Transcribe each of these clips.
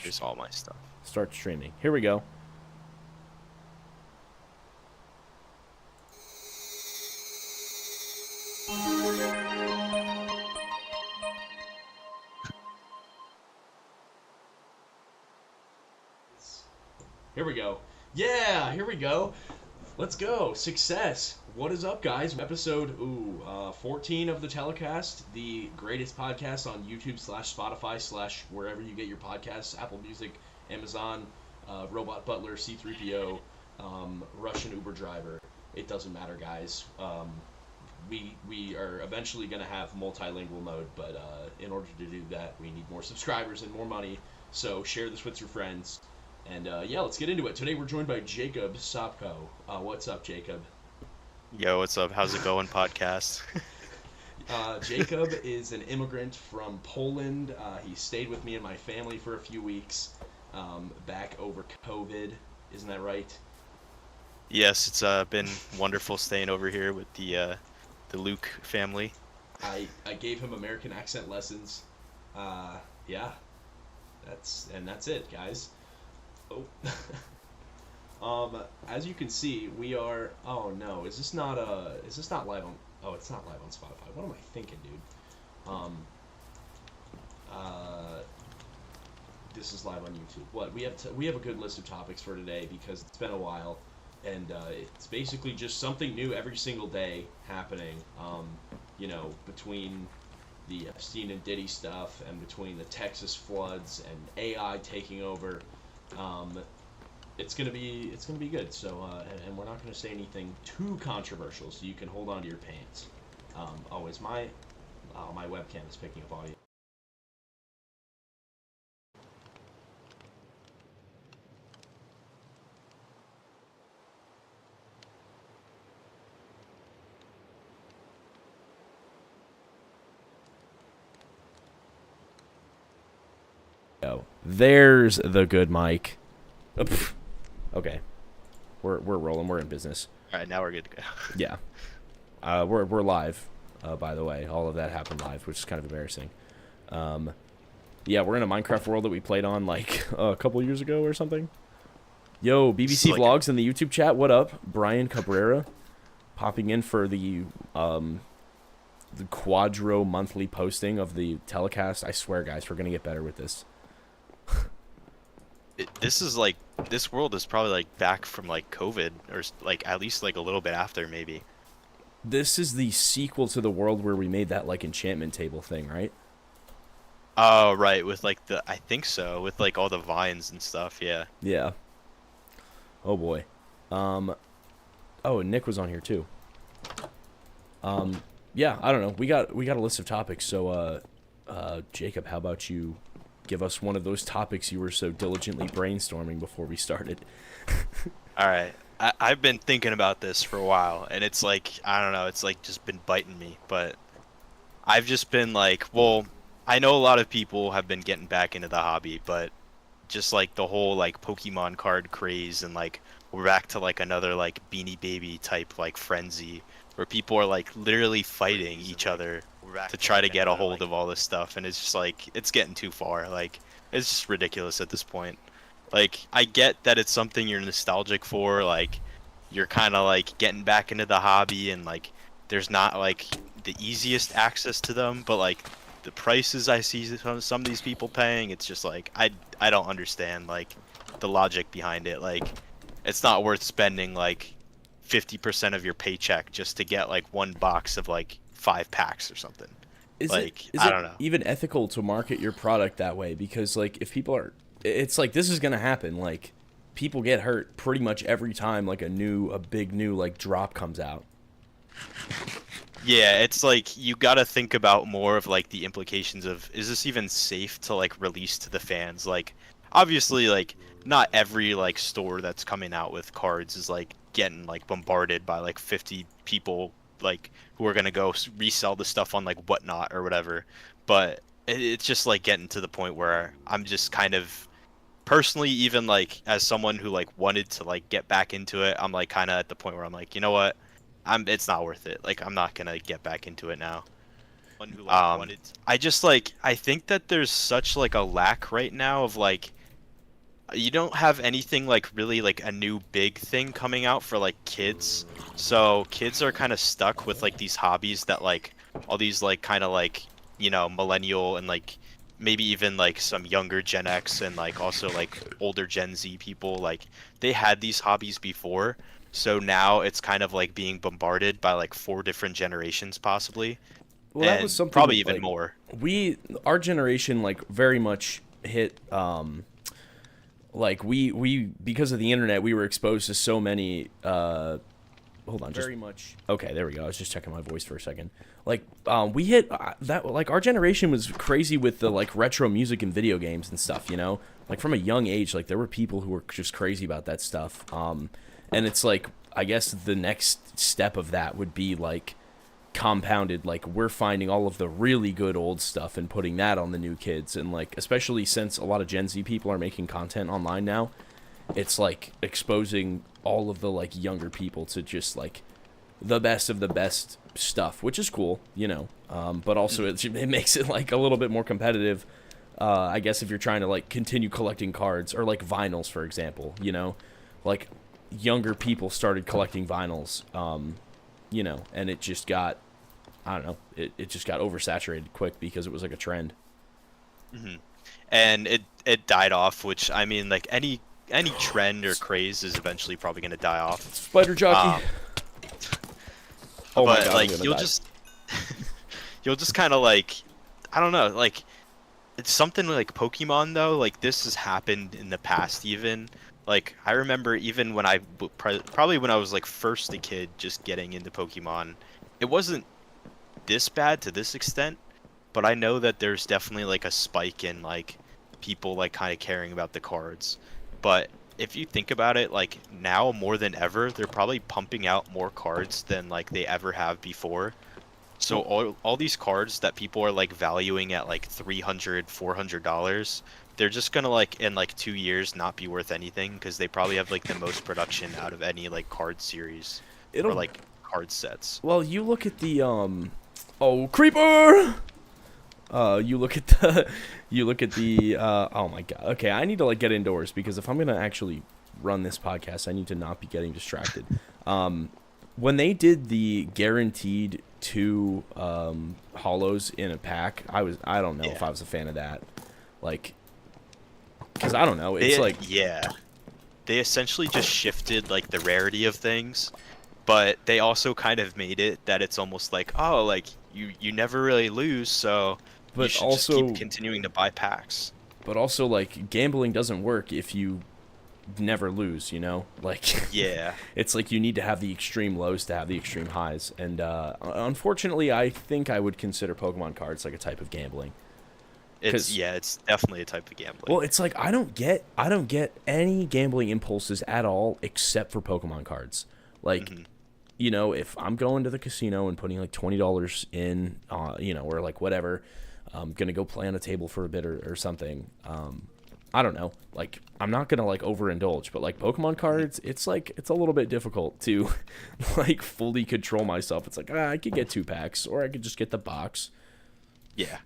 Here's all my stuff. Start streaming. Here we go. Here we go. Yeah, here we go. Let's go. Success. What is up, guys? Episode 14 of the Telecast, the greatest podcast on YouTube / Spotify / wherever you get your podcasts, Apple Music, Amazon, Robot Butler, C3PO, Russian Uber driver. It doesn't matter, guys. We are eventually going to have multilingual mode, but in order to do that, we need more subscribers and more money. So share this with your friends. And yeah, let's get into it. Today we're joined by Jacob Sopko. What's up, Jacob? Yo, what's up? How's it going, podcast? Jacob is an immigrant from Poland. He stayed with me and my family for a few weeks back over COVID. Isn't that right? Yes, it's been wonderful staying over here with the Luke family. I gave him American accent lessons. Yeah, that's it, guys. Oh. As you can see, we are. Oh no, is this not live on? Oh, it's not live on Spotify. What am I thinking, dude? This is live on YouTube. What we have a good list of topics for today because it's been a while, and it's basically just something new every single day happening. Between the Epstein and Diddy stuff, and between the Texas floods and AI taking over. It's gonna be good. So and we're not gonna say anything too controversial, so you can hold on to your pants. My webcam is picking up audio. Oh, there's the good mic. Okay, we're rolling. We're in business. All right, now we're good to go. Yeah, we're live. By the way, all of that happened live, which is kind of embarrassing. Yeah, we're in a Minecraft world that we played on like a couple years ago or something. Yo, BBC Vlogs in the YouTube chat. What up, Brian Cabrera, popping in for the Quadro monthly posting of the Telecast. I swear, guys, we're gonna get better with this. This world is probably like back from like COVID, or like at least like a little bit after, maybe. This is the sequel to the world where we made that like enchantment table thing, right? Oh, right, with like I think so, with like all the vines and stuff, yeah. Yeah. Oh boy. Oh, and Nick was on here too. Yeah, I don't know. We got a list of topics, so Jacob, how about you give us one of those topics you were so diligently brainstorming before we started? All right. I've been thinking about this for a while, and it's like, I don't know, it's like just been biting me, but I've just been like, well, I know a lot of people have been getting back into the hobby, but just like the whole like Pokemon card craze, and like we're back to like another like Beanie Baby type like frenzy where people are like literally fighting each other to try to get a hold of all this stuff, and it's just like, it's getting too far. Like, it's just ridiculous at this point. Like, I get that it's something you're nostalgic for, like you're kind of like getting back into the hobby, and like there's not like the easiest access to them, but like the prices I see some of these people paying, it's just like I don't understand like the logic behind it. Like, it's not worth spending like 50% of your paycheck just to get like one box of like 5 packs or something. Is I don't know. Even ethical to market your product that way? Because like if people are, it's like this is gonna happen. Like people get hurt pretty much every time like a big new like drop comes out. Yeah, it's like you gotta think about more of like the implications of, is this even safe to like release to the fans? Like, obviously, like not every like store that's coming out with cards is like getting like bombarded by like 50 people like who are gonna go resell the stuff on like Whatnot or whatever, but it's just like getting to the point where I'm just kind of personally, even like as someone who like wanted to like get back into it, I'm like kind of at the point where I'm like, you know what, it's not worth it. Like, I'm not gonna get back into it now. I just like, I think that there's such like a lack right now of like you don't have anything like really like a new big thing coming out for like kids. So kids are kind of stuck with like these hobbies that like all these like kind of like, millennial and like maybe even like some younger Gen X and like also like older Gen Z people like they had these hobbies before. So now it's kind of like being bombarded by like four different generations possibly Well, that was and something probably that even like more. our generation like very much hit like we because of the internet we were exposed to so many hold on, just very much. Okay, there we go. I was just checking my voice for a second. Like, we hit that. Like, our generation was crazy with the like retro music and video games and stuff. You know, like from a young age, like there were people who were just crazy about that stuff. And it's like, I guess the next step of that would be like compounded. Like, we're finding all of the really good old stuff and putting that on the new kids, and like especially since a lot of Gen Z people are making content online now, it's like exposing all of the like younger people to just like the best of the best stuff, which is cool, you know. But also it makes it like a little bit more competitive. I guess if you're trying to like continue collecting cards or like vinyls, for example, you know, like younger people started collecting vinyls, you know, and it just got, I don't know, it just got oversaturated quick because it was like a trend. Hmm. And it died off, which I mean, like any trend or craze is eventually probably gonna die off. Spider jockey. Um, Oh my but god, I'm like gonna you'll die. just you'll just kind of like I don't know, like it's something like Pokemon though. Like this has happened in the past even. Like I remember even when probably when I was like first a kid just getting into Pokemon, it wasn't this bad to this extent, but I know that there's definitely like a spike in like people like kind of caring about the cards. But if you think about it, like now more than ever, they're probably pumping out more cards than like they ever have before. So Well, all these cards that people are like valuing at like 300, $400, they're just gonna like in like 2 years not be worth anything because they probably have like the most production out of any like card series or it'll. like card sets. Well, you look at the Oh, creeper! You look at the, you look at the. Oh my god. Okay, I need to like get indoors because if I'm gonna actually run this podcast, I need to not be getting distracted. When they did the guaranteed two hollows in a pack, I don't know if Yeah. I was a fan of that. Like, because I don't know. It's like Yeah. They essentially just shifted like the rarity of things, but they also kind of made it that it's almost like, oh, like you never really lose, so you but should just keep also continuing to buy packs. like gambling doesn't work if you never lose, you know? Like Yeah. it's like you need to have the extreme lows to have the extreme highs. And unfortunately, I think I would consider Pokemon cards like a type of gambling. It's definitely a type of gambling. Well, it's like I don't get any gambling impulses at all except for Pokemon cards. Like, you know, if I'm going to the casino and putting like $20 in, you know, or like whatever, I'm gonna go play on a table for a bit or something. I don't know. Like, I'm not gonna like overindulge, but like Pokemon cards, it's like it's a little bit difficult to like fully control myself. It's like I could get 2 packs, or I could just get the box. Yeah.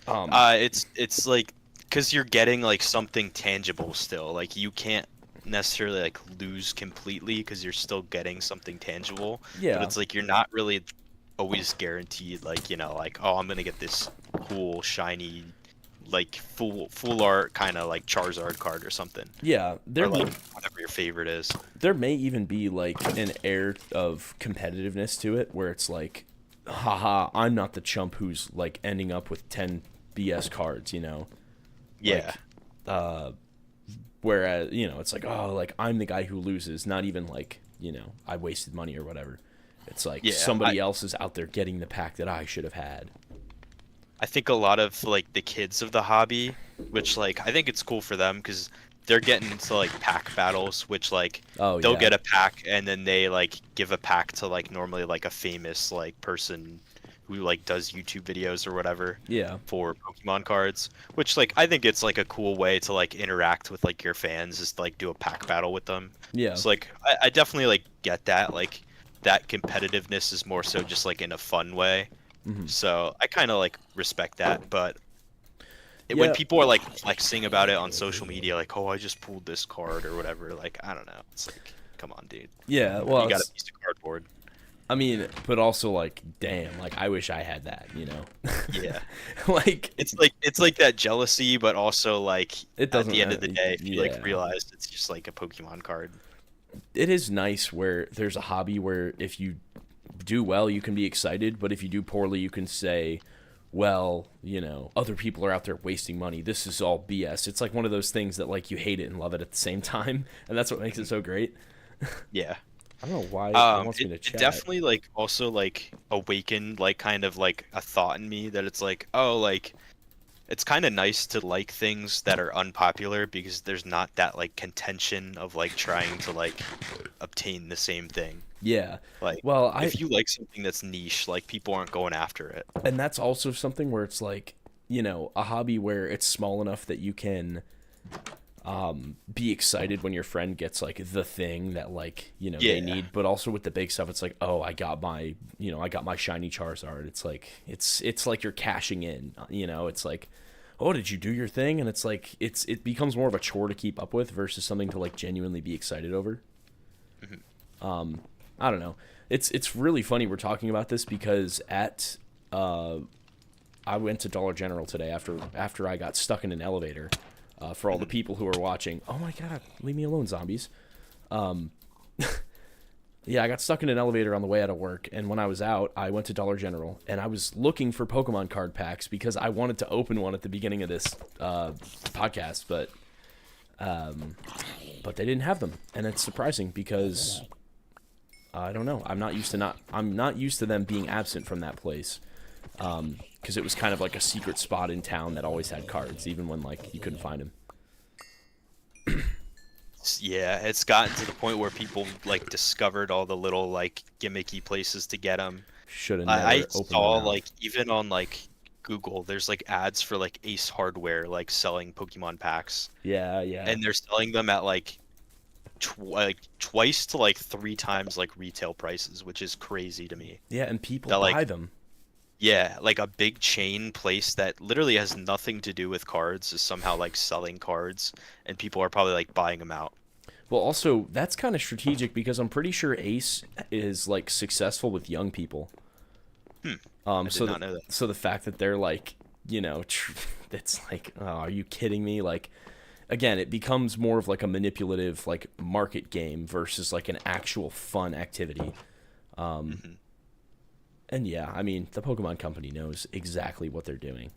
Um, It's like because you're getting like something tangible still. Like you can't necessarily like lose completely because you're still getting something tangible. But yeah, it's like you're not really always guaranteed like, like, oh, I'm gonna get this cool shiny like full art kind of like Charizard card or something. yeah. Or like whatever your favorite is. There may even be like an air of competitiveness to it where it's like, haha, I'm not the chump who's like ending up with 10 BS cards, you know? Yeah. Like, whereas, you know, it's like, oh, like I'm the guy who loses, not even like, you know, I wasted money or whatever. It's like Yeah, somebody else is out there getting the pack that I should have had. I think a lot of like the kids of the hobby, which like I think it's cool for them because they're getting into like pack battles, which like Oh, they'll yeah. get a pack and then they like give a pack to like normally like a famous like person who like does YouTube videos or whatever Yeah. for Pokemon cards, which like I think it's like a cool way to like interact with like your fans is to like do a pack battle with them. Yeah. So like I definitely like get that like that competitiveness is more so just like in a fun way. Mhm. So I kind of like respect that, but when Yeah. people are like flexing about it on social media, like, oh, I just pulled this card or whatever. Like, I don't know. It's like, come on, dude. Yeah, You well, got a piece of cardboard. I mean, but also like, damn, like I wish I had that, you know? Yeah. Like It's like that jealousy, but also like it at doesn't. the end of the day, if you like Yeah, realize it's just like a Pokemon card. it is nice where there's a hobby where if you do well, you can be excited, but if you do poorly, you can say, well, you know, other people are out there wasting money. This is all BS. It's like one of those things that like you hate it and love it at the same time, and that's what makes it so great. Yeah. I don't know why it wants me to It chat. definitely like also like awakened like kind of like a thought in me that it's like, oh, like it's kind of nice to like things that are unpopular because there's not that like contention of like trying to like obtain the same thing. Yeah. Like Well, if you like something that's niche, like people aren't going after it. and that's also something where it's like, you know, a hobby where it's small enough that you can be excited when your friend gets like the thing that like, you know, Yeah. they need, but also with the big stuff it's like, oh, I got my shiny Charizard. It's like it's like you're cashing in, you know. It's like, oh, did you do your thing? And it's like it becomes more of a chore to keep up with versus something to like genuinely be excited over. I don't know. It's really funny we're talking about this because at I went to Dollar General today after I got stuck in an elevator. For all the people who are watching, oh my god, leave me alone, zombies. Yeah, I got stuck in an elevator on the way out of work, and when I was out, I went to Dollar General, and I was looking for Pokemon card packs because I wanted to open one at the beginning of this podcast, but they didn't have them, and it's surprising because I don't know. I'm not used to them being absent from that place. Because it was kind of like a secret spot in town that always had cards, even when like you couldn't find them. Yeah, it's gotten to the point where people like discovered all the little like gimmicky places to get them. Should have never I opened saw them out. like even on like Google, there's like ads for like Ace Hardware like selling Pokemon packs, Yeah. and they're selling them at like twice to like 3 times like retail prices, which is crazy to me. Yeah, and people That, like, buy them. Yeah, like a big chain place that literally has nothing to do with cards is somehow like selling cards, and people are probably like buying them out. Well, also that's kind of strategic because I'm pretty sure Ace is like successful with young people. I did not know that. So the fact that they're like, you know, it's like, oh, are you kidding me? Like, again, it becomes more of like a manipulative like market game versus like an actual fun activity. And yeah, I mean, the Pokemon Company knows exactly what they're doing.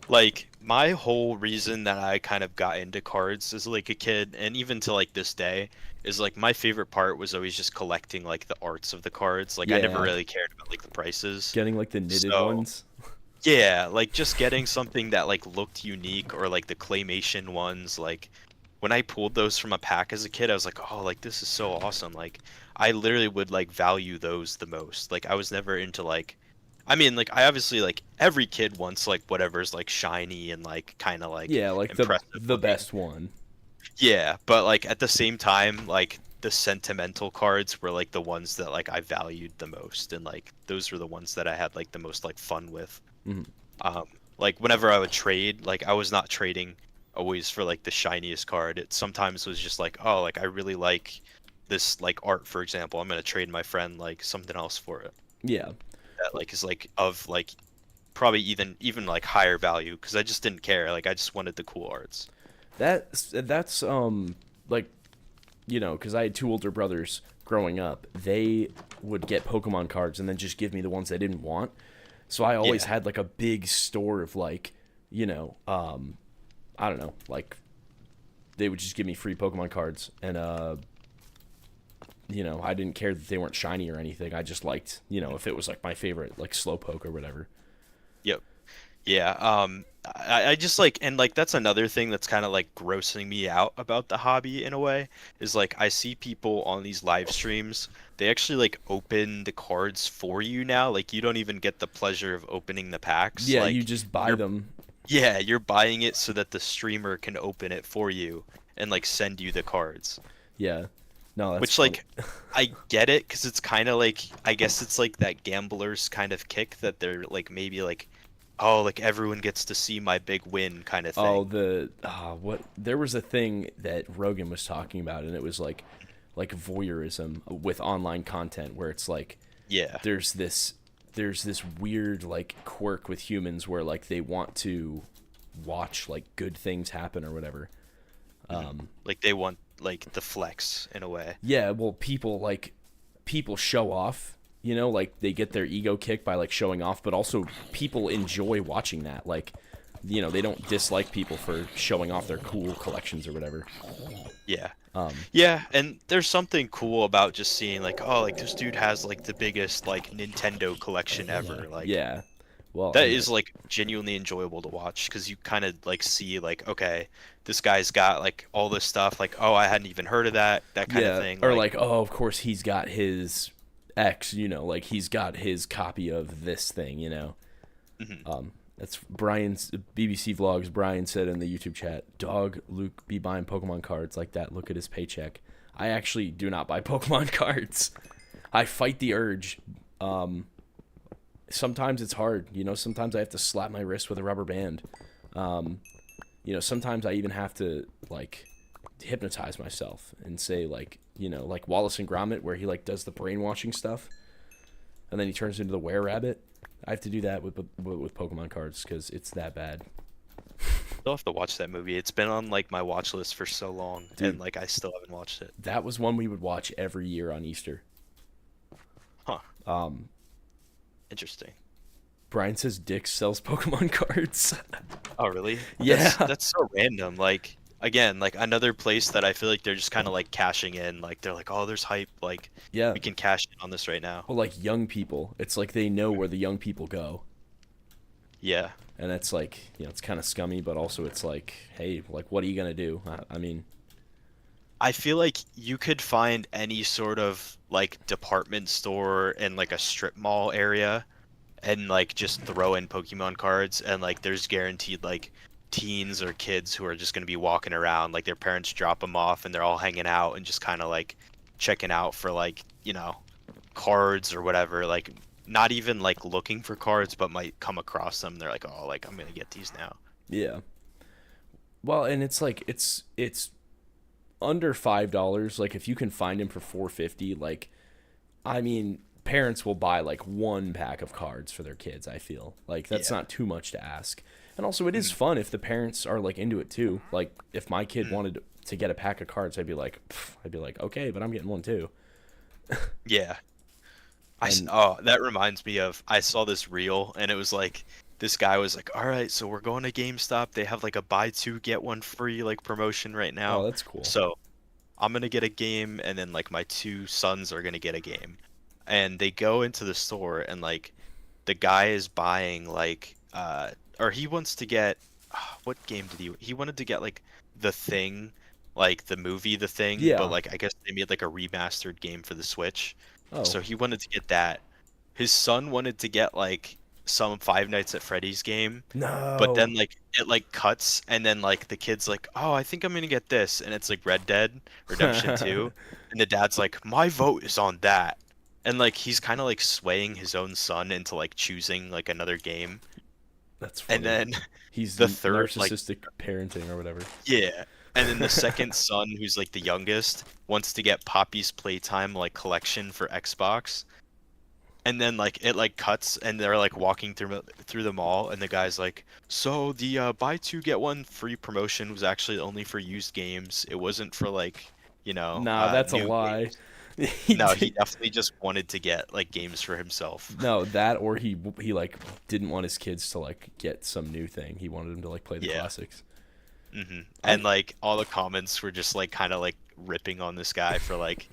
Like my whole reason that I kind of got into cards as like a kid, and even to like this day, is like my favorite part was always just collecting like the arts of the cards. Like I never Yeah. really cared about like the prices. Getting like the knitted So- ones. Yeah, like just getting something that like looked unique, or like the claymation ones. Like when I pulled those from a pack as a kid, I was like, oh, like this is so awesome. Like I literally would like value those the most. Like I was never into like, I mean, like I obviously like every kid wants like whatever's like shiny and like kind of like Yeah, like impressive the looking. best one. Yeah, but like at the same time, like the sentimental cards were like the ones that like I valued the most, and like those were the ones that I had like the most like fun with. Mhm. Like whenever I would trade, like I was not trading always for like the shiniest card. It sometimes was just like, oh, like I really like this like art, for example. I'm gonna trade my friend like something else for it Yeah. that like is like of like probably even like higher value, because I just didn't care. Like I just wanted the cool arts. That's like, you know, because I had two older brothers growing up. They would get Pokemon cards and then just give me the ones they didn't want. So I always Yeah. had like a big store of like, you know, I don't know, like they would just give me free Pokemon cards, and you know, I didn't care that they weren't shiny or anything. I just liked, you know, if it was like my favorite like Slowpoke or whatever. Yep. Yeah. I just like, and like that's another thing that's kind of like grossing me out about the hobby in a way, is like I see people on these live streams, they actually like open the cards for you now. Like you don't even get the pleasure of opening the packs. Yeah, like, you just buy them. yeah, you're buying it so that the streamer can open it for you and like send you the cards. Yeah. No, that's Which funny. like I get it, because it's kind of like, I guess it's like that gambler's kind of kick that they're like maybe like oh, like everyone gets to see my big win kind of Oh, thing. what there was a thing that Rogan was talking about, and it was like voyeurism with online content, where it's like Yeah. there's this there's this weird like quirk with humans where like they want to watch like good things happen or whatever. Like they want like the flex in a way. Yeah, well, people show off, like they get their ego kicked by like showing off, but also people enjoy watching that. Like, they don't dislike people for showing off their cool collections or whatever. Yeah. Um, Yeah, and there's something cool about just seeing like, oh, like this dude has like the biggest like Nintendo collection ever. Like yeah. Well, that and is like genuinely enjoyable to watch because you kind of like see like, okay, this guy's got like all this stuff. Like, oh, I hadn't even heard of that. That kind of yeah, thing. or Like, like, oh, of course he's got his X, like he's got his copy of this thing. That's Brian's BBC Vlogs. Brian said in the YouTube chat, "Dog Luke be buying Pokemon cards like that. Look at his paycheck." I actually do not buy Pokemon cards. I fight the urge. Sometimes it's hard. Sometimes I have to slap my wrist with a rubber band. Sometimes I even have to like hypnotize myself and say like Wallace and Gromit, where he like does the brainwashing stuff, and then he turns into the were-rabbit. I have to do that with Pokemon cards because it's that bad. still have to watch that movie. It's been on like my watch list for so long, Dude. and like I still haven't watched it. That was one we would watch every year on Easter. Huh. Um, Interesting. Brian says Dick sells Pokemon cards. Oh, really? Yeah. That's so random. Like again, like another place that I feel like they're just kind of like cashing in. Like they're like, oh, there's hype. Like Yeah. we can cash in on this right now. Well, like young people, it's like they know where the young people go, Yeah. and that's like it's kind of scummy, but also it's like, hey, like what are you gonna do? I mean, I feel like you could find any sort of like department store in like a strip mall area and like just throw in Pokemon cards and like there's guaranteed like teens or kids who are just going to be walking around like their parents drop them off and they're all hanging out and just kind of like checking out for like, cards or whatever, like not even like looking for cards but might come across them. They're like, "Oh, like I'm going to get these now." yeah. Well, and it's like it's under $5. Like if you can find him for $4.50, like I mean, parents will buy like one pack of cards for their kids. I feel like that's Yeah. not too much to ask, and also it is fun if the parents are like into it too. Like if my kid wanted to get a pack of cards, I'd be like, okay, but I'm getting one too. Yeah. And Oh, that reminds me of I saw this reel and it was like this guy was like, "All right, so we're going to GameStop. They have like a buy two get one free like promotion right oh, now. that's cool. So I'm gonna get a game and then like my two sons are gonna get a game." And they go into the store and like the guy is buying like or he wants to get what game did he wanted to get like The Thing, like the movie The Thing, but Yeah. like I guess they made like a remastered game for the Switch. Oh So he wanted to get that. His son wanted to get like some Five Nights at Freddy's game, but no. then like it like cuts and then like the kid's like, "Oh, I think I'm gonna get this." And it's like Red Dead Redemption 2. And the dad's like, "My vote is on that." And like he's kind of like swaying his own son into like choosing like another game. That's And funny. then He's the third like narcissistic parenting or whatever. yeah. And then the second son, who's like the youngest, wants to get Poppy's Playtime like collection for Xbox. And then like it like cuts and they're like walking through the mall and the guy's like, "So the buy two get one free promotion was actually only for used games. It wasn't for like, Nah, that's a new lie. games." He No, he did- definitely just wanted to get like games for himself. no, that or he like didn't want his kids to like get some new thing. He wanted them to like play the Yeah. classics. And like all the comments were just like kind of like ripping on this guy for like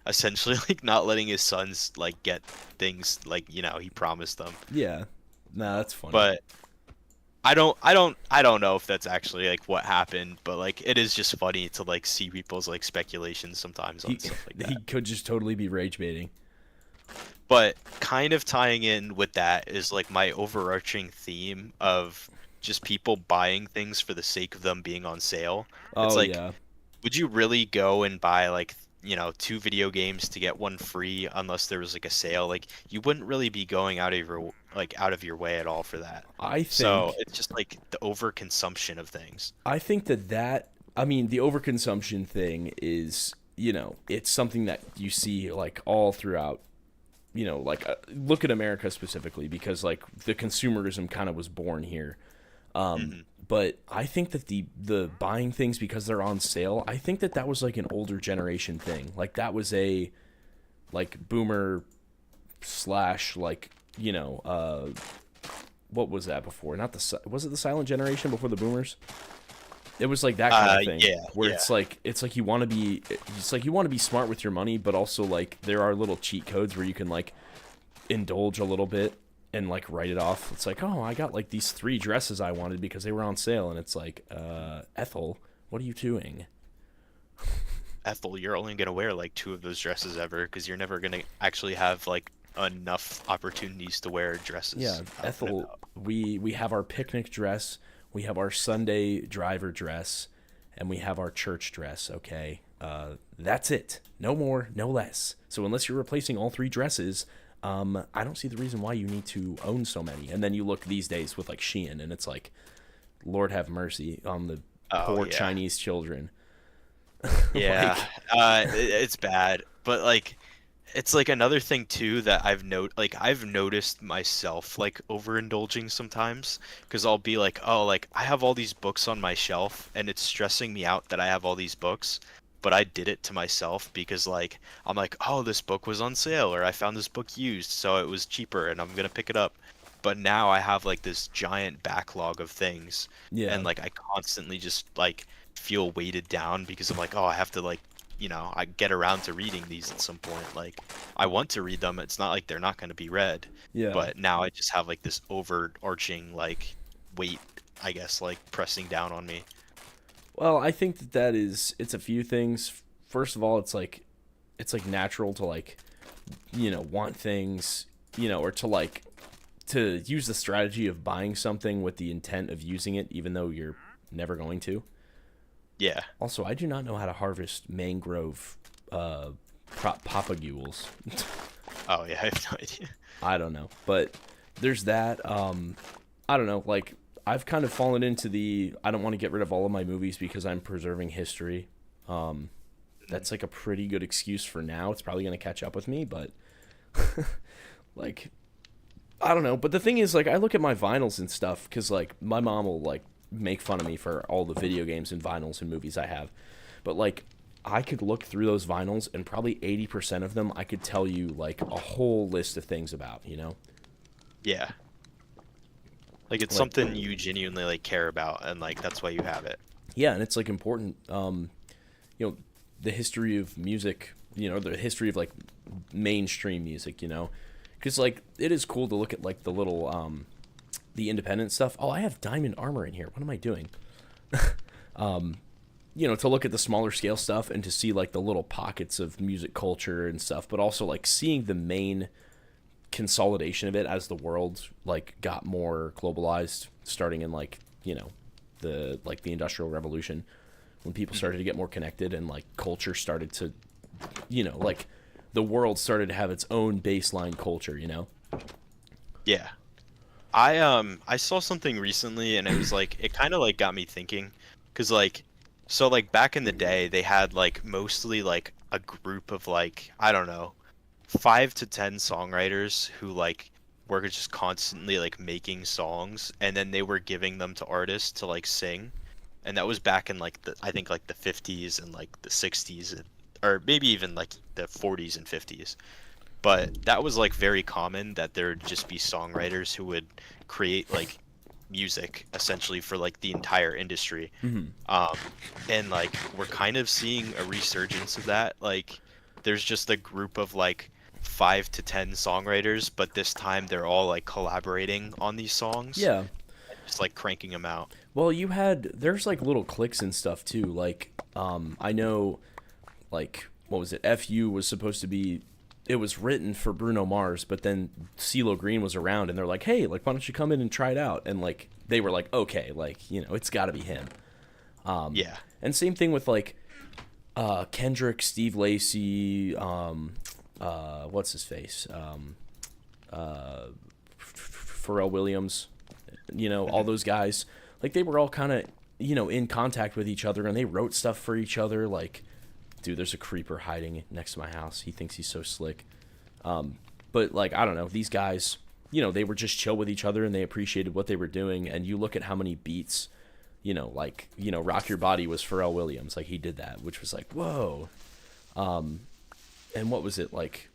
essentially like not letting his sons like get things like, he promised them. Yeah. Nah, that's funny. But I don't know if that's actually like what happened, but like it is just funny to like see people's like speculations sometimes on he stuff like he that. could just totally be rage baiting. But kind of tying in with that is like my overarching theme of just people buying things for the sake of them being on sale. It's Oh like, yeah. would you really go and buy like two video games to get one free unless there was like a sale. Like you wouldn't really be going out of your way at all for that. I So think it's just like the overconsumption of things. I think that I mean the overconsumption thing is, it's something that you see like all throughout, like look at America specifically, because like the consumerism kind of was born here. But I think that the buying things because they're on sale, I think that was like an older generation thing. Like that was a like boomer slash like, what was that before? Was it the silent generation before the boomers? It was like that kind of thing, where it's like you want to be smart with your money, but also like there are little cheat codes where you can like indulge a little bit and like write it off. It's like, oh, I got like these 3 dresses I wanted because they were on sale, and it's like, Ethel, what are you doing? Ethel, you're only gonna wear like 2 of those dresses ever because you're never gonna actually have like enough opportunities to wear dresses. Yeah, Ethel, we have our picnic dress, we have our Sunday driver dress, and we have our church dress, okay? That's it. No more, no less. So unless you're replacing all 3 dresses, I don't see the reason why you need to own so many. And then you look these days with like Shein, and it's like, Lord have mercy on the poor Chinese children. Yeah, it's bad, but like, it's like another thing too that I've noticed myself like overindulging sometimes, because I'll be like, oh, like I have all these books on my shelf, and it's stressing me out that I have all these books, but I did it to myself because like I'm like, oh, this book was on sale, or I found this book used, so it was cheaper, and I'm gonna pick it up. But now I have like this giant backlog of things, and like I constantly just like feel weighted down because I'm like, oh, I have to like, I get around to reading these at some point. Like I want to read them. It's not like they're not going to be read. Yeah. But now I just have like this overarching like weight, I guess, like pressing down on me. Well, I think it's a few things. First of all, it's like natural to like, want things, or to use the strategy of buying something with the intent of using it, even though you're never going to. Yeah. Also, I do not know how to harvest mangrove papagules. Oh, yeah, I have no idea. I don't know. But there's that. I don't know. Like, I've kind of fallen into I don't want to get rid of all of my movies because I'm preserving history. That's like a pretty good excuse for now. It's probably going to catch up with me, but like, I don't know. But the thing is, like, I look at my vinyls and stuff because, like, my mom will, like, make fun of me for all the video games and vinyls and movies I have. But, like, I could look through those vinyls and probably 80% of them I could tell you, like, a whole list of things about, Yeah. Like, it's something you genuinely, like, care about, and, like, that's why you have it. Yeah, and it's, like, important. The history of music, the history of, like, mainstream music, because, like, it is cool to look at, like, the little, the independent stuff. Oh, I have diamond armor in here. What am I doing? To look at the smaller scale stuff and to see, like, the little pockets of music culture and stuff, but also, like, seeing the main consolidation of it as the world, like, got more globalized, starting in, like, the Industrial Revolution, when people started to get more connected and, like, culture started to, like, the world started to have its own baseline culture, Yeah. I saw something recently, and it was like, it kind of like got me thinking, because like, so like back in the day they had like mostly like a group of like, I don't know, 5 to 10 songwriters who like were just constantly like making songs, and then they were giving them to artists to like sing, and that was back in like I think like the 50s and like the 60s, or maybe even like the 40s and 50s. But that was like very common, that there would just be songwriters who would create like music essentially for like the entire industry. And like we're kind of seeing a resurgence of that. Like there's just a group of like 5 to 10 songwriters, but this time they're all like collaborating on these songs. Yeah. Just like cranking them out. Well, there's like little cliques and stuff too. Like, I know, like, what was it? FU was supposed to be, it was written for Bruno Mars, but then CeeLo Green was around, and they're like, hey, like, why don't you come in and try it out? And like, they were like, okay, like, it's got to be him. Yeah. And same thing with like, Kendrick, Steve Lacy, what's his face, Pharrell Williams, all Mhm. those guys. Like they were all kind of in contact with each other, and they wrote stuff for each other. Like, dude, there's a creeper hiding next to my house. He thinks he's so slick. But like I don't know, these guys, they were just chill with each other and they appreciated what they were doing. And you look at how many beats, Rock Your Body was Pharrell Williams. Like he did that, which was like, whoa. And what was it like?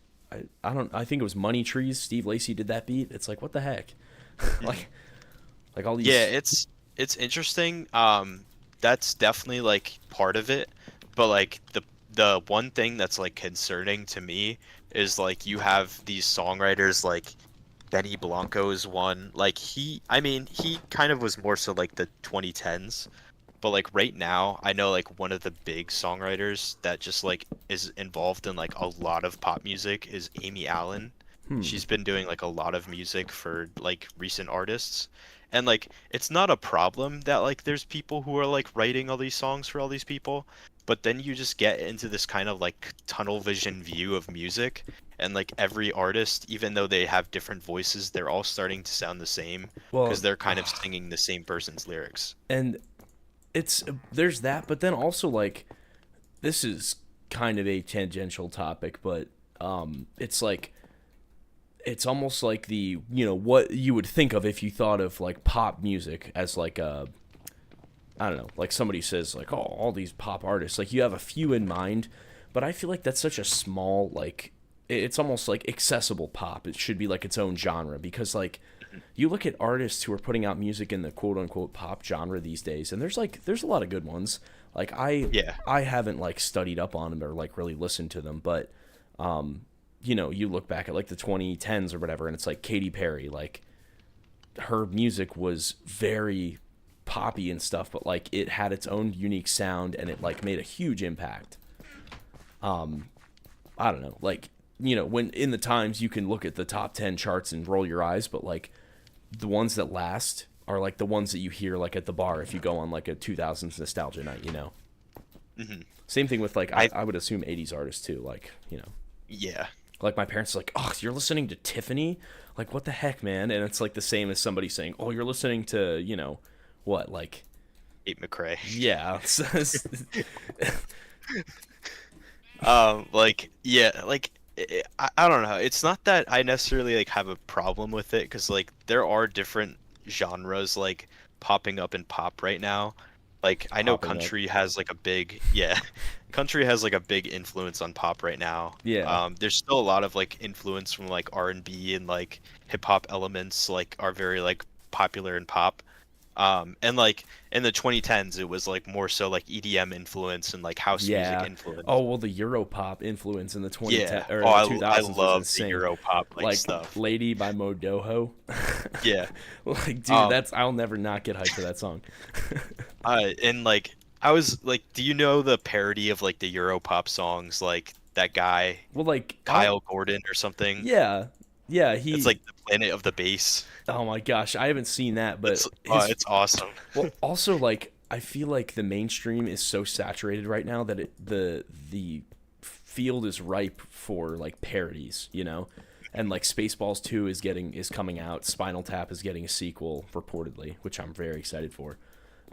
I think it was Money Trees. Steve Lacy did that beat. It's like, what the heck? like, like all these. Yeah, it's interesting. That's definitely like part of it, but like the one thing that's like concerning to me is like you have these songwriters like Benny Blanco is one. Like I mean, he kind of was more so like the 2010s, but like right now, I know like one of the big songwriters that just like is involved in like a lot of pop music is Amy Allen. Hmm. She's been doing like a lot of music for like recent artists. And like it's not a problem that like there's people who are like writing all these songs for all these people, but then you just get into this kind of like tunnel vision view of music, and like every artist, even though they have different voices, they're all starting to sound the same because Well, they're kind of singing the same person's lyrics. and it's there's that, but then also like this is kind of a tangential topic, but it's like it's almost like the what you would think of if you thought of like pop music as like a I don't know, like somebody says like, oh, all these pop artists, like you have a few in mind, but I feel like that's such a small like it's almost like accessible pop. It should be like its own genre because like you look at artists who are putting out music in the quote unquote pop genre these days, and there's a lot of good ones. Like Yeah. I haven't like studied up on them or like really listened to them, but you look back at like the 2010s or whatever, and it's like Katy Perry, like her music was very poppy and stuff, but like it had its own unique sound and it like made a huge impact. I don't know, like when in the times you can look at the top 10 charts and roll your eyes, but like the ones that last are like the ones that you hear like at the bar if you go on like a 2000s nostalgia night. Hmm. Same thing with like I I would assume 80s artists too, like Yeah. like my parents are like, oh, you're listening to Tiffany, like what the heck, man? And it's like the same as somebody saying, oh, you're listening to what, like, Kate McRae. yeah. Like yeah, like I don't know. It's not that I necessarily like have a problem with it because like there are different genres like popping up in pop right now. Like I know Popping up. country has like a big yeah, country has like a big influence on pop right now. Yeah. There's still a lot of like influence from like R&B and like hip hop elements like are very like popular in pop. And like in the 2010s, it was like more so like EDM influence and like house music Yeah. influence. Oh, well, the Europop influence in the 2010 Yeah. or Oh, in the I 2000s was love the insane. Europop like Like stuff. Lady by Modoho. Yeah. Like, dude, Um. that's I'll never not get hyped for that song. And like I was like, do you know the parody of like the Europop songs like that guy Well, like, Kyle Gordon or something? yeah. Yeah, It's he like the Planet of the Bass. oh my gosh, I haven't seen that, but his It's awesome. well, also like I feel like the mainstream is so saturated right now that the field is ripe for like parodies. And like Spaceballs 2 is coming out. Spinal Tap is getting a sequel reportedly, which I'm very excited for.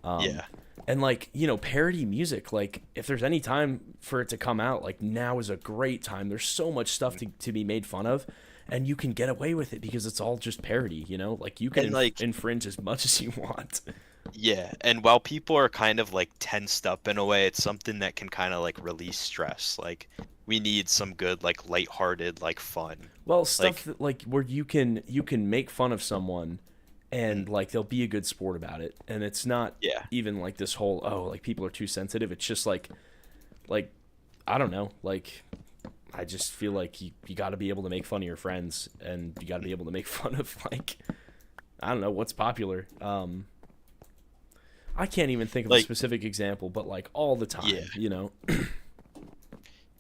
Yeah. And like, parody music, like if there's any time for it to come out, like now is a great time. There's so much stuff to be made fun of, and you can get away with it because it's all just parody. Like you can And like infringe as much as you want. yeah, and while people are kind of like tensed up in a way, it's something that can kind of like release stress. Like we need some good like lighthearted like fun. Well, Like stuff that, like where you can make fun of someone and mm, like they'll be a good sport about it, and it's not yeah. even like this whole like people are too sensitive. It's just like I don't know, like I just feel like you got to be able to make fun of your friends, and you got to be able to make fun of like I don't know what's popular. I can't even think of a Like specific example, but like all the yeah. time.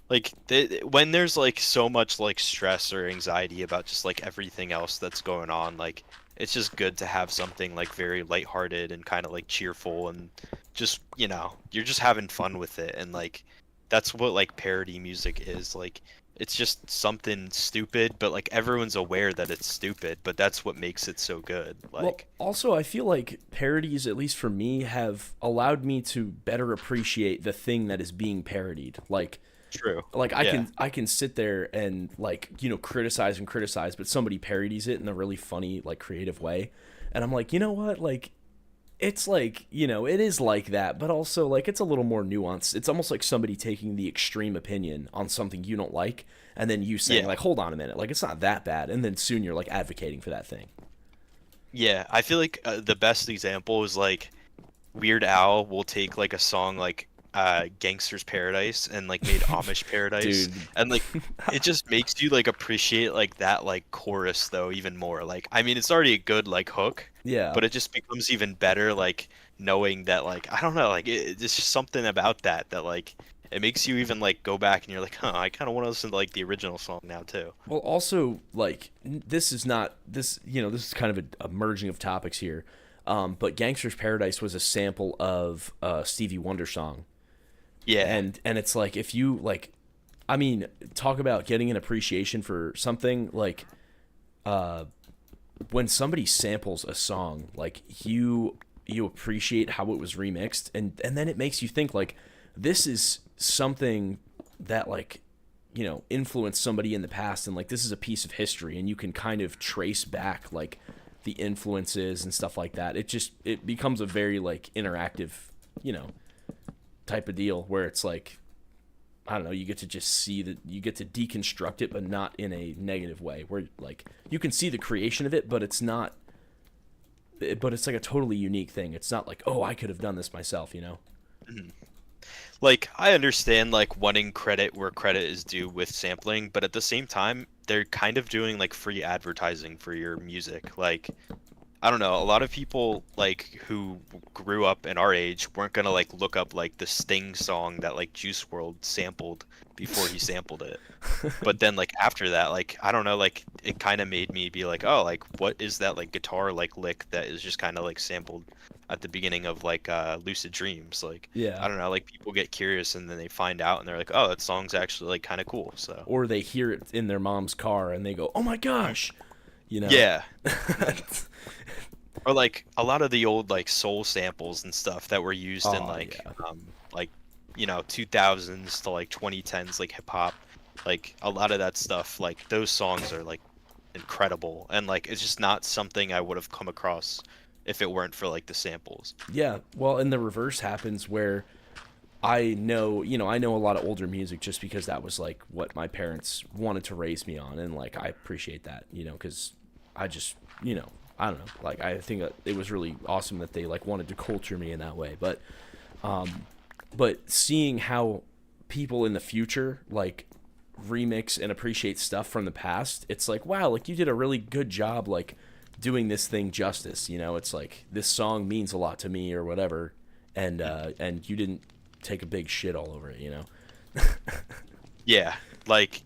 Like when there's like so much like stress or anxiety about just like everything else that's going on, like it's just good to have something like very lighthearted and kind of like cheerful and just you're just having fun with it and like that's what like parody music is. Like it's just something stupid, but like everyone's aware that it's stupid, but that's what makes it so good. Well, Like also, I feel like parodies, at least for me, have allowed me to better appreciate the thing that is being parodied. true. Like Yeah. I can sit there and like, criticize and criticize, but somebody parodies it in a really funny, like creative way. And I'm like, you know what? Like it's like, it is like that, but also like it's a little more nuanced. It's almost like somebody taking the extreme opinion on something you don't like and then you saying Yeah. like, "Hold on a minute. Like it's not that bad." And then soon you're like advocating for that thing. Yeah, I feel like the best example is like Weird Al will take like a song like Gangster's Paradise and like made Amish Paradise, Dude. and like it just makes you like appreciate like that like chorus though even more. Like I mean it's already a good like hook, Yeah. but it just becomes even better like knowing that like I don't know like it's just something about that that like it makes you even like go back and you're like, huh, I kind of want to listen to like the original song now too. Well, also, like, this is not this. This is kind of a merging of topics here. But "Gangster's Paradise" was a sample of a Stevie Wonder song, Yeah, and it's like if you like, I mean, talk about getting an appreciation for something like, when somebody samples a song, like you appreciate how it was remixed, and then it makes you think like, this is something that like influenced somebody in the past, and like this is a piece of history, and you can kind of trace back like the influences and stuff like that. It becomes a very like interactive, you know, type of deal where it's like, I don't know, you get to just see that, you get to deconstruct it, but not in a negative way, where like you can see the creation of it, but it's not, but it's like a totally unique thing. It's not like, oh, I could have done this myself, you know? like I understand like wanting credit where credit is due with sampling, but at the same time, they're kind of doing like free advertising for your music. Like I don't know, a lot of people like who grew up in our age weren't gonna like look up like the Sting song that like Juice World sampled before he sampled it. But then like after that, like I don't know, like it kind of made me be like, oh, like what is that like guitar like lick that is just kind of like sampled at the beginning of like Lucid Dreams? Like Yeah. I don't know, like people get curious and then they find out and they're like, oh, that song's actually like kind of cool. So Or they hear it in their mom's car and they go, "Oh my gosh," you know? yeah. Or like a lot of the old like soul samples and stuff that were used in Oh like yeah. like 2000s to like 2010s like hip hop, like a lot of that stuff, like those songs are like incredible, and like it's just not something I would have come across if it weren't for like the samples. Yeah. Well, and the reverse happens where I know a lot of older music just because that was like what my parents wanted to raise me on, and like I appreciate that, because I just, I don't know, like I think that it was really awesome that they like wanted to culture me in that way, but seeing how people in the future like remix and appreciate stuff from the past, it's like, wow, like you did a really good job like doing this thing justice, it's like this song means a lot to me or whatever, and you didn't take a big shit all over it. Yeah, like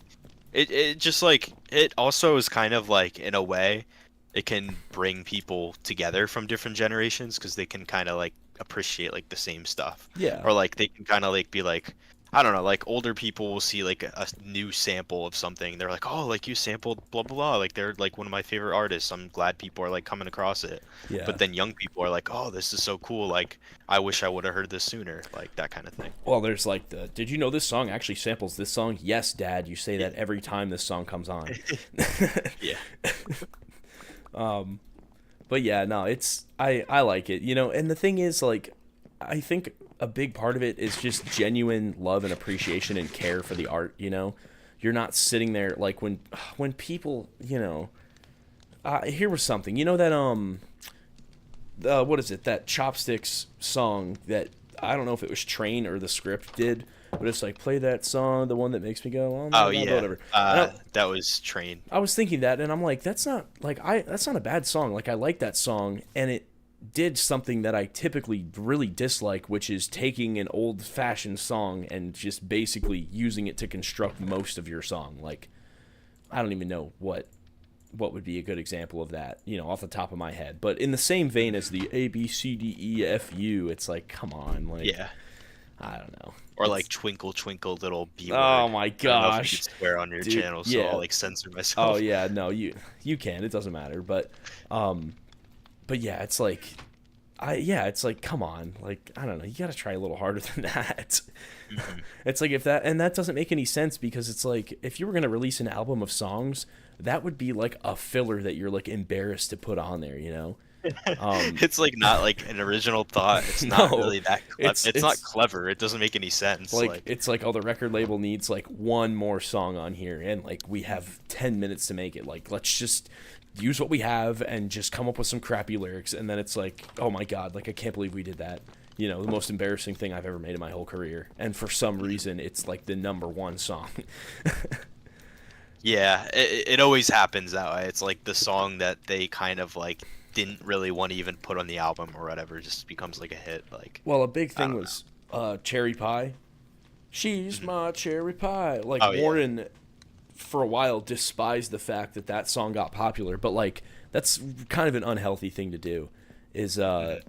it just like it also is kind of like in a way it can bring people together from different generations because they can kind of like appreciate like the same stuff, Yeah. or like they can kind of like be like, I don't know, like older people will see like a new sample of something, they're like, oh, like you sampled blah blah blah, like they're like one of my favorite artists, I'm glad people are like coming across it. Yeah. But then young people are like, oh, this is so cool, like I wish I would have heard this sooner, like that kind of thing. Well, there's like did you know this song actually samples this song? Yes, Dad, you say that every time this song comes on. Yeah. But yeah, no, I like it, and the thing is like, I think a big part of it is just genuine love and appreciation and care for the art, You're not sitting there like when people, here was something, that what is it? That Chopsticks song that I don't know if it was Train or the script did, but it's like, play that song, the one that makes me go, oh my Oh God, yeah. whatever. That was Train. I was thinking that, and I'm like, that's not a bad song. Like I like that song, and it did something that I typically really dislike, which is taking an old-fashioned song and just basically using it to construct most of your song. Like, I don't even know what would be a good example of that, off the top of my head. But in the same vein as the A B C D E F U, it's like, come on, like, Yeah. I don't know. Or like Twinkle Twinkle Little B Oh Word. my I don't know if you gosh, could swear on your dude. channel, so Yeah. I'll like censor Oh myself. yeah. No, you can. It doesn't matter. Um, but yeah, it's like, it's like, come on, like I don't know. You got to try a little harder than that. Mhm. It's like if that and that doesn't make any sense because it's like if you were gonna release an album of songs, that would be like a filler that you're like embarrassed to put on there. You know. It's like not like an original thought. It's not No, really that clever. It's not it's clever. It doesn't make any sense. like Like, it's like oh the record label needs like one more song on here and like we have 10 minutes to make it. Like let's just use what we have and just come up with some crappy lyrics and then it's like oh my god like I can't believe we did that. You know, the most embarrassing thing I've ever made in my whole career. And for some reason it's like the #1 song. yeah, it always happens that way. It's like the song that they kind of like didn't really want to even put on the album or whatever just becomes like a hit. Like, Well, a big I thing don't was Cherry Pie. She's Mhm. my cherry pie. Like Oh, yeah. Warren, for a while, despised the fact that that song got popular, but like that's kind of an unhealthy thing to do. Is to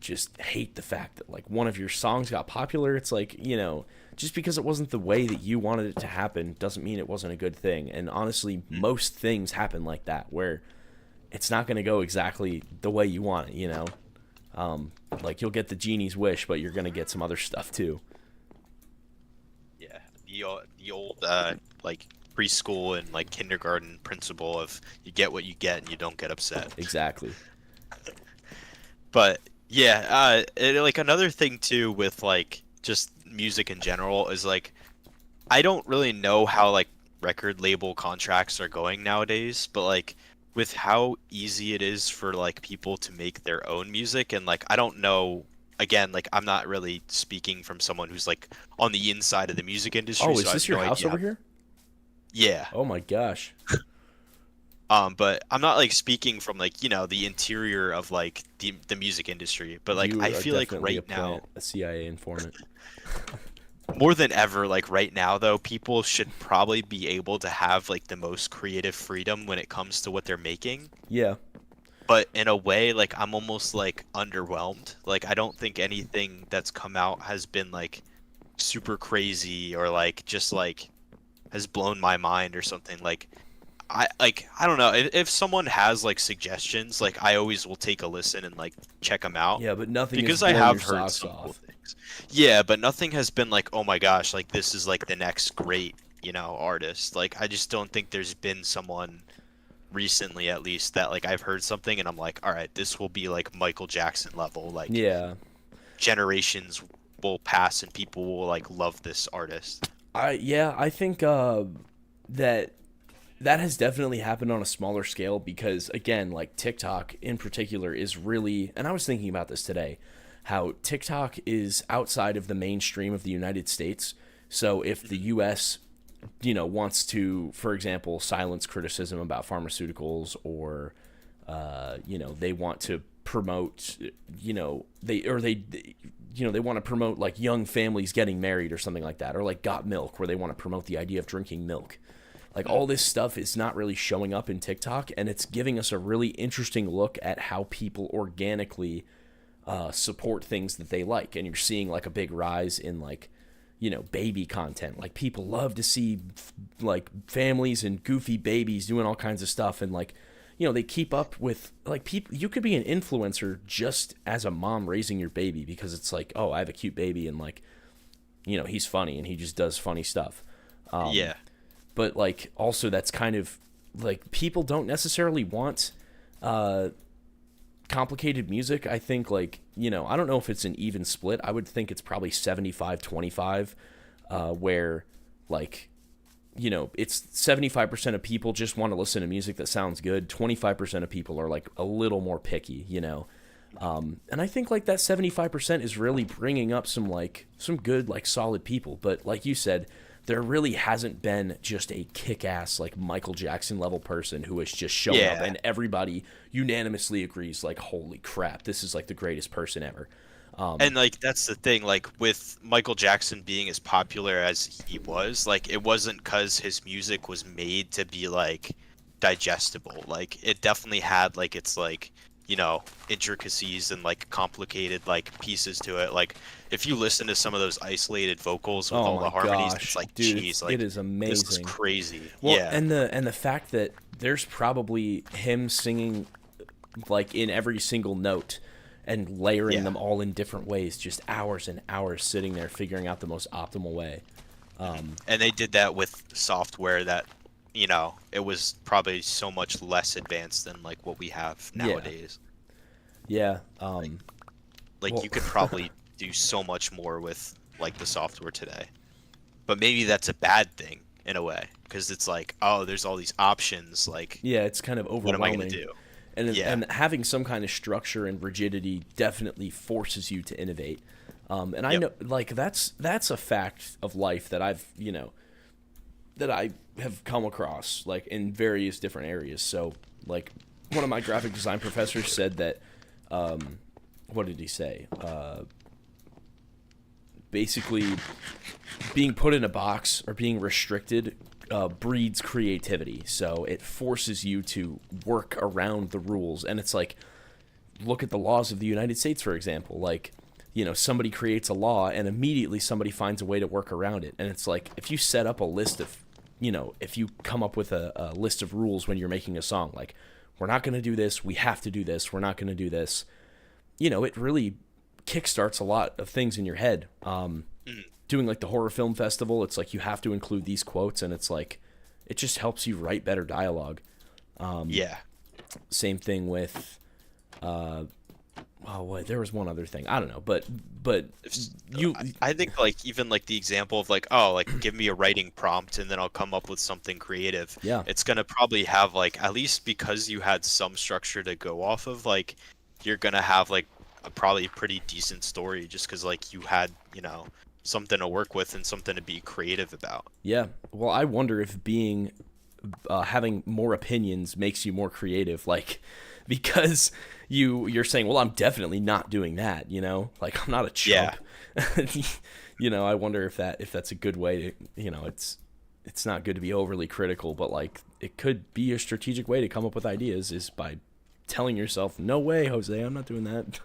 just hate the fact that like one of your songs got popular. It's like just because it wasn't the way that you wanted it to happen doesn't mean it wasn't a good thing. And honestly, most things happen like that where it's not going to go exactly the way you want it. Like you'll get the genie's wish, but you're going to get some other stuff too. yeah, the old like preschool and like kindergarten principle of you get what you get and you don't get upset. Exactly. But yeah, like another thing too with like just music in general is like I don't really know how like record label contracts are going nowadays, but like with how easy it is for like people to make their own music and like I don't know again like I'm not really speaking from someone who's like on the inside of the music industry, Oh, so is I this have your no house idea. over here? Yeah. Oh my gosh. But I'm not like speaking from like, the interior of like the music industry, but like You I are feel like definitely right a now plant, a CIA informant. more than ever, like right now though, people should probably be able to have like the most creative freedom when it comes to what they're making. Yeah. But in a way, like I'm almost like underwhelmed. Like I don't think anything that's come out has been like super crazy or like just like has blown my mind or something. I don't know if someone has like suggestions, like I always will take a listen and like check them out Yeah, but nothing because is I blowing have your heard socks some cool off. things. Yeah, but nothing has been like, oh my gosh, like this is like the next great, artist. Like I just don't think there's been someone recently at least that like I've heard something and I'm like, all right, this will be like Michael Jackson level. Like Yeah. generations will pass and people will like love this artist. I think that has definitely happened on a smaller scale because again, like TikTok in particular is really and I was thinking about this today, how TikTok is outside of the mainstream of the United States. So if the US wants to, for example, silence criticism about pharmaceuticals or they want to promote they want to promote like young families getting married or something like that, or like Got Milk where they want to promote the idea of drinking milk. Like all this stuff is not really showing up in TikTok, and it's giving us a really interesting look at how people organically support things that they like. And you're seeing like a big rise in like baby content. Like people love to see like families and goofy babies doing all kinds of stuff, and like they keep up with like people. You could be an influencer just as a mom raising your baby because it's like, oh, I have a cute baby and like he's funny and he just does funny stuff. Yeah. But like also that's kind of like people don't necessarily want complicated music. I think like I don't know if it's an even split. I would think it's probably 75-25 where like it's 75% of people just want to listen to music that sounds good. 25% of people are like a little more picky, and I think like that 75% is really bringing up some good like solid people. But like you said, there really hasn't been just a kick-ass like Michael Jackson level person who has just shown up and everybody unanimously agrees like, holy crap, this is like the greatest person ever. And like that's the thing, like with Michael Jackson being as popular as he was, like it wasn't because his music was made to be like digestible. Like it definitely had like its like you know, intricacies and like complicated like pieces to it. Like if you listen to some of those isolated vocals with Oh all the my harmonies, it's gosh, like, dude, geez, it like is this is amazing. crazy. Well, Yeah. and the fact that there's probably him singing like in every single note and layering Yeah. them all in different ways, just hours and hours sitting there figuring out the most optimal way. And they did that with software that, you know, it was probably so much less advanced than like what we have Yeah. nowadays. Yeah. Like Well, you could probably do so much more with like the software today. But maybe that's a bad thing in a way, because it's like, oh, there's all these options. Like, yeah, it's kind of what am I gonna overwhelming. do? And Yeah. and having some kind of structure and rigidity definitely forces you to innovate. And I Yep. know, like that's a fact of life that I've that I have come across like in various different areas. So like one of my graphic design professors said that, what did he say? Basically, being put in a box or being restricted breeds creativity. So it forces you to work around the rules. And it's like, look at the laws of the United States, for example. Like, you know, somebody creates a law and immediately somebody finds a way to work around it. And it's like, if you set up a list of, you know, if you come up with a list of rules when you're making a song, like, we're not going to do this, we have to do this, we're not going to do this, you know, it really kickstarts a lot of things in your head. Doing like the horror film festival, it's like you have to include these quotes, and it's like it just helps you write better dialogue. Yeah. Same thing with wait, there was one other thing, I don't know, but you I think like even like the example of like, oh, like give me a writing prompt and then I'll come up with something creative. Yeah. It's gonna probably have like, at least because you had some structure to go off of, like you're gonna have like a probably pretty decent story just because like you had, you know, something to work with and something to be creative about. Yeah. Well, I wonder if being having more opinions makes you more creative, like because you're saying, well, I'm definitely not doing that, you know? Like I'm not a chump. Yeah. You know, I wonder if that's a good way to, you know, it's not good to be overly critical, but like it could be a strategic way to come up with ideas is by telling yourself, no way, Jose, I'm not doing that.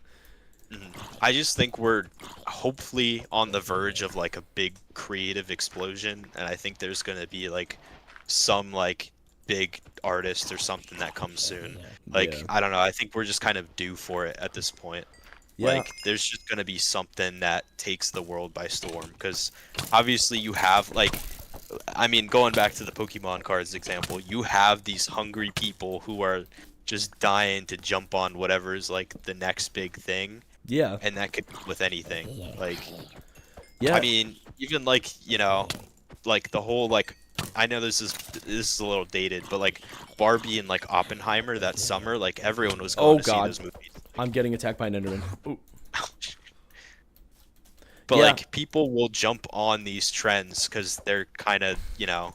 I just think we're hopefully on the verge of like a big creative explosion, and I think there's gonna be like some like big artist or something that comes soon. Like, Yeah. I don't know, I think we're just kind of due for it at this point. Yeah. Like there's just gonna be something that takes the world by storm, because obviously you have like, I mean, going back to the Pokemon cards example, you have these hungry people who are just dying to jump on whatever is like the next big thing. Yeah. And that could be with anything. Like, Yeah. I mean, even like, you know, like the whole like, I know this is a little dated, but like Barbie and like Oppenheimer that summer, like everyone was going to see those movies. I'm getting attacked by an Enderman. Ooh. But Yeah. like people will jump on these trends because they're kind of, you know,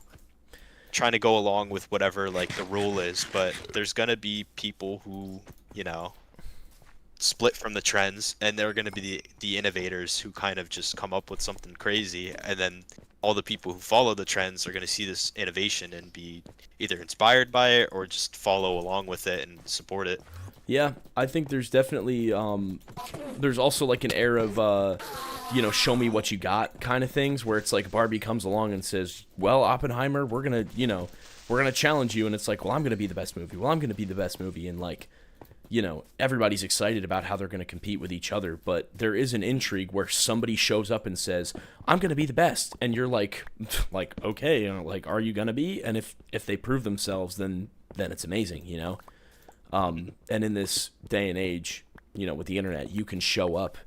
trying to go along with whatever like the rule is. But there's gonna be people who, you know, split from the trends, and they're going to be the innovators who kind of just come up with something crazy, and then all the people who follow the trends are going to see this innovation and be either inspired by it or just follow along with it and support it. Yeah, I think there's definitely there's also like an air of you know, show me what you got kind of things, where it's like Barbie comes along and says, well, Oppenheimer, we're gonna challenge you, and it's like, well, I'm gonna be the best movie, and like, you know, everybody's excited about how they're going to compete with each other, but there is an intrigue where somebody shows up and says, I'm going to be the best. And you're like, okay, you know, like, are you going to be? And if they prove themselves, then it's amazing, you know? And in this day and age, you know, with the internet, you can show up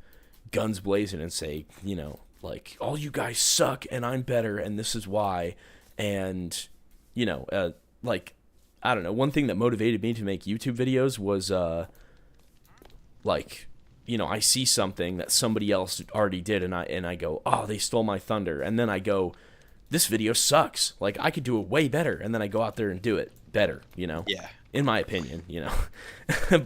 guns blazing and say, you know, like, all you guys suck and I'm better and this is why. And, you know, like, I don't know. One thing that motivated me to make YouTube videos was, like, you know, I see something that somebody else already did, and I go, oh, they stole my thunder, and then I go, this video sucks. Like, I could do it way better, and then I go out there and do it better. You know? Yeah. In my opinion, you know.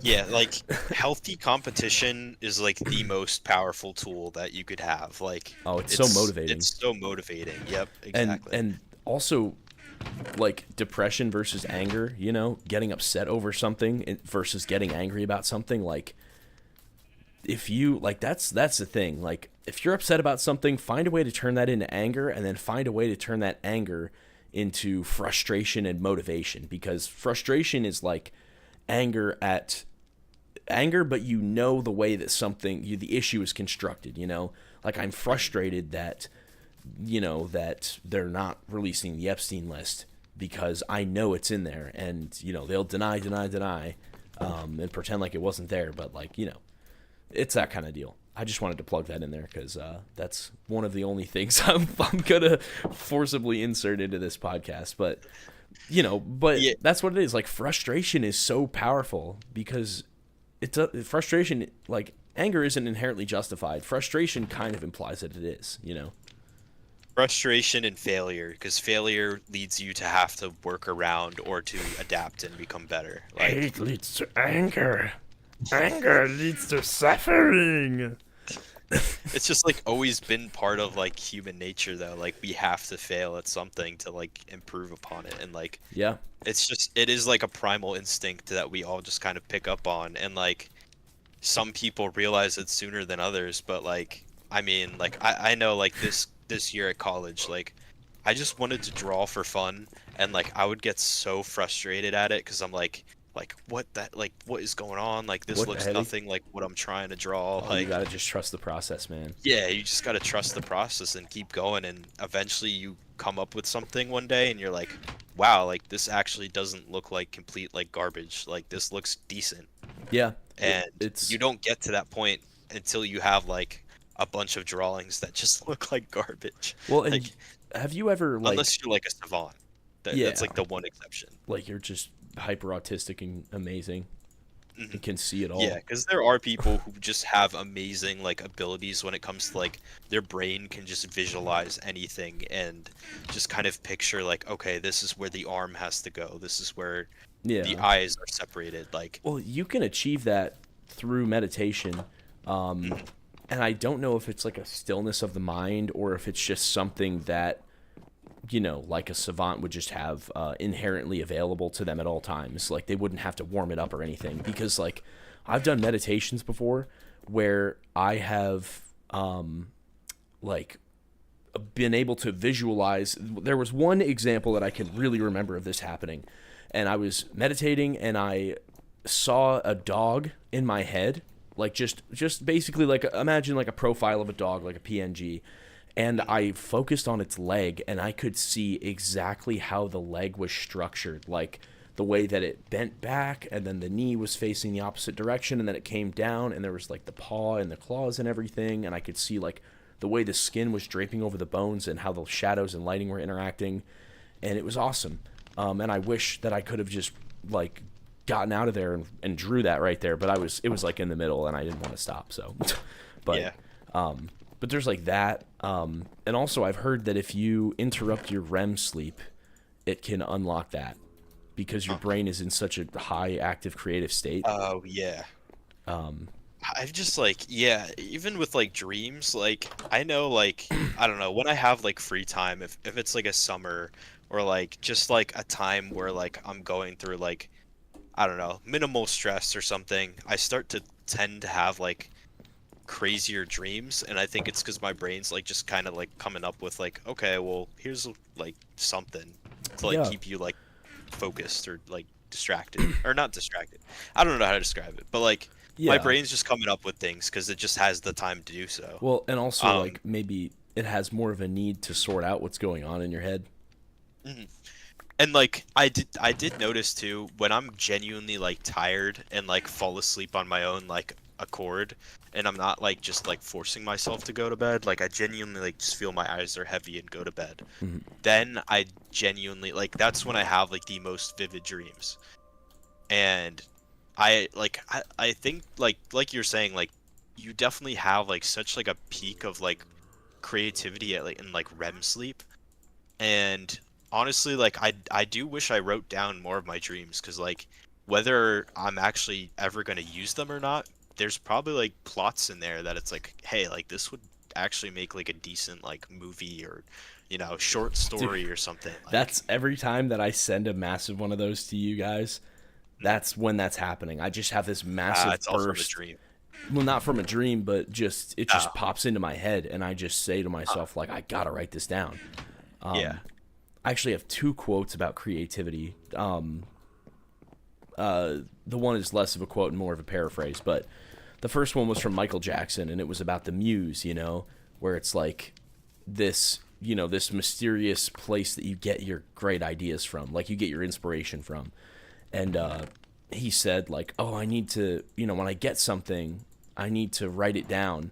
Yeah, like healthy competition is like the most powerful tool that you could have. Like, oh, it's so motivating. It's so motivating. Yep, exactly. And also, like depression versus anger, you know, getting upset over something versus getting angry about something. Like, if you like, that's the thing. Like, if you're upset about something, find a way to turn that into anger, and then find a way to turn that anger into frustration and motivation, because frustration is like anger at anger, but you know the way that the issue is constructed, you know? Like, I'm frustrated that, you know, that they're not releasing the Epstein list because I know it's in there, and, you know, they'll deny, and pretend like it wasn't there, but, like, you know, it's that kind of deal. I just wanted to plug that in there because that's one of the only things I'm gonna forcibly insert into this podcast. But, you know, Yeah. that's what it is. Like, frustration is so powerful because frustration, like, anger isn't inherently justified. Frustration kind of implies that it is, you know? Frustration and failure, because failure leads you to have to work around or to adapt and become better. Like, Hate leads to anger. Anger leads to suffering. it's just like always been part of like human nature though. Like, we have to fail at something to like improve upon it, and like Yeah. it is like a primal instinct that we all just kind of pick up on, and like some people realize it sooner than others, but like I mean, like I know like this year at college, like I just wanted to draw for fun, and like I would get so frustrated at it because I'm like what is going on? Like, this What the looks heck? nothing like what I'm trying to draw. Oh, Like, you gotta just trust the process, man. yeah, you just gotta trust the process and keep going, and eventually you come up with something one day and you're like, wow, like this actually doesn't look like complete like garbage. Like, this looks decent. Yeah. And It's you don't get to that point until you have like a bunch of drawings that just look like garbage. well, and Like, have you ever like unless you're like a savant. That's like the one exception. like you're just hyper autistic and amazing Mhm. and can see it all? Yeah, because there are people who just have amazing like abilities when it comes to like their brain can just visualize anything and just kind of picture like, okay, this is where the arm has to go. This is where the Yeah. eyes are separated. Like, Well, you can achieve that through meditation. And I don't know if it's like a stillness of the mind or if it's just something that, you know, like a savant would just have inherently available to them at all times. Like, they wouldn't have to warm it up or anything, because like I've done meditations before where I have like been able to visualize. There was one example that I can really remember of this happening, and I was meditating and I saw a dog in my head, like just basically like imagine like a profile of a dog, like a PNG. And I focused on its leg, and I could see exactly how the leg was structured, like the way that it bent back, and then the knee was facing the opposite direction, and then it came down, and there was like the paw and the claws and everything, and I could see like the way the skin was draping over the bones and how the shadows and lighting were interacting, and it was awesome. And I wish that I could have just like gotten out of there and drew that right there, but it was like in the middle, and I didn't want to stop, so. But yeah. But there's like that, and also I've heard that if you interrupt your REM sleep, it can unlock that, because your brain is in such a high active creative state. Oh, yeah. I've just like, yeah, even with like dreams, like I know like I don't know, when I have like free time, if it's like a summer or like just like a time where like I'm going through like, I don't know, minimal stress or something, I start to tend to have like crazier dreams, and I think it's because my brain's like just kind of like coming up with like, okay, well, here's like something to like Yeah. keep you like focused or like distracted or not distracted. I don't know how to describe it, but like my Yeah. brain's just coming up with things because it just has the time to do so. Well, and also Um, like maybe it has more of a need to sort out what's going on in your head. And like I did notice too, when I'm genuinely like tired and like fall asleep on my own like accord, and I'm not like just like forcing myself to go to bed, like I genuinely like just feel my eyes are heavy and go to bed. Then I genuinely like, that's when I have like the most vivid dreams. And I think like you're saying, like you definitely have like such like a peak of like creativity at like in like REM sleep. And honestly, like I do wish I wrote down more of my dreams, because like whether I'm actually ever going to use them or not, there's probably like plots in there that it's like, hey, like this would actually make like a decent like movie or, short story Dude, or something. Like, that's every time that I send a massive one of those to you guys. That's when that's happening. I just have this massive it's all from a burst. dream. Well, not from a dream, but it just Oh, pops into my head, and I just say to myself, like, I gotta write this down. yeah. I actually have two quotes about creativity. The one is less of a quote and more of a paraphrase, but the first one was from Michael Jackson, and it was about the muse, where it's like this, this mysterious place that you get your great ideas from, like you get your inspiration from. And he said, like, oh, I need to, when I get something, I need to write it down,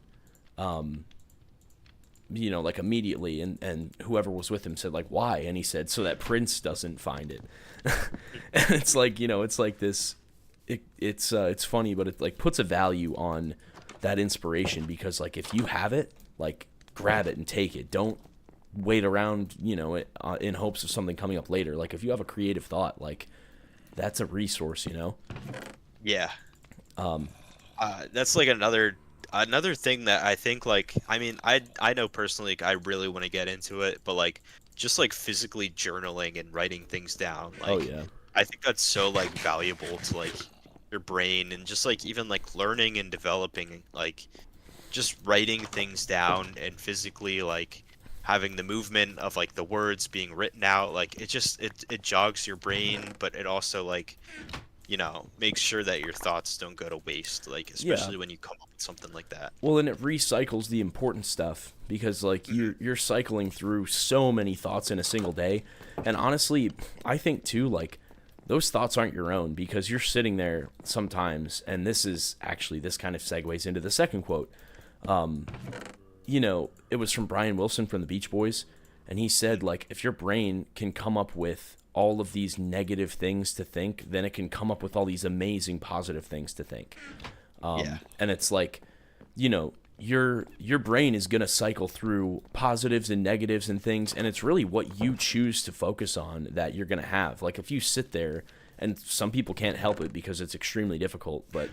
like immediately. And whoever was with him said, like, why? And he said, so that Prince doesn't find it. And it's like, it's like this, it's funny, but it like puts a value on that inspiration, because like if you have it, like grab it and take it. Don't wait around, in hopes of something coming up later. Like if you have a creative thought, like that's a resource, Yeah. That's like another thing that I think, like, I mean, I know personally, like, I really want to get into it, but like just like physically journaling and writing things down, like, Oh yeah. I think that's so like valuable to like your brain, and just like even like learning and developing, like just writing things down and physically like having the movement of like the words being written out, like it jogs your brain, but it also like, makes sure that your thoughts don't go to waste, like especially when you come up with something like that. Well, and it recycles the important stuff, because like you're cycling through so many thoughts in a single day. And honestly, I think too, like those thoughts aren't your own, because you're sitting there sometimes, and this kind of segues into the second quote. It was from Brian Wilson from the Beach Boys, and he said, like, if your brain can come up with all of these negative things to think, then it can come up with all these amazing positive things to think. And it's like, your brain is going to cycle through positives and negatives and things, and it's really what you choose to focus on that you're going to have. Like if you sit there, and some people can't help it because it's extremely difficult, but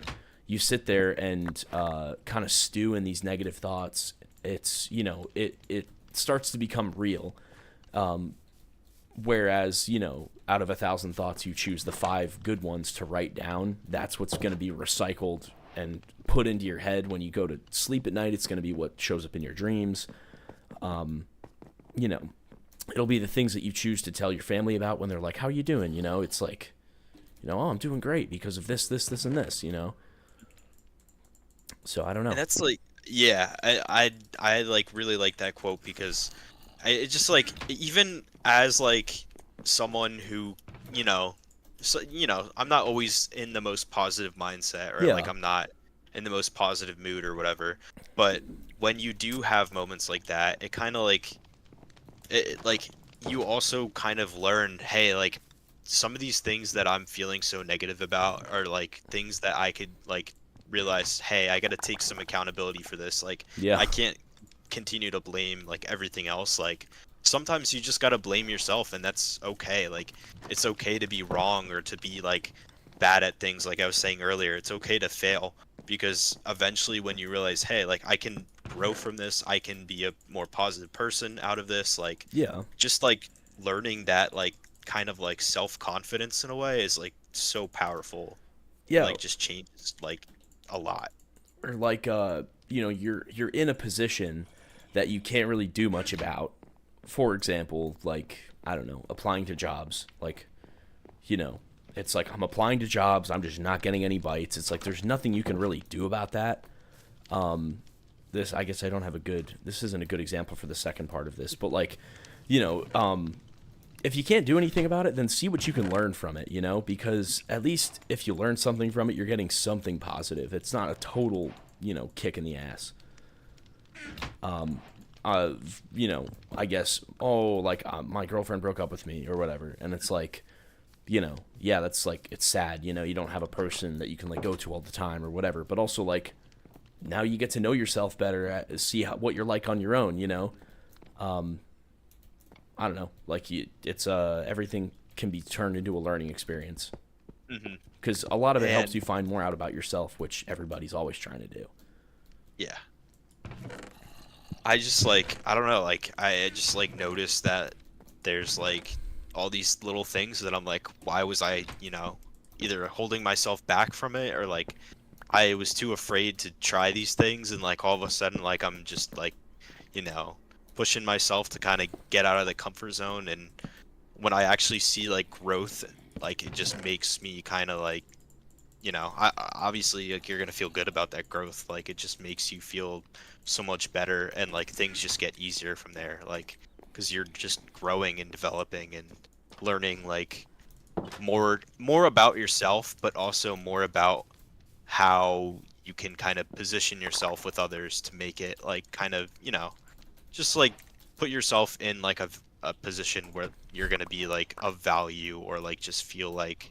you sit there and kind of stew in these negative thoughts, it's, it starts to become real. Whereas, out of 1,000 thoughts, you choose the 5 good ones to write down. That's what's going to be recycled and put into your head when you go to sleep at night. It's going to be what shows up in your dreams. It'll be the things that you choose to tell your family about when they're like, how are you doing? It's like, oh, I'm doing great because of this, and this, So I don't know. And that's like, yeah, I like really like that quote, because it just like, even as like someone who, I'm not always in the most positive mindset, or like I'm not in the most positive mood or whatever. But when you do have moments like that, it kind of like, like you also kind of learn, hey, like some of these things that I'm feeling so negative about are like things that I could like realize, hey, I got to take some accountability for this. Like, I can't continue to blame like everything else. Like sometimes you just got to blame yourself, and that's okay. Like it's okay to be wrong or to be like bad at things. Like I was saying earlier, it's okay to fail, because eventually when you realize, hey, like I can grow from this, I can be a more positive person out of this, like just like learning that like kind of like self-confidence in a way is like so powerful. Like just changes like a lot. Or like you're in a position that you can't really do much about. For example, like, I don't know, applying to jobs. Like, it's like I'm applying to jobs, I'm just not getting any bites. It's like there's nothing you can really do about that. This, I guess I don't have this isn't a good example for the second part of this, but like, if you can't do anything about it, then see what you can learn from it, because at least if you learn something from it, you're getting something positive. It's not a total, kick in the ass. I guess, my girlfriend broke up with me or whatever. And it's like, that's like, it's sad, you don't have a person that you can like go to all the time or whatever. But also like, now you get to know yourself better, see what you're like on your own, I don't know, like it's everything can be turned into a learning experience. Because a lot of it helps you find more out about yourself, which everybody's always trying to do. Yeah. I just like I don't know, like I just like noticed that there's like all these little things that I'm like, why was I, either holding myself back from it or like I was too afraid to try these things and like all of a sudden like I'm just like, you know, pushing myself to kind of get out of the comfort zone, and when I actually see like growth, like it just makes me kind of like, obviously like you're gonna feel good about that growth. Like it just makes you feel so much better, and like things just get easier from there. Like because you're just growing and developing and learning like more about yourself, but also more about how you can kind of position yourself with others to make it like kind of just like put yourself in like a position where you're gonna be like of value, or like just feel like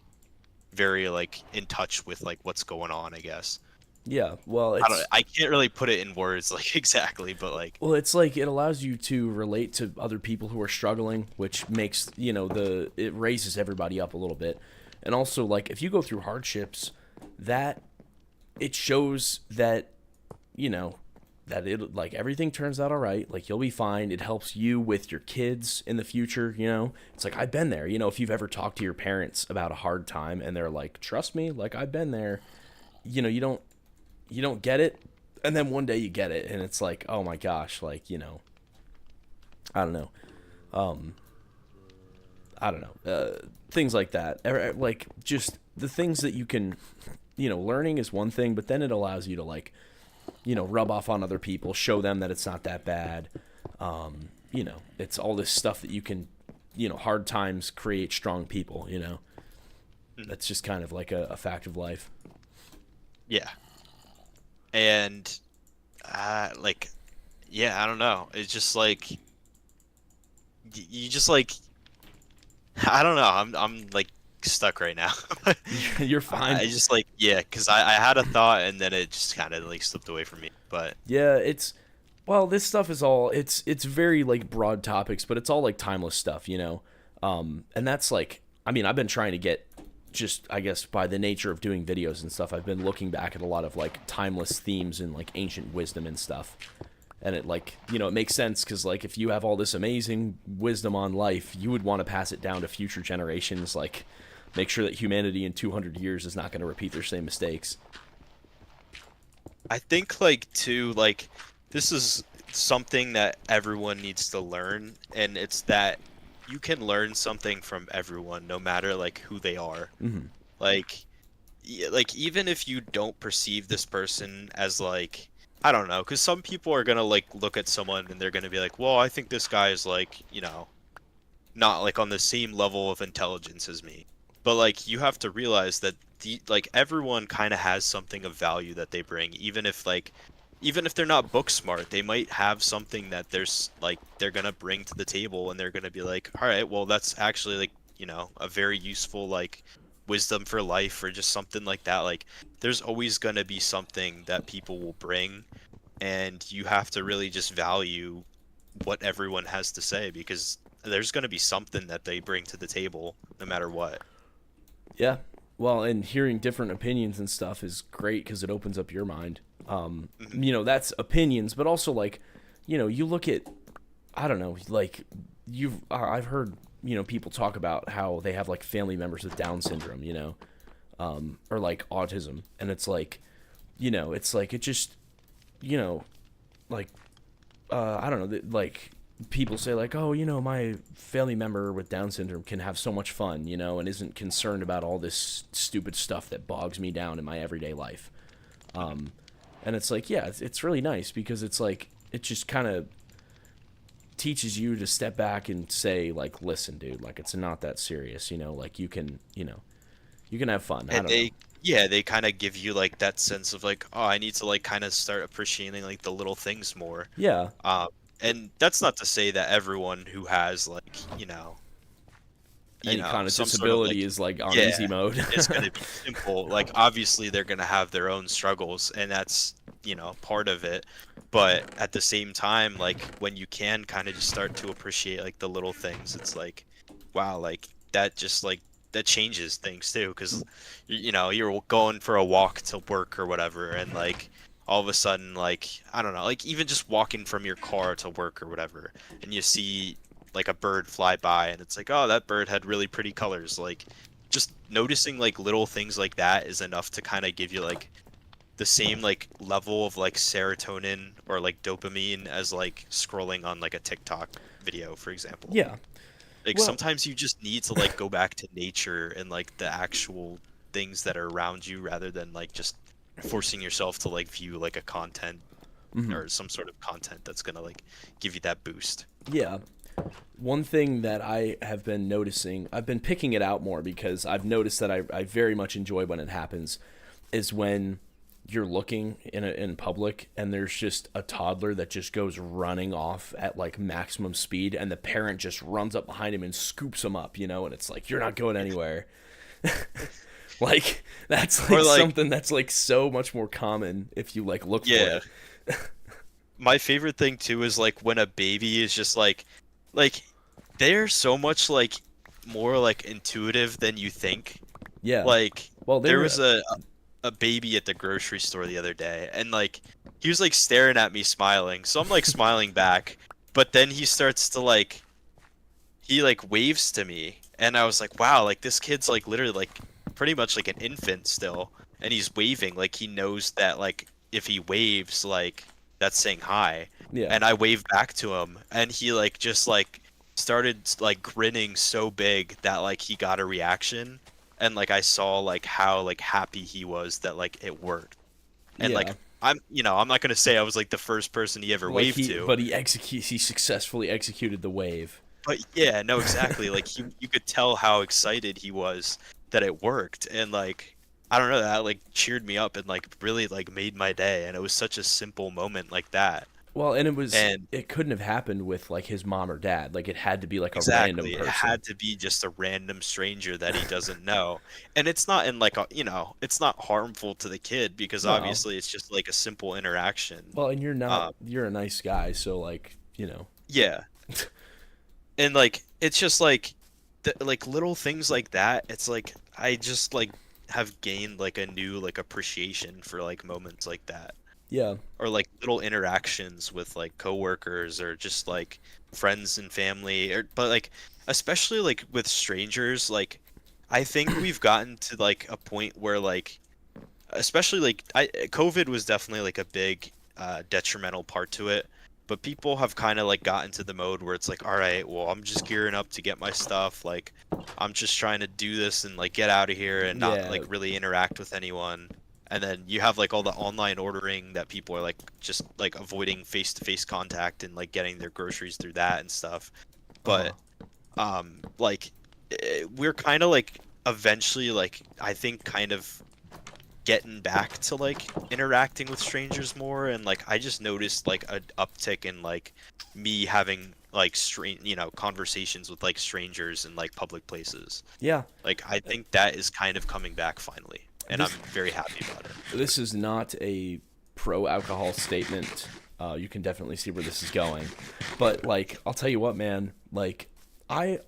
very like in touch with like what's going on, I guess. Yeah, well, I don't I can't really put it in words like exactly, but like it's like it allows you to relate to other people who are struggling, which makes, it raises everybody up a little bit. And also, like, if you go through hardships, that it shows that, you know, that it, like, everything turns out all right. Like, you'll be fine. It helps you with your kids in the future. It's like, I've been there. If you've ever talked to your parents about a hard time and they're like, trust me, like, I've been there. You don't get it, and then one day you get it, and it's like, oh my gosh, like, I don't know. I don't know. Things like that. Like, just the things that you can, learning is one thing, but then it allows you to, like, rub off on other people, show them that it's not that bad. It's all this stuff that you can, hard times create strong people. That's just kind of like a fact of life. yeah. And like yeah, I don't know. It's just like you just like I don't know. I'm like stuck right now. You're fine. I just like yeah, because I had a thought and then it just kind of like slipped away from me. But Yeah, this stuff is all it's very like broad topics, but it's all like timeless stuff. And that's like, I mean, I've been trying to get, just I guess by the nature of doing videos and stuff, I've been looking back at a lot of like timeless themes and like ancient wisdom and stuff. And it like, it makes sense because like if you have all this amazing wisdom on life, you would want to pass it down to future generations, like make sure that humanity in 200 years is not going to repeat their same mistakes. I think like too like this is something that everyone needs to learn, and it's that you can learn something from everyone no matter like who they are. Mm-hmm. Like like even if you don't perceive this person as like I don't know, because some people are gonna like look at someone and they're gonna be like, well, I think this guy is like, not like on the same level of intelligence as me. But like you have to realize that like everyone kind of has something of value that they bring, even if they're not book smart, they might have something that there's like they're gonna bring to the table, and they're gonna be like, all right, well that's actually like, a very useful like wisdom for life, or just something like that. Like there's always gonna be something that people will bring, and you have to really just value what everyone has to say, because there's gonna be something that they bring to the table no matter what. Yeah. Well, and hearing different opinions and stuff is great because it opens up your mind. That's opinions, but also like, you look at, I don't know, like I've heard, people talk about how they have like family members with Down syndrome, or like autism. And it's like, it's like, it just, like, I don't know, like people say like, oh, my family member with Down syndrome can have so much fun, and isn't concerned about all this stupid stuff that bogs me down in my everyday life. And it's like, yeah, it's really nice because it's like, it just kind of teaches you to step back and say like, listen, dude, like it's not that serious, like you can have fun. I And don't know. yeah, they kind of give you like that sense of like, oh, I need to like kind of start appreciating like the little things more. Yeah. Um, and that's not to say that everyone who has like, Any kind of some sort of like, disability is like on yeah, easy mode. it's gonna be simple. Like obviously they're gonna have their own struggles, and that's, part of it. But at the same time, like when you can kind of just start to appreciate like the little things, it's like, wow, like that just like that changes things too, because you're going for a walk to work or whatever, and like all of a sudden, like, I don't know, like even just walking from your car to work or whatever, and you see like a bird fly by and it's like, oh, that bird had really pretty colors. Like just noticing like little things like that is enough to kind of give you like the same like level of like serotonin or like dopamine as like scrolling on like a TikTok video, for example. Yeah. Like Well, sometimes you just need to like go back to nature and like the actual things that are around you rather than like just forcing yourself to like view like a content mhm. or some sort of content that's gonna like give you that boost. Yeah. One thing that I have been noticing, I've been picking it out more because I've noticed that I very much enjoy when it happens, is when you're looking in public and there's just a toddler that just goes running off at like maximum speed and the parent just runs up behind him and scoops him up, and it's like, you're not going anywhere. Like that's Or like like, something that's like so much more common if you like look for yeah, it. my favorite thing too is like when a baby is just like they're so much like more like intuitive than you think. Yeah. Like Well, there they're was a baby at the grocery store the other day, and like he was like staring at me smiling, so I'm like smiling back, but then he starts to like he like waves to me, and I was like, wow, like this kid's like literally like pretty much like an infant still, and he's waving like he knows that like if he waves like that's saying hi. yeah. And I waved back to him, and he like just like started like grinning so big that like he got a reaction, and like I saw like how like happy he was that like it worked. And like Yeah. I'm not gonna say I was like the first person he ever Like waved to. he successfully executed the wave. But yeah, no, exactly. Like you could tell how excited he was that it worked, and like I don't know, that like cheered me up and like really like made my day, and it was such a simple moment like that. Well, and And it couldn't have happened with like his mom or dad. Like it had to be like a random exactly, it person. had to be just a random stranger that he doesn't know, and it's not in like a it's not harmful to the kid because No. obviously it's just like a simple interaction. Well, and Um, you're a nice guy, so like. yeah, and like it's just like like little things like that. It's like I just like have gained like a new like appreciation for like moments like that, Yeah. or like little interactions with like coworkers or just like friends and family, or but like especially like with strangers. Like I think we've gotten to like a point where like especially like COVID was definitely like a big detrimental part to it. But people have kind of like gotten to the mode where it's like, all right, well, I'm just gearing up to get my stuff. Like, I'm just trying to do this and like get out of here and not Yeah. like really interact with anyone. And then you have like all the online ordering that people are like just like avoiding face-to-face contact and like getting their groceries through that and stuff. Uh-huh. But like we're kind of like eventually like I think kind of getting back to like interacting with strangers more, and like I just noticed like an uptick in like me having like conversations with like strangers in like public places. Yeah. Like I think that is kind of coming back finally, and I'm This very happy about it. this is not a pro alcohol statement. You can definitely see where this is going. But like I'll tell you what, man, like I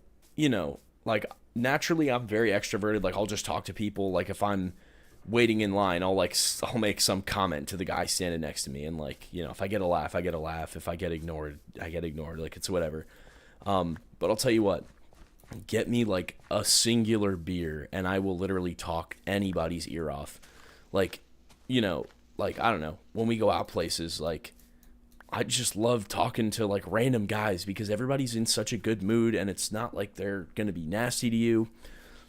like naturally I'm very extroverted. Like I'll just talk to people. Like if I'm waiting in line, I'll make some comment to the guy standing next to me, and like if I get a laugh, I get a laugh. If I get ignored, I get ignored. Like it's whatever. But I'll tell you what, get me like a singular beer, and I will literally talk anybody's ear off. Like, like I don't know, when we go out places, like I just love talking to like random guys because everybody's in such a good mood, and it's not like they're gonna be nasty to you.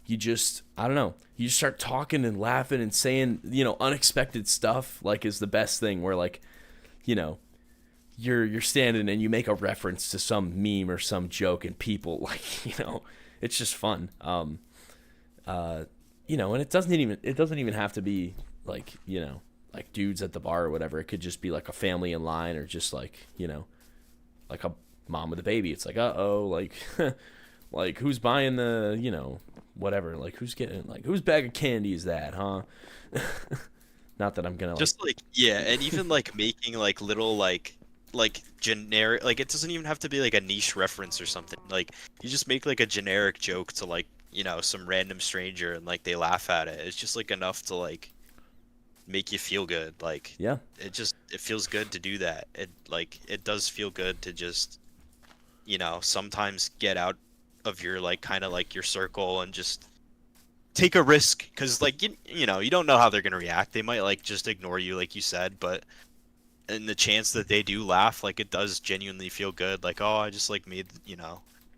You just, I don't know, you just start talking and laughing and saying unexpected stuff. Like is the best thing, where like you know you're standing and you make a reference to some meme or some joke, and people like it's just fun. And it doesn't even have to be like like dudes at the bar or whatever. It could just be like a family in line, or just like like a mom with a baby. It's like, uh-oh, like like who's buying the whatever, like who's getting, like whose bag of candy is that, huh? Not that I'm gonna like. Just like yeah, and even like making like little like generic, like it doesn't even have to be like a niche reference or something. Like you just make like a generic joke to like some random stranger, and like they laugh at it. It's just like enough to like make you feel good. Like Yeah. it feels good to do that. It does feel good to just, sometimes get out of your like kind of like your circle and just take a risk, because like you don't know how they're gonna react. They might like just ignore you, like you said, but in the chance that they do laugh, like it does genuinely feel good. Like, oh, I just like made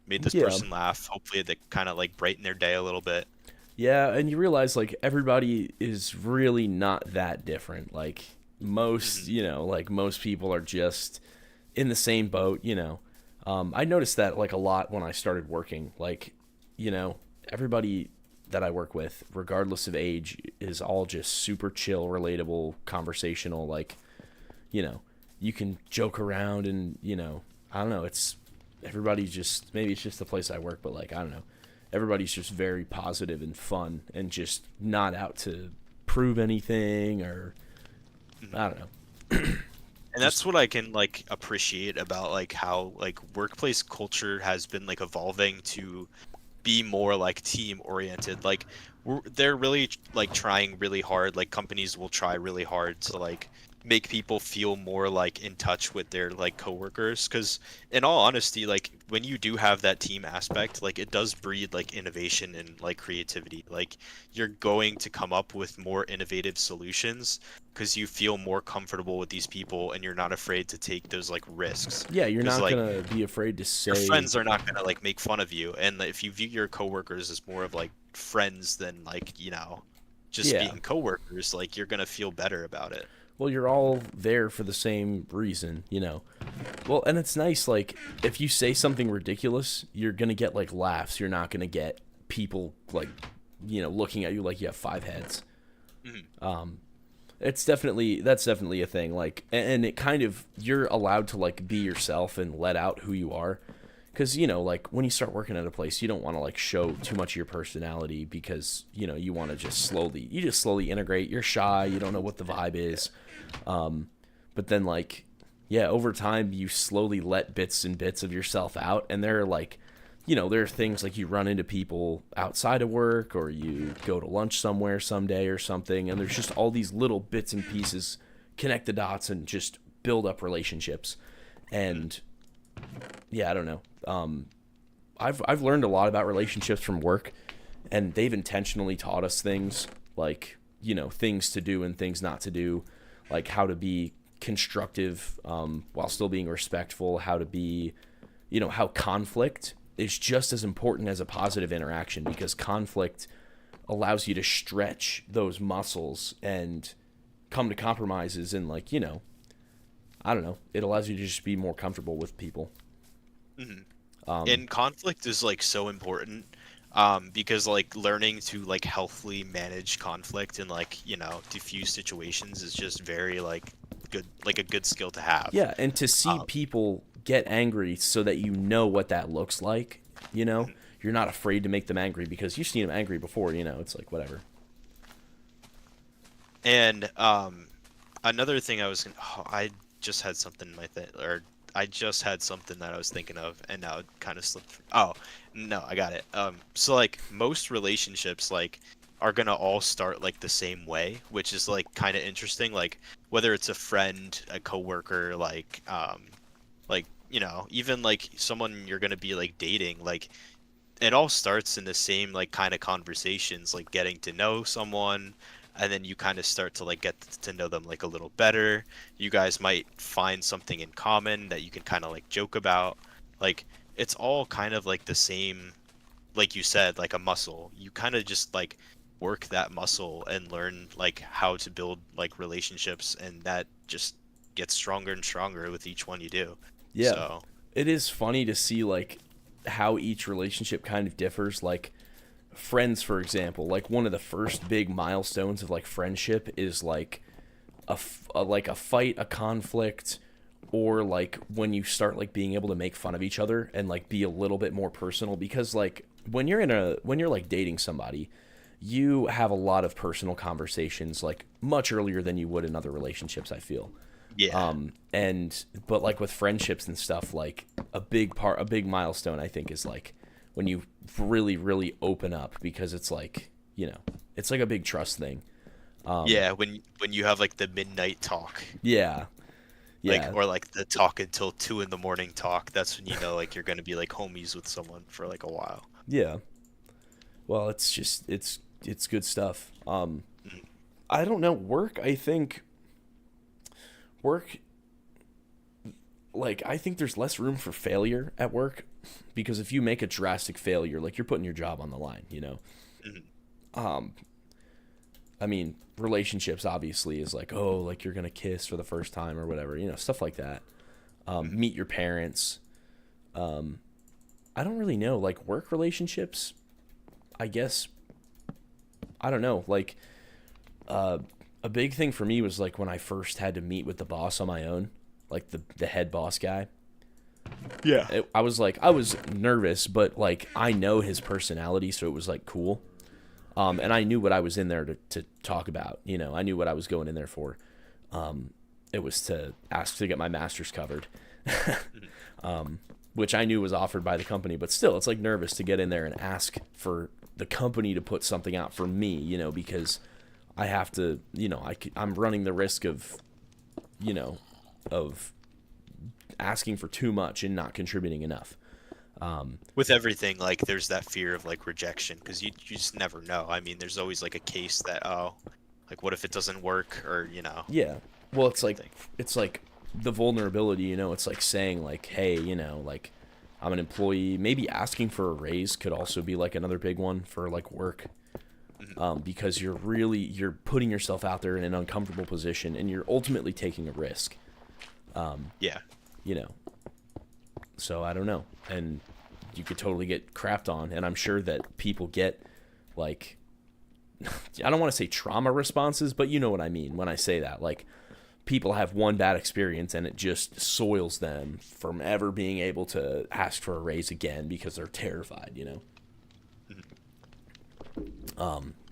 this Yeah. person laugh. Hopefully, they kind of like brighten their day a little bit. Yeah, and you realize like everybody is really not that different. Like most, Hmm. like most people are just in the same boat. I noticed that like a lot when I started working. Like, everybody that I work with, regardless of age, is all just super chill, relatable, conversational. Like, you know, you can joke around and, I don't know, everybody's just, maybe it's just the place I work, but like, I don't know. Everybody's just very positive and fun and just not out to prove anything or, I don't know. And that's what I can like appreciate about like how like workplace culture has been like evolving to be more like team oriented. Like they're really like trying really hard. Like companies will try really hard to like make people feel more like in touch with their like coworkers, because in all honesty, like when you do have that team aspect, like it does breed like innovation and like creativity. Like you're going to come up with more innovative solutions because you feel more comfortable with these people and you're not afraid to take those like risks, Yeah, you're because not like going to be afraid to your say, friends are not gonna like make fun of you. And if you view your coworkers as more of like friends than like just yeah, being coworkers, like you're gonna feel better about it. well, you're all there for the same reason. Well, and it's nice, like, if you say something ridiculous, you're going to get, like, laughs. You're not going to get people, like, looking at you like you have five heads. Mhm. That's definitely a thing. Like, and it kind of, you're allowed to, like, be yourself and let out who you are. Because, like, when you start working at a place, you don't want to, like, show too much of your personality because, you want to just slowly integrate. You're shy. You don't know what the vibe is. But then, like, yeah, over time, you slowly let bits and bits of yourself out. And there are, like, there are things like you run into people outside of work or you go to lunch somewhere someday or something. And there's just all these little bits and pieces, connect the dots and just build up relationships. And yeah, I don't know. I've learned a lot about relationships from work, and they've intentionally taught us things like things to do and things not to do, like how to be constructive while still being respectful, how to be, how conflict is just as important as a positive interaction because conflict allows you to stretch those muscles and come to compromises and like I don't know, it allows you to just be more comfortable with people. Mhm. Um, And conflict is like so important, because like learning to like healthily manage conflict and like diffuse situations is just very like good, like a good skill to have. Yeah, and to see um, people get angry so that you know what that looks like, mhm. you're not afraid to make them angry because you've seen them angry before, it's like whatever. And another thing I was gonna, oh, I just had something in my thing, or I just had something that I was thinking of, and now it kind of slipped. Oh, no, I got it. So like most relationships like are gonna all start like the same way, which is like kind of interesting. Like whether it's a friend, a coworker, like even like someone you're gonna be like dating, like it all starts in the same like kind of conversations, like getting to know someone, and then you kind of start to like get to know them like a little better. You guys might find something in common that you can kind of like joke about. Like it's all kind of like the same, like you said, like a muscle. You kind of just like work that muscle and learn like how to build like relationships, and that just gets stronger and stronger with each one you do. Yeah. So It is funny to see like how each relationship kind of differs. Like friends, for example, like one of the first big milestones of like friendship is like like a fight, a conflict, or like when you start like being able to make fun of each other and like be a little bit more personal because like when you're like dating somebody, you have a lot of personal conversations like much earlier than you would in other relationships, I feel. yeah. But like with friendships and stuff, like a big milestone I think is like when you really really open up because it's like it's like a big trust thing. Yeah, when you have like the midnight talk, Yeah. like Yeah. or like the talk until 2 in the morning talk. That's when you know like you're gonna be like homies with someone for like a while. Yeah. Well, it's just it's good stuff. Mhm. I don't know, I think work like I think there's less room for failure at work because if you make a drastic failure, like you're putting your job on the line, you know. Mhm. Um I mean, relationships obviously is like, oh, like you're going to kiss for the first time or whatever, you know, stuff like that. Mhm. Meet your parents. I don't really know, like work relationships, I guess I don't know, like uh a big thing for me was like when I first had to meet with the boss on my own, like the head boss guy. Yeah. I was like, I was nervous, but like I know his personality, so it was like cool. And I knew what I was in there to talk about. You know, I knew what I was going in there for. It was to ask to get my master's covered, which I knew was offered by the company. But still, it's like nervous to get in there and ask for the company to put something out for me, you know, because I have to, you know, I'm running the risk of, you know, of asking for too much and not contributing enough. With everything, like there's that fear of like rejection because you just never know. I mean, there's always like a case that like what if it doesn't work or Yeah. Well, it's like something. the vulnerability, you know, it's like saying like, hey, you know, like I'm an employee. Maybe asking for a raise could also be like another big one for like work. Because you're putting yourself out there in an uncomfortable position and you're ultimately taking a risk. Yeah. You know. So I don't know. And you could totally get crapped on, and I'm sure that people get like I don't want to say trauma responses, but you know what I mean when I say that. Like people have one bad experience and it just soils them from ever being able to ask for a raise again because they're terrified, you know.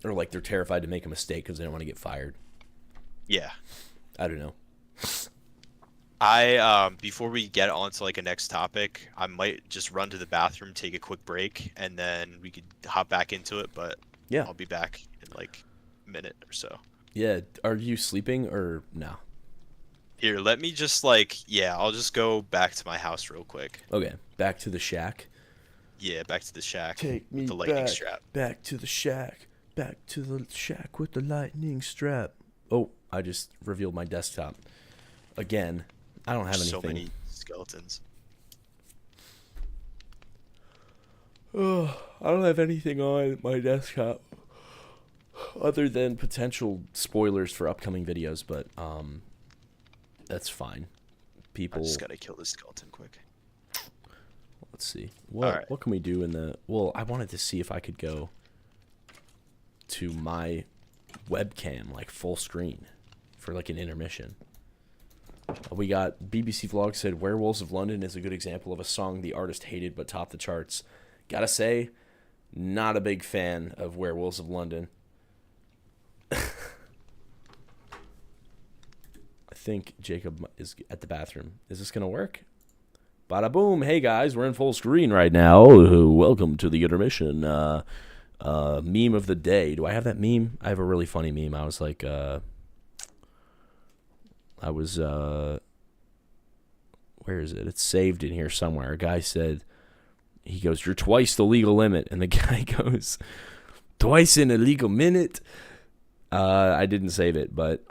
Or like they're terrified to make a mistake because they don't want to get fired. Yeah. I don't know. I before we get on to like a next topic, I might just run to the bathroom, take a quick break, and then we could hop back into it, but Yeah. I'll be back in like a minute or so. Yeah. Are you sleeping or no? Here, let me just like I'll just go back to my house real quick. Okay. Back to the shack. Yeah, back to the shack Take me with the lightning back. strap. Back to the shack. Back to the shack with the lightning strap. Oh, I just revealed my desktop. Again, I don't have anything. So many skeletons. Oh, I don't have anything on my desktop other than potential spoilers for upcoming videos, but that's fine. I just gotta kill this skeleton quick. Let's see. Alright. What can we do in the... Well, I wanted to see if I could go to my webcam, like full screen, for like an intermission. We got BBC Vlog said Werewolves of London is a good example of a song the artist hated but topped the charts. Gotta say, not a big fan of Werewolves of London. I think Jacob is at the bathroom. Is this gonna work? Bada boom! Hey guys, we're in full screen right now. Welcome to the intermission. Meme of the day. Do I have that meme? I have a really funny meme. I was like, where is it? It's saved in here somewhere. A guy said, he goes, "You're twice the legal limit," and the guy goes, "Twice in a legal minute." I didn't save it, but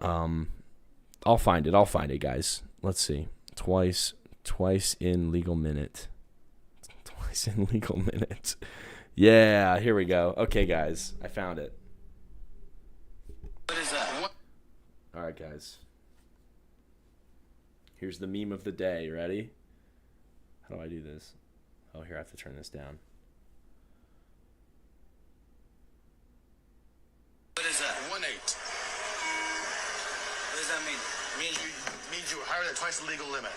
I'll find it. I'll find it, guys. Let's see. Twice in legal minute. Twice in legal minute. Yeah, here we go. Okay, guys, I found it. What is that? All right, guys. Here's the meme of the day. Ready? How do I do this? Oh, here, I have to turn this down. What is that? 1-8. What does that mean? Means you were higher than twice the legal limit.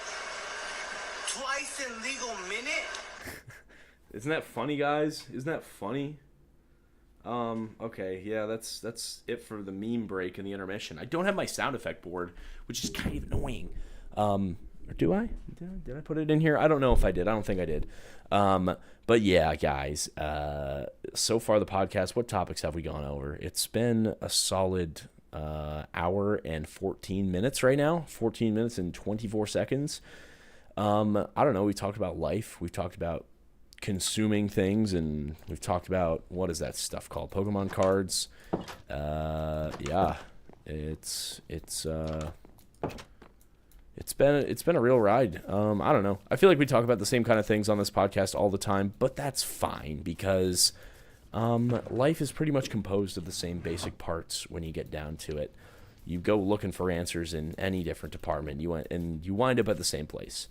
Twice in legal minute? Isn't that funny, guys? Isn't that funny? Okay, yeah, that's it for the meme break and the intermission. I don't have my sound effect board, which is kind of annoying. Or do I? Did I put it in here? I don't know if I did. I don't think I did. But yeah, guys, so far the podcast, what topics have we gone over? It's been a solid hour and 14 minutes right now. 14 minutes and 24 seconds. I don't know. We talked about life. We've talked about consuming things, and we've talked about, what is that stuff called? Pokemon cards. Yeah, it's been a real ride. I don't know. I feel like we talk about the same kind of things on this podcast all the time, but that's fine because life is pretty much composed of the same basic parts when you get down to it. You go looking for answers in any different department, you wind up at the same place.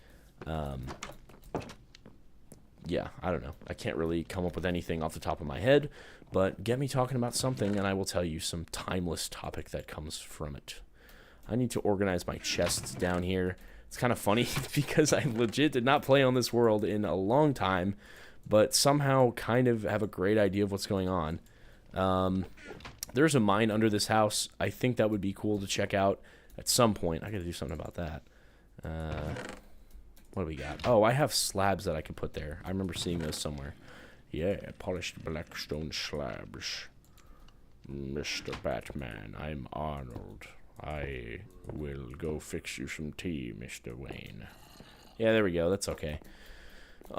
Yeah, I don't know. I can't really come up with anything off the top of my head, but get me talking about something and I will tell you some timeless topic that comes from it. I need to organize my chests down here. It's kind of funny because I legit did not play on this world in a long time, but somehow kind of have a great idea of what's going on. There's a mine under this house. I think that would be cool to check out at some point. I got to do something about that. What do we got? Oh, I have slabs that I can put there. I remember seeing those somewhere. Yeah, polished blackstone slabs. Mr. Batman, I'm Arnold. I will go fix you some tea, Mr. Wayne. Yeah, there we go. That's okay. Put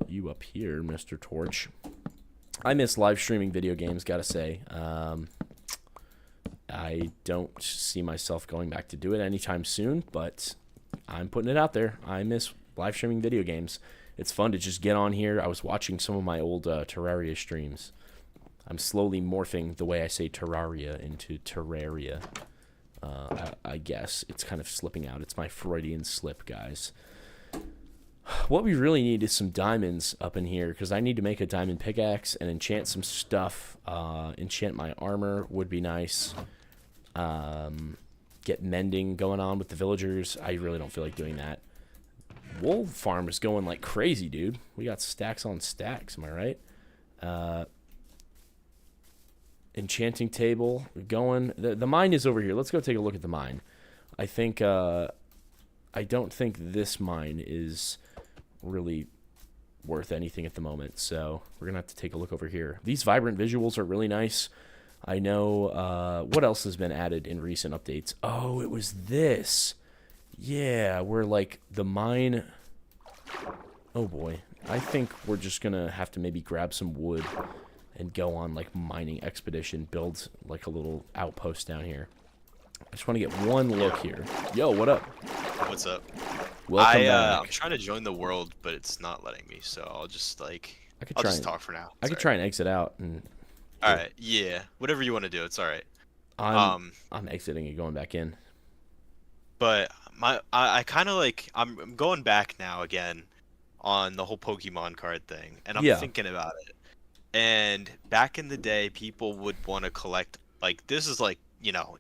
you up here, Mr. Torch. I miss live streaming video games, gotta say. I don't see myself going back to do it anytime soon, but I'm putting it out there. I miss live streaming video games. It's fun to just get on here. I was watching some of my old Terraria streams. I'm slowly morphing the way I say Terraria into Terraria. I guess it's kind of slipping out. It's my Freudian slip, guys. What we really need is some diamonds up in here, because I need to make a diamond pickaxe and enchant some stuff. Enchant my armor would be nice. Get mending going on with the villagers. I really don't feel like doing that. Wool farm is going like crazy, dude. We got stacks on stacks, am I right? Enchanting table going. The mine is over here. Let's go take a look at the mine. I think I don't think this mine is really worth anything at the moment, so we're gonna have to take a look over here. These vibrant visuals are really nice. I know what else has been added in recent updates. Oh, it was this. Yeah, we're like the mine. Oh boy, I think we're just gonna have to maybe grab some wood and go on like mining expedition, build like a little outpost down here. I just want to get one look here. Yo, what up? What's up? Welcome back. I'm trying to join the world, but it's not letting me, so I'll just like I I'll just talk for now. I could try and exit out and. All right, yeah, whatever you want to do, it's all right. I'm exiting and going back in. But I kind of like I'm going back now again on the whole Pokemon card thing, and I'm thinking about it. And back in the day, people would want to collect, like, this is like, you know,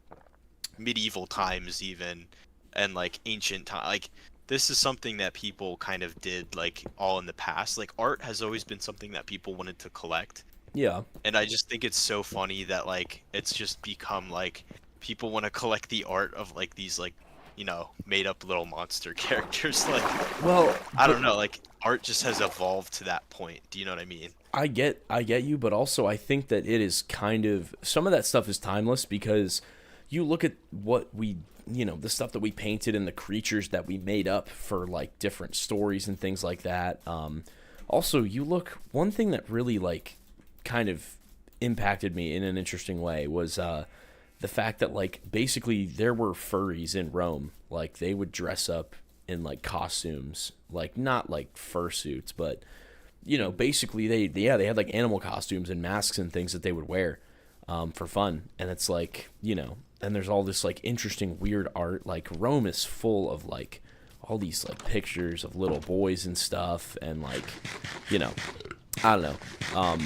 medieval times even, and like ancient time. Like, this is something that people kind of did like all in the past. Like, art has always been something that people wanted to collect. Yeah. And I just think it's so funny that like it's just become like people want to collect the art of like these like, you know, made up little monster characters. Like, well, I don't know, like art just has evolved to that point. Do you know what I mean? I get you, but also I think that it is kind of, some of that stuff is timeless, because you look at what we, you know, the stuff that we painted and the creatures that we made up for like different stories and things like that. Also, you look, one thing that really like kind of impacted me in an interesting way was the fact that like basically there were furries in Rome. Like, they would dress up in like costumes, like not like fursuits, but you know, basically they had like animal costumes and masks and things that they would wear for fun. And it's like, you know, and there's all this like interesting weird art. Like, Rome is full of like all these like pictures of little boys and stuff, and like, you know, I don't know.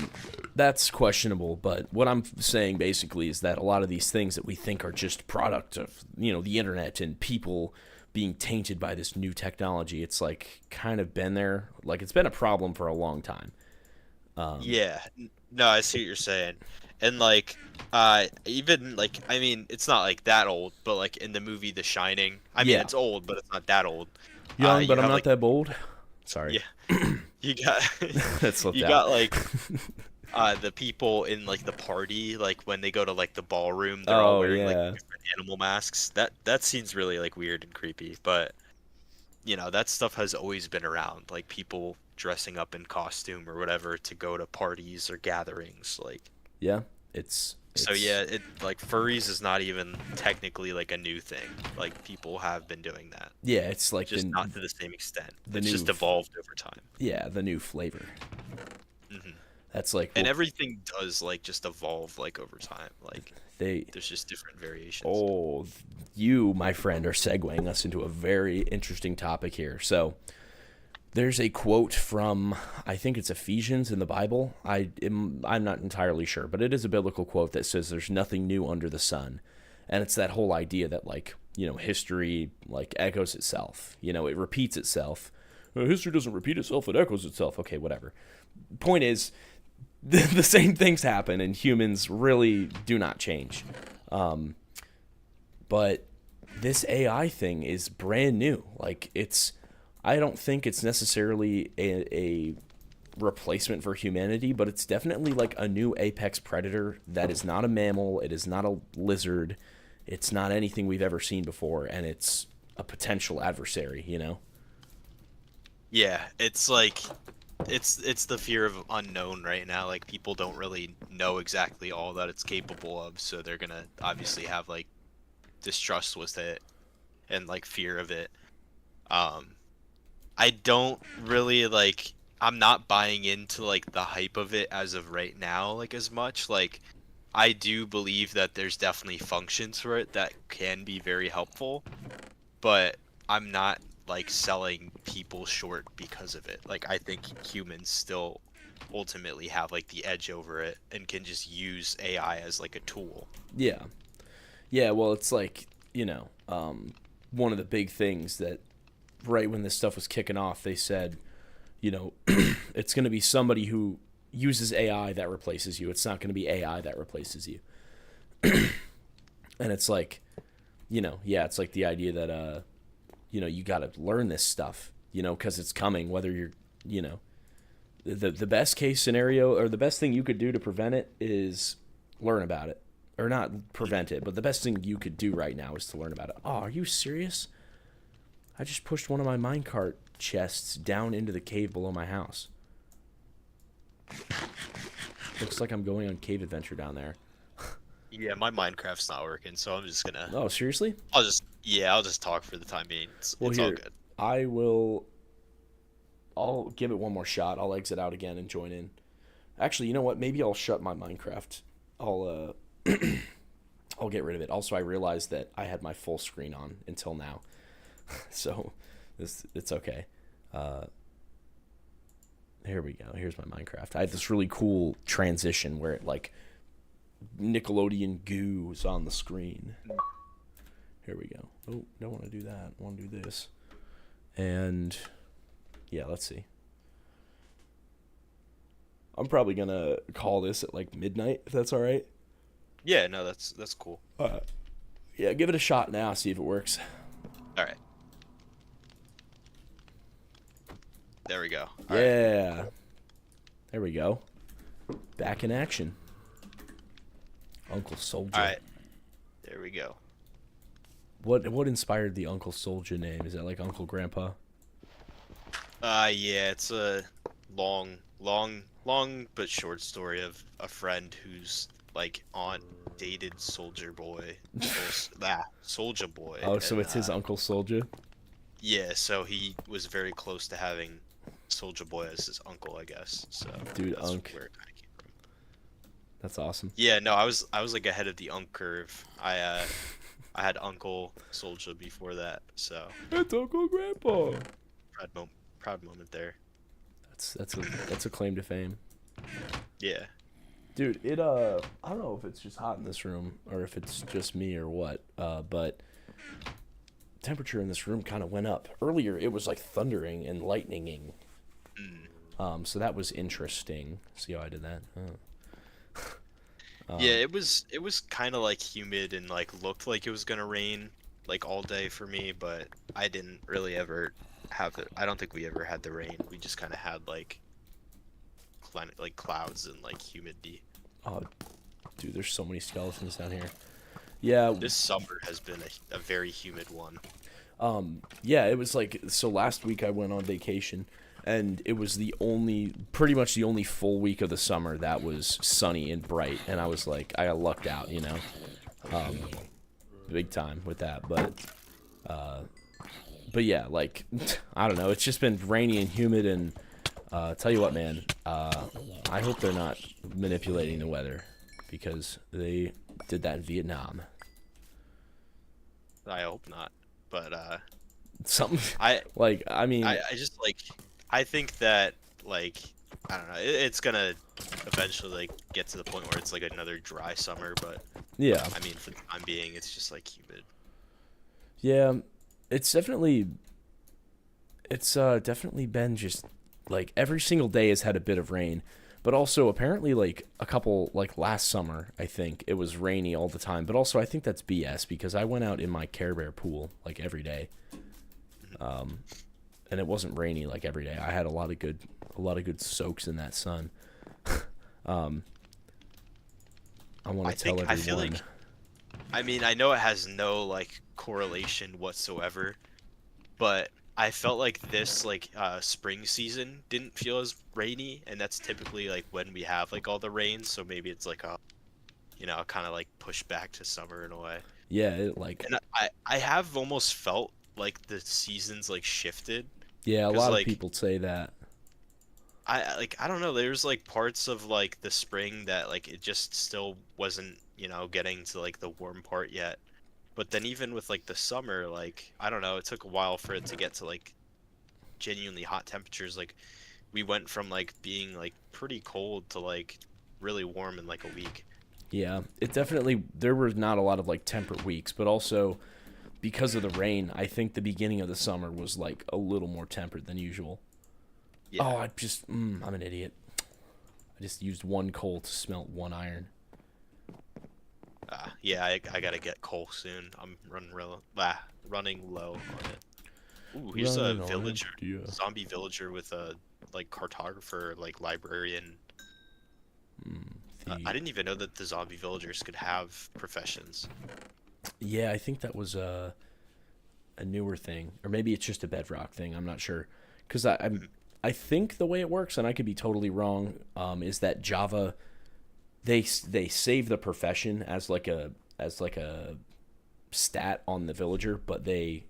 That's questionable, but what I'm saying basically is that a lot of these things that we think are just product of, you know, the internet and people being tainted by this new technology, it's like kind of been there. Like, it's been a problem for a long time. Yeah, no, I see what you're saying. And like, even like, I mean, it's not like that old, but like in the movie The Shining, I mean, it's old, but it's not that old. Young, but I'm not that bold. Sorry. Yeah. You got that slipped you out. got like the people in like the party, like when they go to like the ballroom, they're all Oh wearing like yeah. different animal masks. That seems really like weird and creepy, but that stuff has always been around, like people dressing up in costume or whatever to go to parties or gatherings, like. Yeah. It's So it's yeah, it like furries is not even technically like a new thing. Like people have been doing that, yeah, it's like just not to the same extent. the It's new just evolved over time. yeah, the new flavor. Hmm. That's like And everything does like just evolve like over time. Like they there's just different variations. oh, you, my friend, are segueing us into a very interesting topic here. So, there's a quote from, I think it's Ephesians in the Bible. I'm not entirely sure, but it is a biblical quote that says there's nothing new under the sun. And it's that whole idea that, like, history, like, echoes itself. It repeats itself. History doesn't repeat itself, it echoes itself. Okay, whatever. Point is, the same things happen, and humans really do not change. But this AI thing is brand new. Like, I don't think it's necessarily a replacement for humanity, but it's definitely like a new apex predator that is not a mammal, it is not a lizard, it's not anything we've ever seen before, and it's a potential adversary, Yeah, it's like it's the fear of unknown right now. Like people don't really know exactly all that it's capable of, so they're gonna obviously have like distrust with it and like fear of it. Um, I don't really like. I'm not buying into like the hype of it as of right now, like as much. Like, I do believe that there's definitely functions for it that can be very helpful, but I'm not like selling people short because of it. Like, I think humans still ultimately have like the edge over it and can just use AI as like a tool. Yeah. Yeah, well, it's like, one of the big things that right when this stuff was kicking off, they said, it's going to be somebody who uses AI that replaces you. It's not going to be AI that replaces you. And it's like, yeah, it's like the idea that, you got to learn this stuff, because it's coming, whether you're, the best case scenario or the best thing you could do to prevent it is learn about it. Or not prevent it, but the best thing you could do right now is to learn about it. Oh, are you serious? I just pushed one of my minecart chests down into the cave below my house. Looks like I'm going on cave adventure down there. Yeah, my Minecraft's not working, so I'm just gonna. Oh, seriously? I'll just talk for the time being. It's all Here, good. I'll give it one more shot. I'll exit out again and join in. Actually, you know what? Maybe I'll shut my Minecraft. I'll get rid of it. Also, I realized that I had my full screen on until now. So, it's okay. Here we go. Here's my Minecraft. I had this really cool transition where it, like, Nickelodeon goo was on the screen. Here we go. Oh, don't want to do that. I want to do this. And, yeah, let's see. I'm probably going to call this at, like, midnight, if that's all right. Yeah, no, that's cool. Yeah, give it a shot now, see if it works. All right. There we go. Yeah. Right. There we go. Back in action. Uncle Soldier. All right. There we go. What inspired the Uncle Soldier name? Is that like Uncle Grandpa? Yeah, it's a long but short story of a friend who's like on dated Soldier Boy. Soldier Boy. Oh, so it's his Uncle Soldier? Yeah, so he was very close to having Soldier Boy as his uncle, I guess. So dude, that's Unc. where it kind of came from. That's awesome. Yeah, no, I was like ahead of the Unc curve. I had Uncle Soldier before that, so It's Uncle Grandpa. proud moment there. That's a claim to fame. Yeah. Dude, I don't know if it's just hot in this room or if it's just me or what, but temperature in this room kind of went up. Earlier, it was like thundering and lightninging. So that was interesting. See how I did that? Yeah, it was kind of like humid and like looked like it was gonna rain like all day for me, but I didn't really ever have it. I don't think we ever had the rain. We just kind of had like like clouds and like humidity. Oh, dude, there's so many skeletons down here. Yeah. This summer has been a very humid one. Yeah, it was like, so last week I went on vacation, and it was pretty much the only full week of the summer that was sunny and bright, and I was like, I got lucked out, you know, big time with that, but yeah, like, I don't know, it's just been rainy and humid, and, tell you what, man, I hope they're not manipulating the weather, because they did that in Vietnam. I hope not, but Something, I just, like, I think that, like, I don't know, it's gonna eventually, like, get to the point where it's like another dry summer, but yeah. I mean, for the time being, it's just like humid. Yeah, it's definitely been just like every single day has had a bit of rain, but also apparently like a couple, like last summer, I think it was rainy all the time, but also I think that's BS because I went out in my Care Bear pool like every day. And it wasn't rainy like every day. I had a lot of good soaks in that sun. I want to tell everyone. I feel like, I mean, I know it has no like correlation whatsoever, but I felt like this like spring season didn't feel as rainy, and that's typically like when we have like all the rain, so maybe it's like a, you know, kind of like push back to summer in a way. Yeah, it like. And I have almost felt like the seasons like shifted. Yeah, a lot like, of people say that. I don't know, there's like parts of like the spring that like it just still wasn't, you know, getting to like the warm part yet. But then even with like the summer, like I don't know, it took a while for it to get to like genuinely hot temperatures. Like we went from like being like pretty cold to like really warm in like a week. Yeah, it definitely, there were not a lot of like temperate weeks, but also because of the rain, I think the beginning of the summer was like a little more tempered than usual. Yeah. Oh, I'm an idiot. I just used one coal to smelt one iron. Yeah, I gotta get coal soon. I'm running low on it. Ooh, here's a villager, zombie villager with a like cartographer, like librarian. I didn't even know that the zombie villagers could have professions. Yeah, I think that was a newer thing, or maybe it's just a Bedrock thing. I'm not sure, because I think the way it works, and I could be totally wrong, is that Java, they save the profession as like a stat on the villager, but they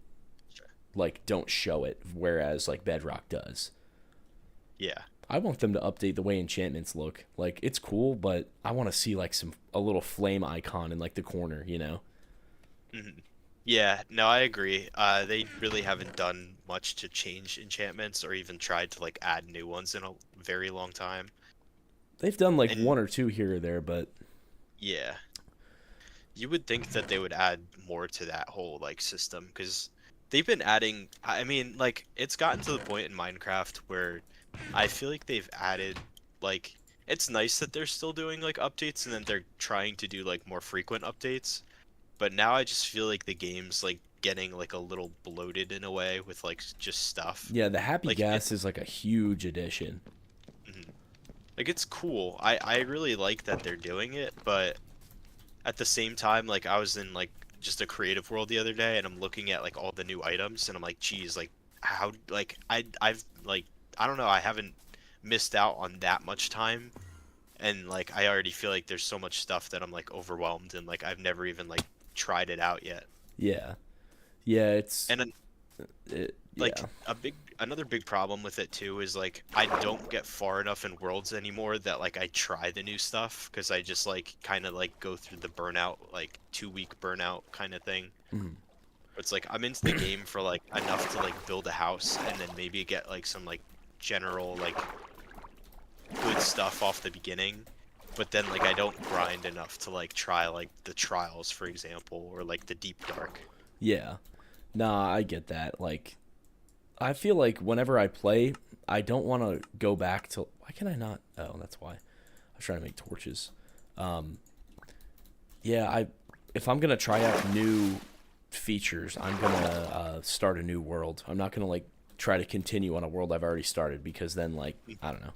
like don't show it, whereas like Bedrock does. Yeah. I want them to update the way enchantments look. Like it's cool, but I want to see like a little flame icon in like the corner, you know? Mm-hmm. Yeah, no, I agree. They really haven't done much to change enchantments or even tried to like add new ones in a very long time. They've done like one or two here or there, but yeah, you would think that they would add more to that whole like system, because they've been adding. I mean, like it's gotten to the point in Minecraft where I feel like they've added like, it's nice that they're still doing like updates and then they're trying to do like more frequent updates. But now I just feel like the game's like getting like a little bloated in a way with like just stuff. Yeah, the happy like, gas is like a huge addition. Mm-hmm. Like it's cool. I really like that they're doing it, but at the same time, like I was in like just a creative world the other day and I'm looking at like all the new items and I'm like, geez, like how, like I've like, I don't know, I haven't missed out on that much time, and like I already feel like there's so much stuff that I'm like overwhelmed and like I've never even like tried it out yet. Yeah, it's and like another big problem with it too is like I don't get far enough in worlds anymore that like I try the new stuff, because I just like kind of like go through the burnout, like 2-week burnout kind of thing. Mm-hmm. It's like I'm into the game for like enough to like build a house and then maybe get like some like general like good stuff off the beginning, but then like I don't grind enough to like try like the trials, for example, or like the deep dark. Yeah, nah, I get that. Like I feel like whenever I play, I don't want to go back to, why can I not, oh, that's why I was trying to make torches. Yeah, if I'm gonna try out new features, I'm gonna start a new world. I'm not gonna like try to continue on a world I've already started, because then like I don't know,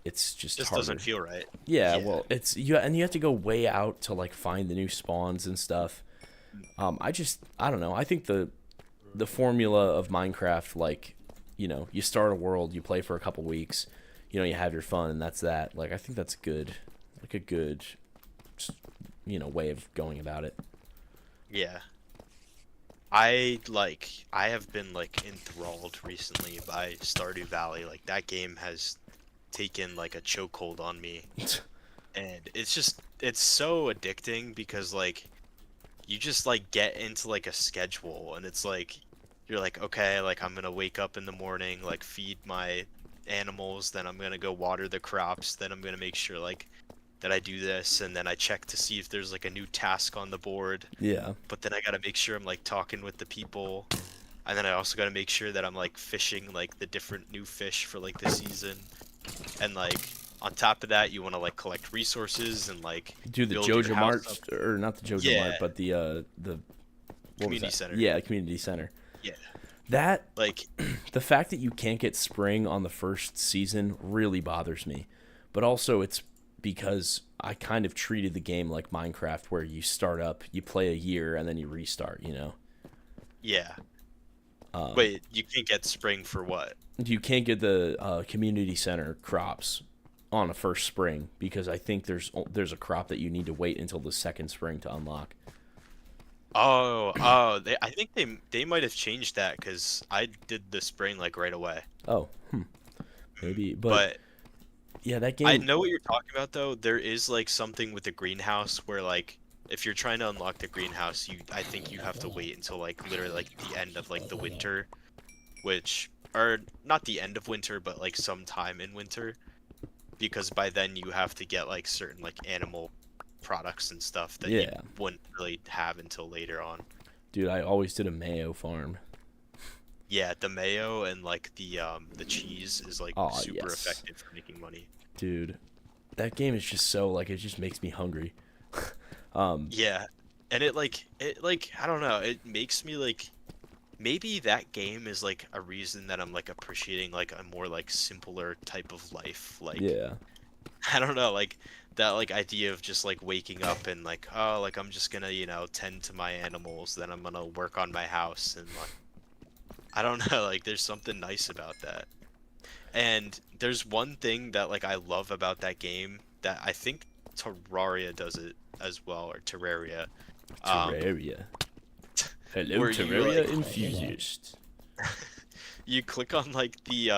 it's just Just harder. doesn't feel right. Yeah, well, it's and you have to go way out to like find the new spawns and stuff. I don't know. I think the formula of Minecraft, like, you start a world, you play for a couple weeks, you have your fun, and that's that. Like, I think that's good, like a good, way of going about it. Yeah. I have been like enthralled recently by Stardew Valley. Like that game has taken like a chokehold on me, and it's so addicting because like you just like get into like a schedule, and it's like you're like, okay, like I'm gonna wake up in the morning, like feed my animals, then I'm gonna go water the crops, then I'm gonna make sure like that I do this, and then I check to see if there's like a new task on the board, Yeah. but then I gotta make sure I'm like talking with the people, and then I also gotta make sure that I'm like fishing like the different new fish for like the season, and like on top of that you want to like collect resources and like Do the build your Jojo house Mart, up. or not the Jojo Yeah. Mart, but the what was Community that? center. Yeah, the community center. Yeah, That like the fact that you can't get spring on the first season really bothers me. But also it's because I kind of treated the game like Minecraft, where you start up, you play a year, and then you restart, yeah. Wait, you can't get spring for what? You can't get the community center crops on a first spring, because I think there's a crop that you need to wait until the second spring to unlock. Oh, I think they might have changed that because I did the spring like right away. Oh, maybe, But yeah, that game. I know what you're talking about though. There is like something with the greenhouse where like if you're trying to unlock the greenhouse, I think you have to wait until like literally like the end of like the winter, or not the end of winter, but like sometime in winter, because by then you have to get like certain like animal products and stuff that you wouldn't really have until later on. Dude, I always did a mayo farm. Yeah, the mayo and like the cheese is like super effective for making money. Dude, that game is just so like, it just makes me hungry. Yeah, and it like I don't know, it makes me like, maybe that game is like a reason that I'm like appreciating like a more like simpler type of life. Like, yeah. I don't know, like that like idea of just like waking up and like, oh, like I'm just gonna tend to my animals, then I'm gonna work on my house, and like I don't know, like there's something nice about that. And there's one thing that like I love about that game that I think Terraria does it as well, or Terraria. Terraria. Hello, where you, Terraria like, enthusiast. You click on like the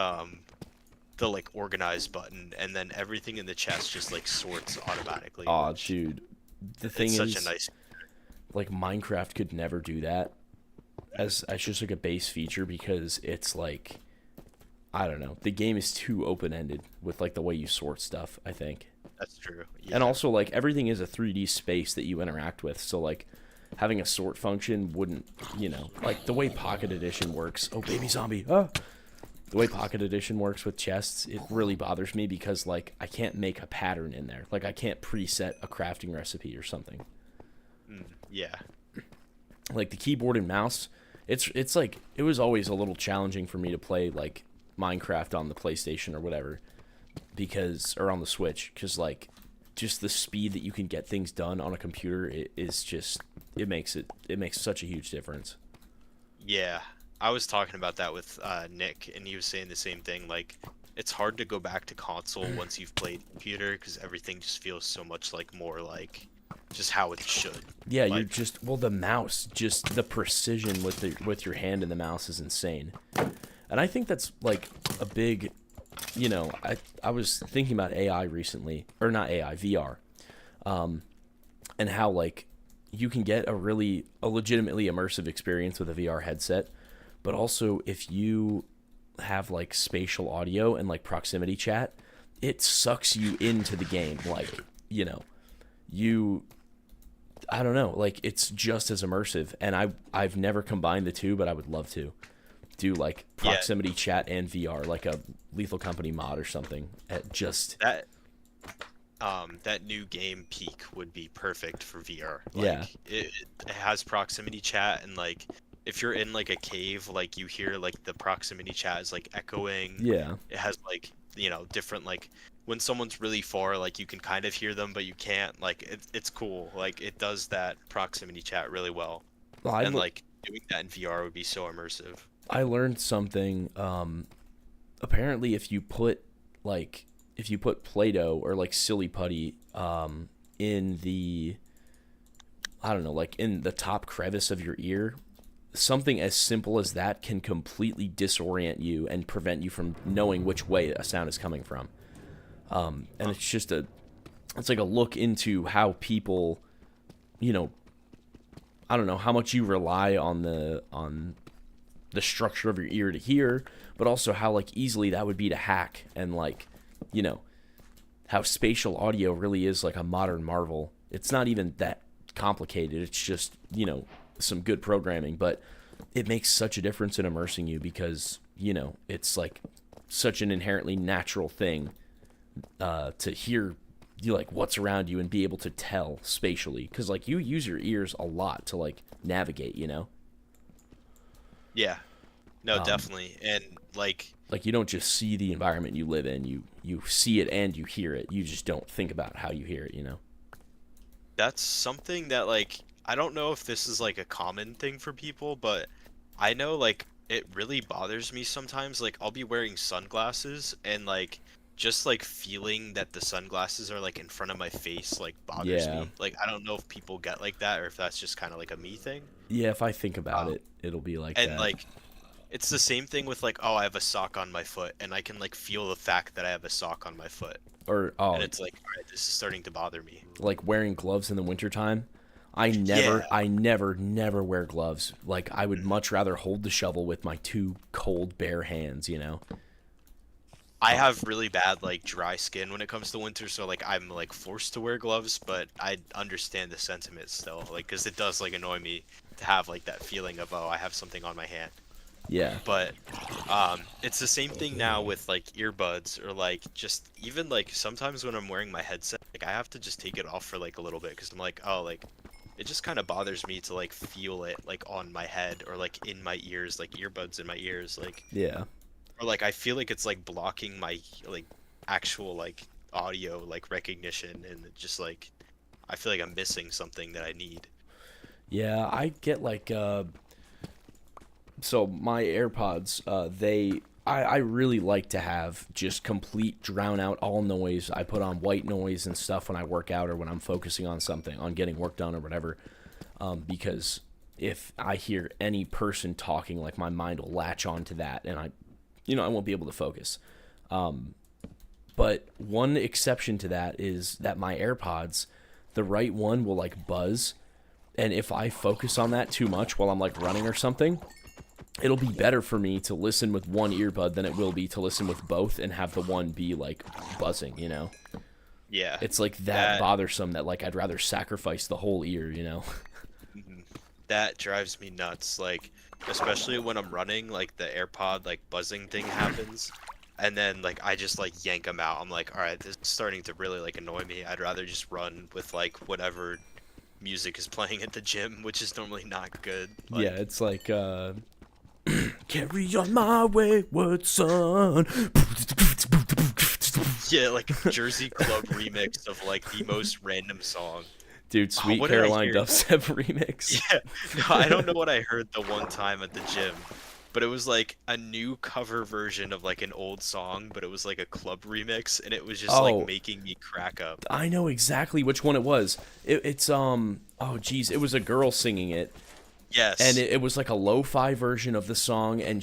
like organize button, and then everything in the chest just like sorts automatically. Aw, dude. The thing It's is, such a nice, like, Minecraft could never do that as just like a base feature, because it's like, I don't know, the game is too open-ended with like the way you sort stuff, I think. that's true. Yeah. And also, like, everything is a 3D space that you interact with, so like having a sort function wouldn't, like the way Pocket Edition works. Oh, baby zombie. Ah. The way Pocket Edition works with chests, it really bothers me, because like I can't make a pattern in there. Like I can't preset a crafting recipe or something. Yeah. Like the keyboard and mouse, it's like, it was always a little challenging for me to play like Minecraft on the PlayStation or whatever, or on the Switch, because like just the speed that you can get things done on a computer, it makes such a huge difference. Yeah. I was talking about that with Nick, and he was saying the same thing. Like, it's hard to go back to console once you've played computer, because everything just feels so much like more like just how it should. Yeah, like, you're just, well, the mouse, just the precision with your hand and the mouse is insane. And I think that's like a big, I was thinking about AI recently, or not AI, VR, and how like you can get a legitimately immersive experience with a VR headset. But also, if you have like spatial audio and like proximity chat, it sucks you into the game. Like, I don't know, like it's just as immersive. And I've never combined the two, but I would love to do like proximity chat and VR, like a Lethal Company mod or something. That new game Peak would be perfect for VR. Like, yeah, it has proximity chat, and like if you're in like a cave, like you hear like the proximity chat is like echoing. yeah. It has like you know, different, like when someone's really far, like you can kind of hear them, but you can't. Like it's cool. Like it does that proximity chat really well. Well, And like doing that in VR would be so immersive. I learned something. Apparently, if you put Play-Doh or like silly putty in the, I don't know, like in the top crevice of your ear, something as simple as that can completely disorient you and prevent you from knowing which way a sound is coming from. And it's like a look into how people, you know, I don't know how much you rely on the structure of your ear to hear, but also how like easily that would be to hack, and like, you know, how spatial audio really is like a modern marvel. It's not even that complicated. It's just, you know, some good programming, but it makes such a difference in immersing you because, you know, it's like such an inherently natural thing to hear like what's around you and be able to tell spatially, because like you use your ears a lot to like navigate, you know. Yeah. No, definitely. And like you don't just see the environment you live in, you see it and you hear it. You just don't think about how you hear it, you know. that's something that, like, I don't know if this is like a common thing for people, but I know like it really bothers me sometimes. Like I'll be wearing sunglasses and like just like feeling that the sunglasses are like in front of my face like bothers Yeah. me. Like I don't know if people get like that or if that's just kind of like a me thing. Yeah, if I think about it, it'll be like And that. like it's the same thing with like, oh, I have a sock on my foot and I can like feel the fact that I have a sock on my foot. Or And it's like, all right, this is starting to bother me. like wearing gloves in the wintertime. I Yeah. never wear gloves. Like I would much rather hold the shovel with my two cold bare hands, you know. I have really bad like dry skin when it comes to winter, so like I'm like forced to wear gloves, but I understand the sentiment still, like because it does like annoy me to have like that feeling of, oh, I have something on my hand. Yeah. But it's the same thing now with like earbuds or like just even like sometimes when I'm wearing my headset, like I have to just take it off for like a little bit because I'm like, oh, like it just kind of bothers me to like feel it like on my head or like in my ears, like earbuds in my ears, like, Yeah. or like I feel like it's like blocking my like actual like audio like recognition, and it just like I feel like I'm missing something that I need. Yeah, I get like so my AirPods, I really like to have just complete drown out all noise. I put on white noise and stuff when I work out or when I'm focusing on something, on getting work done or whatever. Because if I hear any person talking, like my mind will latch on to that and I won't be able to focus. But one exception to that is that my AirPods, the right one will like buzz. And if I focus on that too much while I'm like running or something, it'll be better for me to listen with one earbud than it will be to listen with both and have the one be like buzzing, you know? Yeah. It's like that bothersome that like I'd rather sacrifice the whole ear, you know? That drives me nuts, like especially when I'm running, like the AirPod like buzzing thing happens, and then like I just like yank them out. I'm like, all right, this is starting to really like annoy me. I'd rather just run with like whatever music is playing at the gym, which is normally not good. Like, Yeah, it's like carry on my wayward son. yeah, like a Jersey Club remix of like the most random song. Dude, Sweet what did I Caroline hear? Dubstep remix. Yeah, no, I don't know what I heard the one time at the gym, but it was like a new cover version of like an old song, but it was like a club remix, and it was just Oh. like making me crack up. I know exactly which one it was. It's oh geez, it was a girl singing it. Yes. And it was like a lo-fi version of the song, and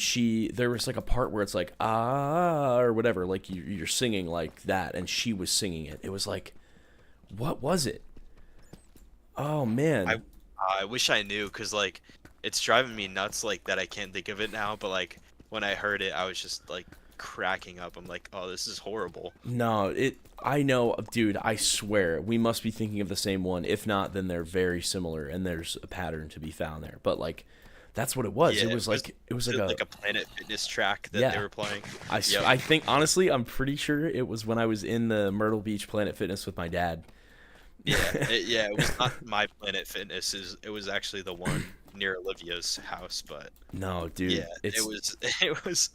there was like a part where it's like ah or whatever, like you're singing like that, and she was singing it. It was like, what was it? Oh man, I wish I knew, cause like it's driving me nuts like that I can't think of it now. But like when I heard it, I was just like cracking up. I'm like, oh, this is horrible. no, I know, dude. I swear we must be thinking of the same one. If not, then they're very similar, and there's a pattern to be found there. But like, that's what it was. Yeah, It was like a Planet Fitness track that Yeah. they were playing. I Yep. think honestly, I'm pretty sure it was when I was in the Myrtle Beach Planet Fitness with my dad. Yeah, it was not my Planet Fitness. It was actually the one near Olivia's house, but No, dude. yeah, it's, it was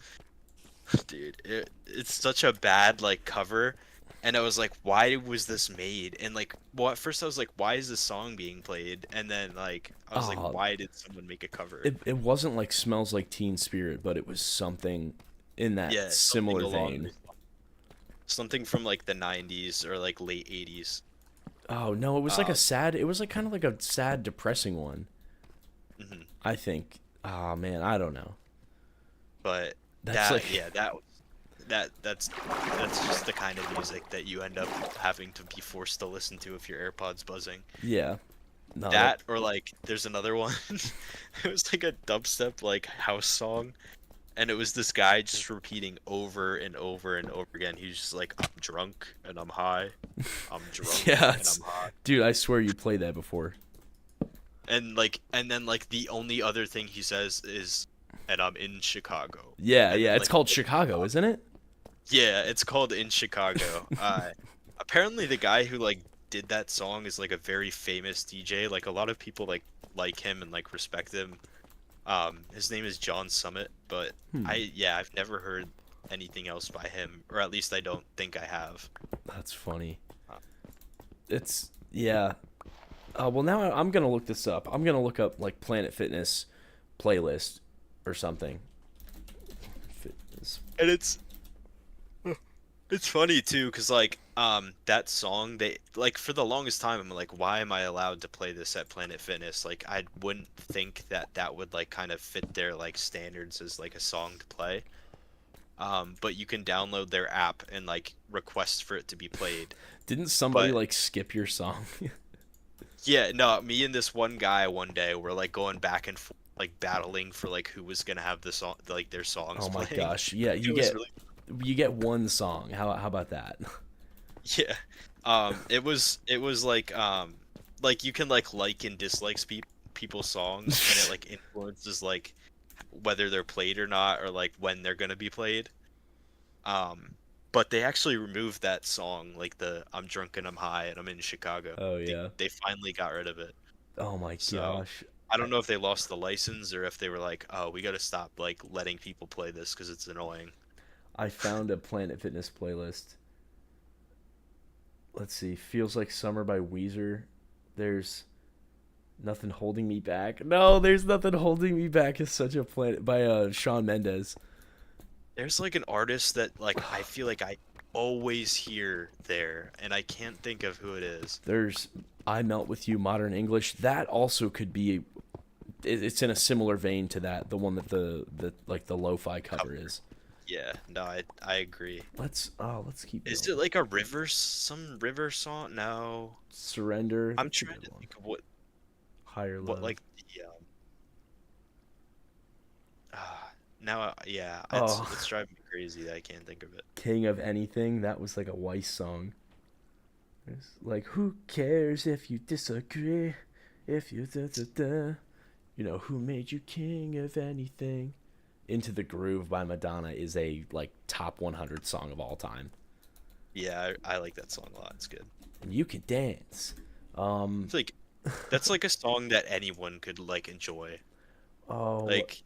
Dude, it's such a bad like cover, and I was like, why was this made? And like, well, at first I was like, why is this song being played? And then like, I was like, Oh, why did someone make a cover? it wasn't like Smells Like Teen Spirit, but it was something in that Yeah, something similar along vein. something from like the 90s or like late 80s. Oh no, it was like a Um, sad. It was like kind of like a sad, depressing one. mhm. I think. Oh man, I don't know. But That's like that's just the kind of music that you end up having to be forced to listen to if your AirPod's buzzing. yeah. No, That or like there's another one. It was like a dubstep like house song, and it was this guy just repeating over and over and over again. He's just like, I'm drunk and I'm high. I'm drunk yeah, and I'm high. dude. I swear you played that before. And then like the only other thing he says is, and I'm in Chicago. Yeah, And then yeah. It's like called Chicago, isn't it? yeah, it's called In Chicago. Apparently the guy who like did that song is like a very famous DJ. Like a lot of people like him and like respect him. His name is John Summit, but Hmm. I've never heard anything else by him, or at least I don't think I have. That's funny. It's yeah. Well, now I'm gonna look this up. I'm gonna look up like Planet Fitness playlist or something. Fitness. And it's funny too, cause like that song they like for the longest time I'm like, why am I allowed to play this at Planet Fitness? Like I wouldn't think that that would like kind of fit their like standards as like a song to play. But you can download their app and like request for it to be played. Didn't somebody But like skip your song? yeah, no, me and this one guy one day were like going back and forth, like battling for like who was gonna have the song, like their songs Oh my playing. gosh. Yeah, It was really you get one song. How about that? yeah. It was like you can like and dislikes people's songs, and it like influences like whether they're played or not, or like when they're gonna be played. But they actually removed that song, like the I'm drunk and I'm high and I'm in Chicago. Oh They yeah. they finally got rid of it. Oh my So gosh. I don't know if they lost the license or if they were like, oh, we gotta stop like letting people play this because it's annoying. I found a Planet Fitness playlist. Let's see. Feels Like Summer by Weezer. There's Nothing Holding Me Back. No, there's Nothing Holding Me Back is such a planet by Shawn Mendes. There's like an artist that like I feel like I always hear there, and I can't think of who it is. There's I Melt With You Modern English. That also could be it's in a similar vein to that, the one that the like the lo-fi cover is. Yeah, no, I agree. Let's keep Is going. it like a river, some river song? No, Surrender. I'm That's a trying good to one. think of Higher what Love. like the now yeah, Oh, it's driving me crazy that I can't think of it. King of Anything. That was like a Weiss song. It's like, who cares if you disagree? If you da da da. You know, who made you king of anything? Into the Groove by Madonna is a like top 100 song of all time. Yeah, I like that song a lot. It's good. And you can dance. It's like that's like a song that anyone could like enjoy. Oh, Like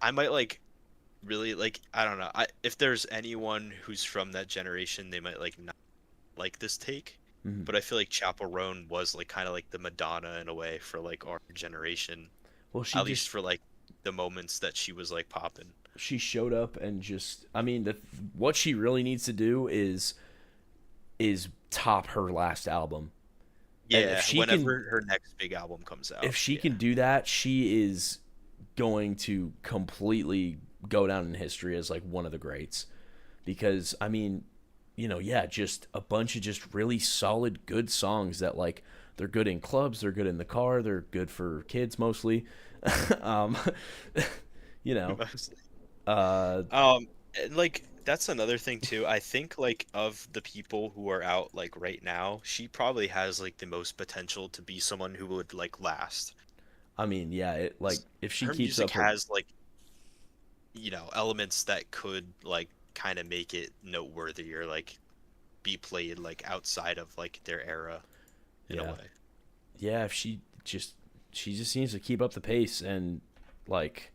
I might like really like I don't know. If there's anyone who's from that generation, they might like not like this take. mhm. But I feel like Chapel Roan was like kind of like the Madonna in a way for like our generation, Well, at least for like the moments that she was like popping. she showed up and just I mean what she really needs to do is top her last album. And Yeah, whenever her next big album comes out. if she Yeah. can do that, she is going to completely go down in history as like one of the greats. Because I mean, you know, yeah, just a bunch of just really solid good songs that like they're good in clubs, they're good in the car, they're good for kids mostly. um you know, uh And like that's another thing too. I think like of the people who are out like right now, she probably has like the most potential to be someone who would like last. I mean, yeah, it like if she Her keeps music up her has like, you know, elements that could like kind of make it noteworthy or like be played like outside of like their era in a yeah. way. Yeah, if she just needs to keep up the pace and like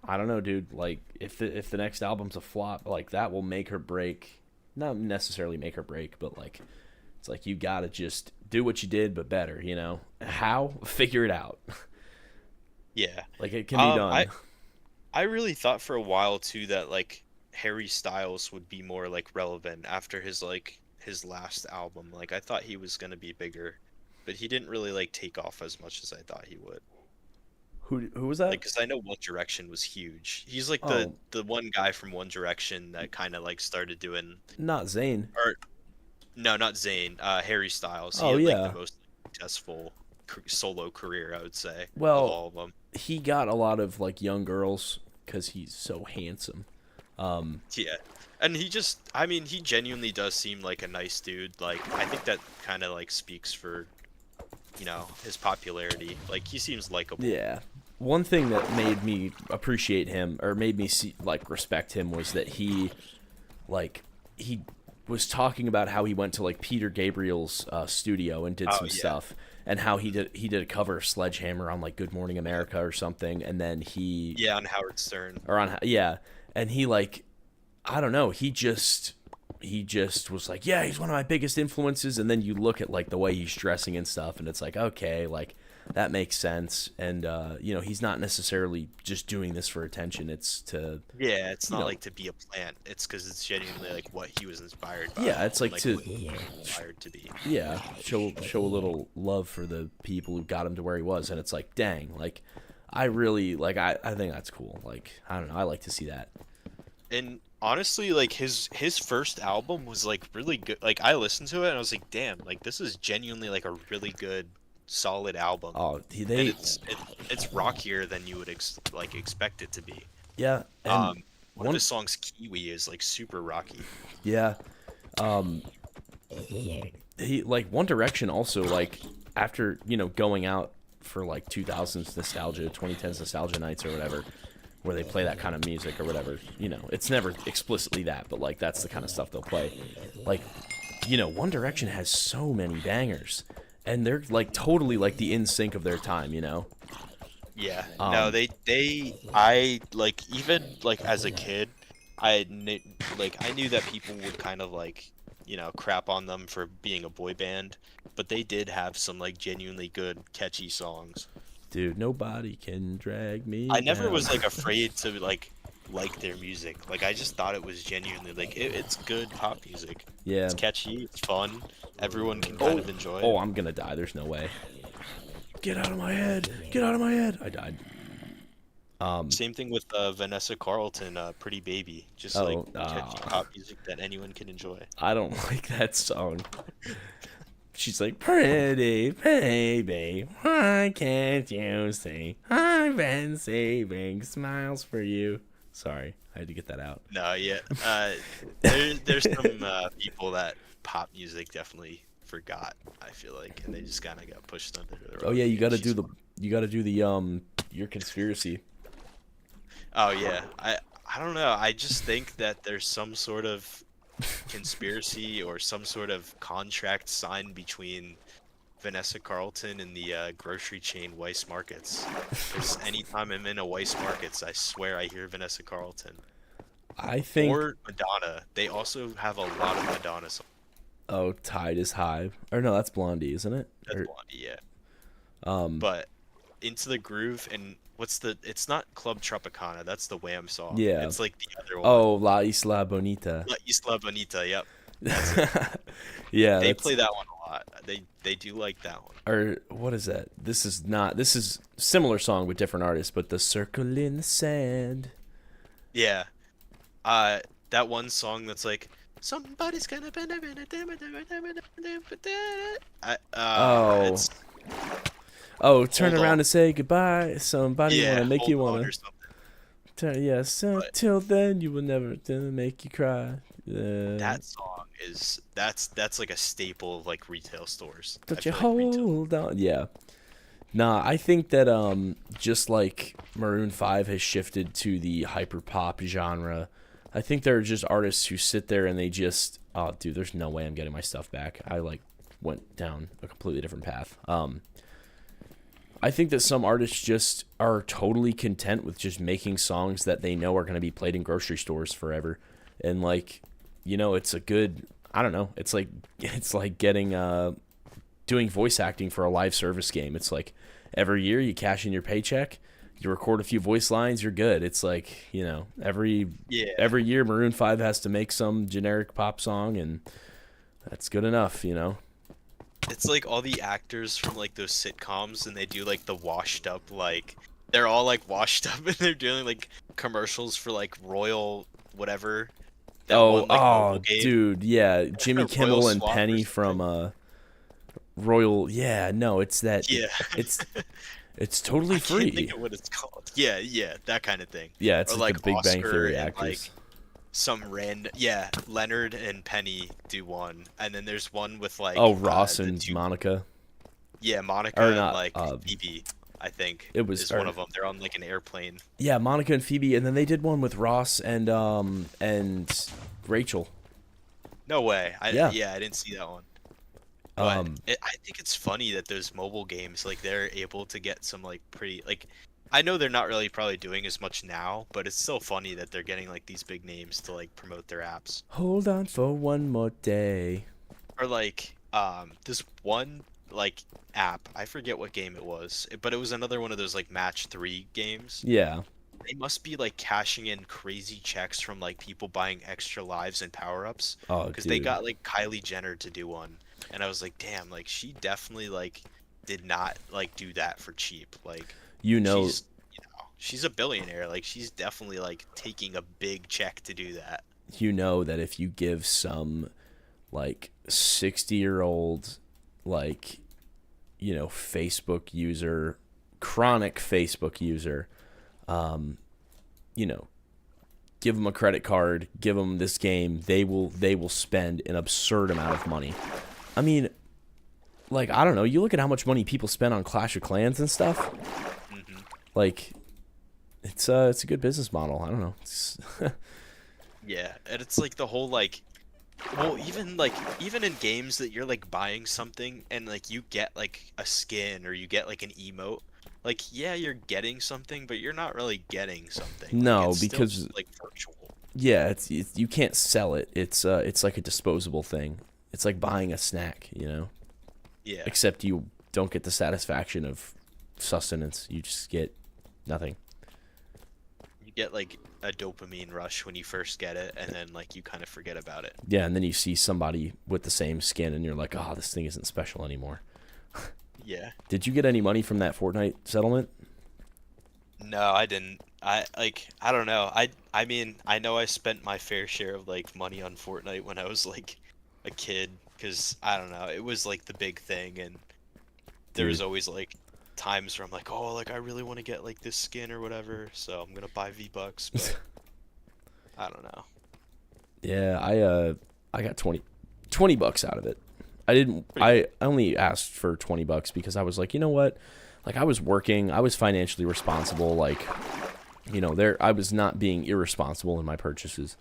I don't know, dude. Like, if the next album's a flop, like, that will make her break. Not necessarily make her break, but, like, it's like you gotta just do what you did, but better, you know? How? Figure it out. Yeah. Like, it can be done. I really thought for a while too that like Harry Styles would be more like relevant after his last album. Like I thought he was gonna be bigger, but he didn't really like take off as much as I thought he would. Who was that? Like, cause I know One Direction was huge. He's like Oh, the one guy from One Direction that kind of like started doing, not Zayn. or no, not Zayn. Harry Styles. He Oh, had like yeah. the most successful solo career, I would say, of Well, all of them. he got a lot of, like, young girls because he's so handsome. Yeah. And I mean, he genuinely does seem like a nice dude. Like, I think that kind of like speaks for, his popularity. Like, he seems likable. Yeah. One thing that made me appreciate him, or made me respect him, was that he was talking about how he went to like Peter Gabriel's studio and did some stuff, and how he did a cover of Sledgehammer on like Good Morning America or something, and then Yeah, on Howard Stern. and he like, I don't know, he just was like, yeah, he's one of my biggest influences, and then you look at like the way he's dressing and stuff, and it's like, okay, like that makes sense, and he's not necessarily just doing this for attention. It's to It's not like to be a plant. It's because it's genuinely like what he was inspired by. Yeah, it's like what to he was inspired to be. show a little love for the people who got him to where he was, and it's like, dang, like I really like I think that's cool. Like, I don't know, I like to see that. And honestly, like his first album was like really good. Like I listened to it and I was like, damn, like this is genuinely like a really good, solid album. Oh, And it's rockier than you would expect it to be. yeah, and One of his songs, Kiwi, is like super rocky. yeah, he like One Direction also, like, after going out for like 2000s nostalgia, 2010s nostalgia nights or whatever, where they play that kind of music or whatever, it's never explicitly that, but like that's the kind of stuff they'll play. Like, One Direction has so many bangers, and they're like totally like the in sync of their time. Yeah. No, I like, even like as a kid, I knew that people would kind of like, crap on them for being a boy band, but they did have some like genuinely good, catchy songs. Dude, nobody can drag me I never down. was like afraid to like their music. Like I just thought it was genuinely like it's good pop music. Yeah. It's catchy, it's fun. Everyone can kind of enjoy it. Oh, I'm gonna die. There's no way. Get out of my head. Get out of my head. I died. Same thing with Vanessa Carlton, Pretty Baby. Just like catchy pop music that anyone can enjoy. I don't like that song. She's like, pretty baby, why can't you see I've been saving smiles for you? Sorry, I had to get that out. No, yeah. There's some people that pop music definitely forgot, I feel like, and they just kind of got pushed under the rug. Oh yeah, you gotta do the your conspiracy. Oh yeah, I don't know. I just think that there's some sort of conspiracy or some sort of contract signed between Vanessa Carlton and the grocery chain Weiss Markets. Because anytime I'm in a Weiss Markets, I swear I hear Vanessa Carlton. I think. Or Madonna. They also have a lot of Madonna songs. Oh, Tide is High. Or no, that's Blondie, isn't it? That's Blondie, yeah. But Into the Groove and it's not Club Tropicana, that's the Wham song. Yeah. It's like the other one. Oh, La Isla Bonita. La Isla Bonita, yep. That's it. Yeah. They play that one a lot. They do like that one. Or what is that? This is similar song with different artists, but The Circle in the Sand. Yeah. That one song that's like, somebody's gonna turn Hold around on. and say goodbye. Somebody wanna make you hold on wanna or something. turn. Yes, till then you will never make you cry. That song is that's like a staple of like retail stores. I Don't you feel like retail- hold on? Yeah. Nah, I think that just like Maroon 5 has shifted to the hyper pop genre, I think there are just artists who sit there and they just, oh dude, there's no way I'm getting my stuff back. I like went down a completely different path. I think that some artists just are totally content with just making songs that they know are going to be played in grocery stores forever. And like, it's a good, I don't know. It's like getting, doing voice acting for a live service game. It's like every year you cash in your paycheck, you record a few voice lines, you're good. It's like, every year Maroon 5 has to make some generic pop song, and that's good enough, It's like all the actors from like those sitcoms, and they do like the washed up, like they're all like washed up, and they're doing like commercials for like Royal whatever. That one, like, mobile game. Dude, yeah, Jimmy Kimmel Royal and Swap or Penny something. from Royal. Yeah, no, it's that. Yeah. It's totally I can't free. think of what it's called. Yeah, that kind of thing. Yeah, it's Or like the Big Bang Oscar Theory and, actors. like, some random, Leonard and Penny do one, and then there's one with like Ross the and two, Monica. Monica Or and not, like Phoebe, I think it was- is or- one of them. They're on like an airplane. Yeah, Monica and Phoebe, and then they did one with Ross and Rachel. No way. Yeah. I didn't see that one. But Um, I think it's funny that those mobile games, like, they're able to get some like pretty, like, I know they're not really probably doing as much now, but it's still funny that they're getting like these big names to like promote their apps. Hold on for one more day. Or like this one like app, I forget what game it was, but it was another one of those like match 3 games. Yeah. They must be like cashing in crazy checks from like people buying extra lives and power-ups, Oh, because they dude. got like Kylie Jenner to do one, and I was like, damn, like she definitely like did not like do that for cheap. Like, she's, she's a billionaire, like she's definitely like taking a big check to do that. That if you give some like 60-year-old like Facebook user, chronic Facebook user, give them a credit card, give them this game, they will spend an absurd amount of money. I mean, like, I don't know, you look at how much money people spend on Clash of Clans and stuff. Mm-hmm. Like, it's a good business model. I don't know. Yeah, and it's like the whole like, well, even in games that you're like buying something and like you get like a skin or you get like an emote, like, yeah, you're getting something, but you're not really getting something. No, like, it's still because just, like, virtual. Yeah, it's you can't sell it. It's like a disposable thing. It's like buying a snack, Yeah. Except you don't get the satisfaction of sustenance. You just get nothing. You get like a dopamine rush when you first get it, and then like you kind of forget about it. Yeah, and then you see somebody with the same skin, and you're like, oh, this thing isn't special anymore. Yeah. Did you get any money from that Fortnite settlement? No, I didn't. I don't know. I mean, I know I spent my fair share of like money on Fortnite when I was like a kid, because I don't know, it was like the big thing, and there was always like times where I'm like, oh, like I really want to get like this skin or whatever, so I'm gonna buy V-Bucks, but I don't know. Yeah, I got 20 bucks out of it. I only asked for 20 bucks because I was like, you know what? Like, I was working, I was financially responsible, like, I was not being irresponsible in my purchases.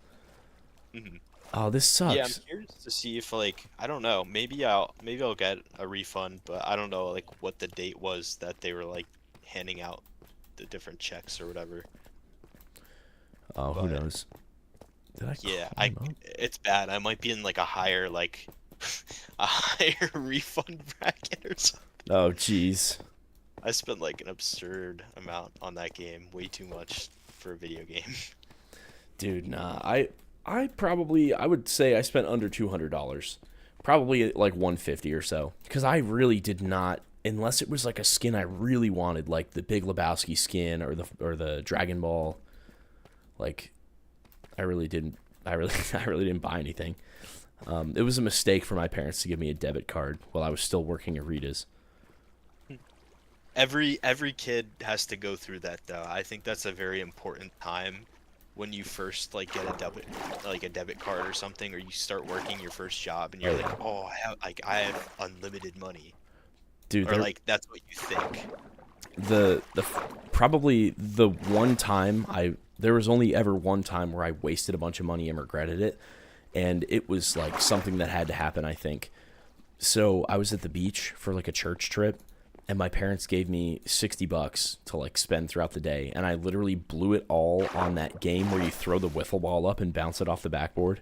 Mm-hmm. Oh, this sucks. Yeah, I'm curious to see if like, I don't know, maybe I'll get a refund, but I don't know like what the date was that they were like handing out the different checks or whatever. Oh, who knows? Did I? Yeah, call him up? it's bad. I might be in like a higher like a higher refund bracket or something. Oh, jeez. I spent like an absurd amount on that game, way too much for a video game. Dude, nah. I would say I spent under $200. Probably like 150 or so. Because I really did not, unless it was like a skin I really wanted, like the Big Lebowski skin or the Dragon Ball. Like, I really didn't buy anything. It was a mistake for my parents to give me a debit card while I was still working at Rita's. Every kid has to go through that though. I think that's a very important time when you first like get a debit card or something, or you start working your first job and you're like, oh, I have unlimited money. Dude, or like that's what you think. Probably the one time there was only ever one time where I wasted a bunch of money and regretted it, and it was like something that had to happen, I think. So I was at the beach for like a church trip, and my parents gave me $60 to like spend throughout the day, and I literally blew it all on that game where you throw the wiffle ball up and bounce it off the backboard.